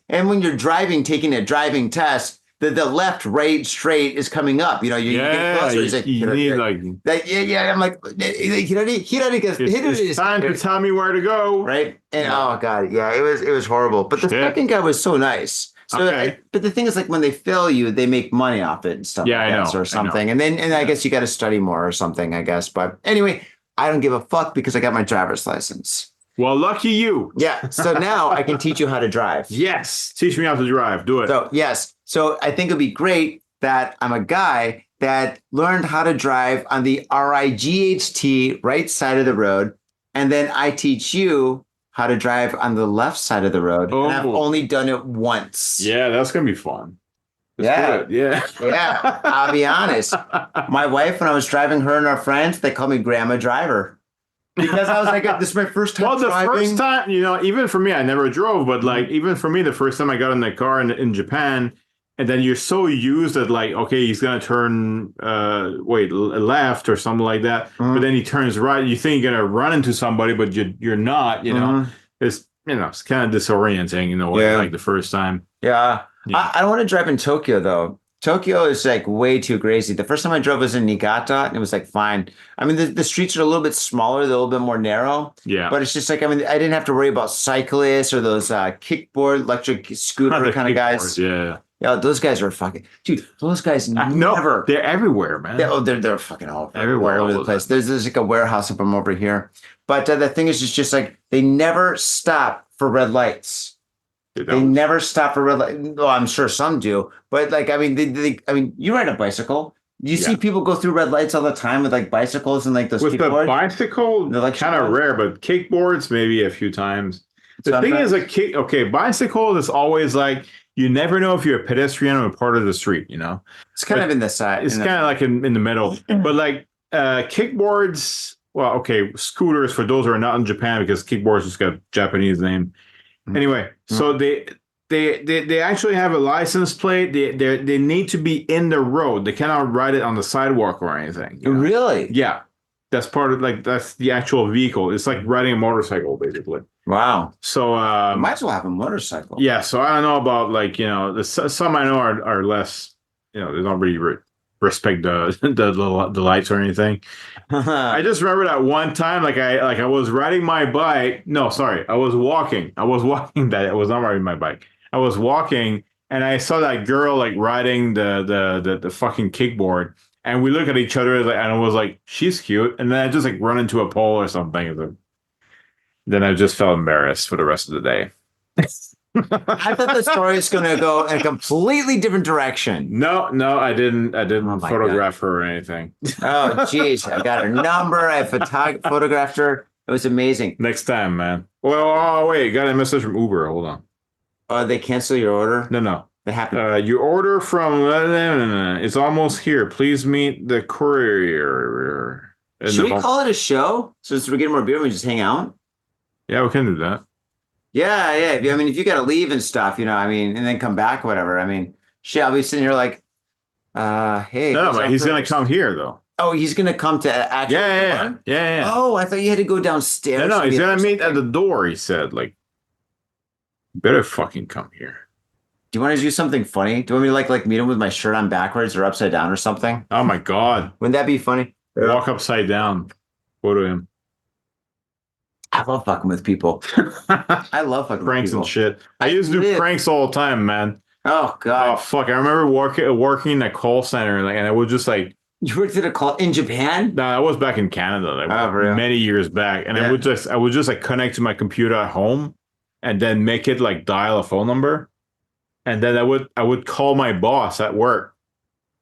and when you're taking a driving test, the left, right, straight is coming up. You get closer. He's like, I'm like, it's time to tell me where to go. Right? And oh God, yeah, it was horrible. But the second guy was so nice. So, but the thing is, like, when they fail you, they make money off it and stuff. Yeah, like I that, know. or something. And I guess you got to study more or something, I guess. But anyway, I don't give a fuck because I got my driver's license. Well, lucky you. Yeah. So now I can teach you how to drive. Yes. Teach me how to drive. Do it. So, yes. So I think it'd be great that I'm a guy that learned how to drive on the RIGHT right side of the road. And then I teach you how to drive on the left side of the road. Oh. And I've only done it once. Yeah, that's going to be fun. Yeah. Yeah. I'll be honest. My wife, when I was driving her and our friends, they called me Grandma Driver. Because I was like, this is my first time driving. Well, the first time, even for me, I never drove, but like, even for me, the first time I got in the car in Japan, and then you're so used that like, okay, he's going to turn, left or something like that. But then he turns right. You think you're going to run into somebody, but you're not, It's, it's kind of disorienting, like the first time. Yeah. I don't want to drive in Tokyo, though. Tokyo is like way too crazy. The first time I drove was in Niigata, and it was like fine. I mean, the streets are a little bit smaller, they're a little bit more narrow. Yeah. But it's just like, I didn't have to worry about cyclists or those kickboard, electric scooter kind of guys. Yeah. Yeah, those guys are fucking dude. Those guys never. They're everywhere, man. They're fucking all everywhere, all over the place. There's like a warehouse of them over here. But the thing is, it's just like they never stop for red lights. They never stop for red light. Well, I'm sure some do, but like, you ride a bicycle. You see people go through red lights all the time with like bicycles and like those with kickboards. The bicycle, they're like kind of rare, but kickboards maybe a few times. The thing is, bicycle is always like, you never know if you're a pedestrian or a part of the street, It's kind of in the side. It's kind of like in the middle. But like kickboards, scooters for those who are not in Japan, because kickboards just got a Japanese name. Anyway, so they actually have a license plate. They need to be in the road. They cannot ride it on the sidewalk or anything. Really? Yeah. That's part of that's the actual vehicle. It's like riding a motorcycle, basically. Wow. So might as well have a motorcycle. Yeah. So I don't know about some I know are less. They don't really respect the lights or anything. I just remember that one time, I was riding my bike. No, sorry, I was walking. I was not riding my bike. I was walking, and I saw that girl like riding the fucking kickboard. And we look at each other, and I was like, she's cute. And then I just like run into a pole or something. Then I just felt embarrassed for the rest of the day. I thought the story was going to go in a completely different direction. No, I didn't photograph her or anything. Oh, geez. I got her number. I photographed her. It was amazing. Next time, man. Well, wait. Got a message from Uber. Hold on. They cancel your order? No. It happened. Your order from it's almost here. Please meet the courier. Should we call it a show? So we're getting more beer and we just hang out? Yeah, we can do that. Yeah. I mean, if you got to leave and stuff, and then come back or whatever. I mean, shit, I'll be sitting here like, hey. No, but he's going to come here, though. Oh, he's going to come to actually. Yeah. Oh, I thought you had to go downstairs. No, he's going to meet at the door, he said. Like, better fucking come here. Do you want to do something funny? Do you want me to like meet him with my shirt on backwards or upside down or something? Oh, my God. Wouldn't that be funny? Walk upside down. Go to him. I love fucking with people. I love fucking pranks with people. and shit. I used to do pranks all the time, man. Oh, God. Oh, fuck. I remember working in a call center, and I would just like... You worked at a call in Japan? No, I was back in Canada, many years back, and I would just like connect to my computer at home, and then make it like dial a phone number, and then I would call my boss at work,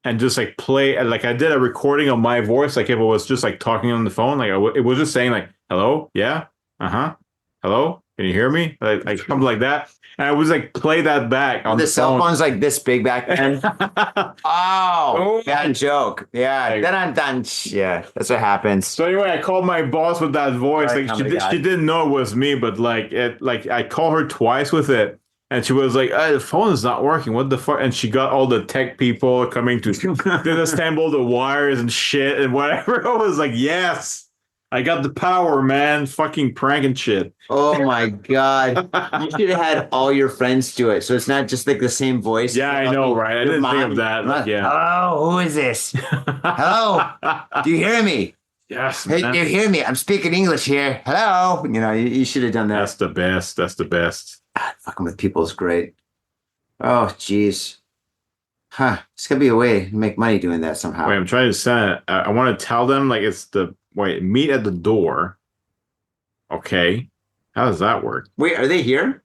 and just like play like I did a recording of my voice, like if it was just like talking on the phone, like it was just saying like hello, yeah, hello, can you hear me, like something like that. And I was like play that back on the cell phone. phone's like this big back then. Oh, bad joke. Yeah, yeah, that's what happens. So anyway, I called my boss with that voice. Like she didn't know it was me, but I called her twice with it, and she was like, "The phone is not working. What the fuck?" And she got all the tech people coming to disassemble the wires and shit and whatever. I was like, "Yes, I got the power, man. Fucking pranking shit." Oh my God. You should have had all your friends do it. So it's not just like the same voice. Yeah, I know, right? I didn't think of that. Like, yeah. Hello, who is this? Hello. Do you hear me? Yes. Hey, do you hear me? I'm speaking English here. Hello. You should have done that. That's the best. Fucking with people is great. Oh, geez. Huh. It's gonna be a way to make money doing that somehow. Wait, I'm trying to send it. I want to tell them like it's meet at the door. Okay. How does that work? Wait, are they here?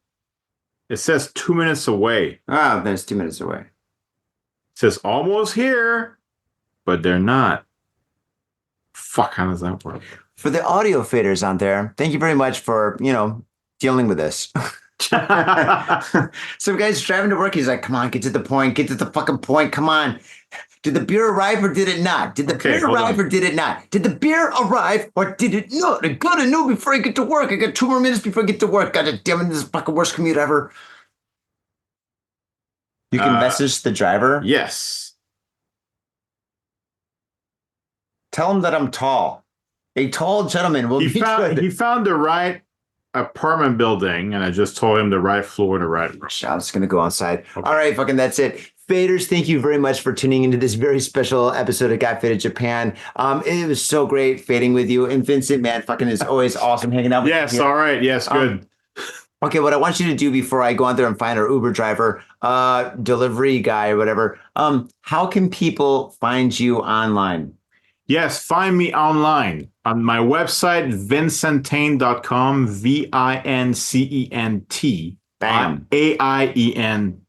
It says 2 minutes away. Oh, then it's 2 minutes away. It says almost here, but they're not. Fuck, how does that work? For the audio faders out there, thank you very much for, dealing with this. Some guy's driving to work. He's like, come on, get to the point. Get to the fucking point. Come on. Did the beer arrive or did it not? Did the beer arrive or did it not? Did the beer arrive or did it not? I gotta know before I get to work. I got 2 more minutes before I get to work. God damn it, this is the fucking worst commute ever. You can message the driver? Yes. Tell him that I'm tall. A tall gentleman will be good. He found the right apartment building, and I just told him the right floor, the right room. I'm just gonna go outside. Okay. All right, fucking that's it. Faders, thank you very much for tuning into this very special episode of Got Faded Japan. It was so great fading with you. And Vincent, man, fucking is always awesome hanging out with you. Yes, all right. Yes, good. Okay, what I want you to do before I go out there and find our Uber driver, delivery guy or whatever, how can people find you online? Yes, find me online on my website, vincentane.com, VINCENT. Bam. AINE.com.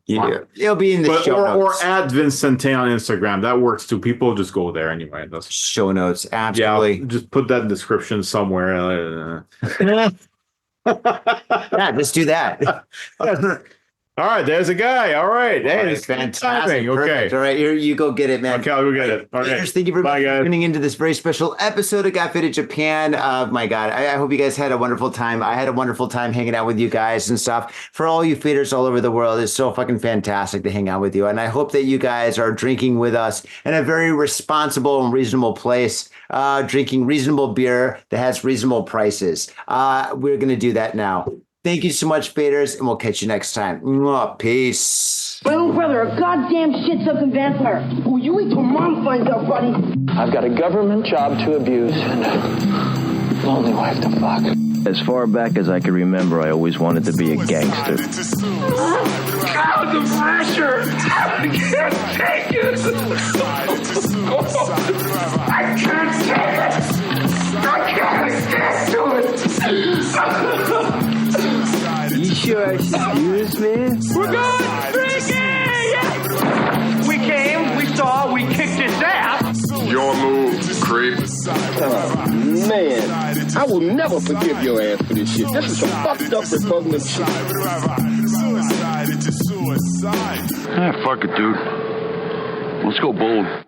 Yeah. It'll be in the show notes. Or at Vincentane on Instagram. That works too. People just go there anyway. That's show notes. Absolutely. Yeah, just put that in the description somewhere. Yeah, just do that. All right, there's a guy. All right. Hey, it's fantastic. Okay. All right, here you go get it, man. Okay, I'll go get it. All right. Thank you very much for tuning into this very special episode of Got Faded Japan. My God, I hope you guys had a wonderful time. I had a wonderful time hanging out with you guys and stuff. For all you faders all over the world, it's so fucking fantastic to hang out with you. And I hope that you guys are drinking with us in a very responsible and reasonable place, drinking reasonable beer that has reasonable prices. We're going to do that now. Thank you so much, faders, and we'll catch you next time. Peace. My little brother, a goddamn shit-sucking vampire. Oh, you wait till Mom finds out, buddy. I've got a government job to abuse and a lonely wife to fuck. As far back as I can remember, I always wanted to be a gangster. God, the pressure! I can't take it! I can't take it! I can't stand to it! You sure excuse me? We're going drinking! We came, we saw, we kicked his ass! Your move, creep. Oh, man, I will never forgive your ass for this shit. This is some fucked up repugnant shit. Ah, fuck it, dude. Let's go bold.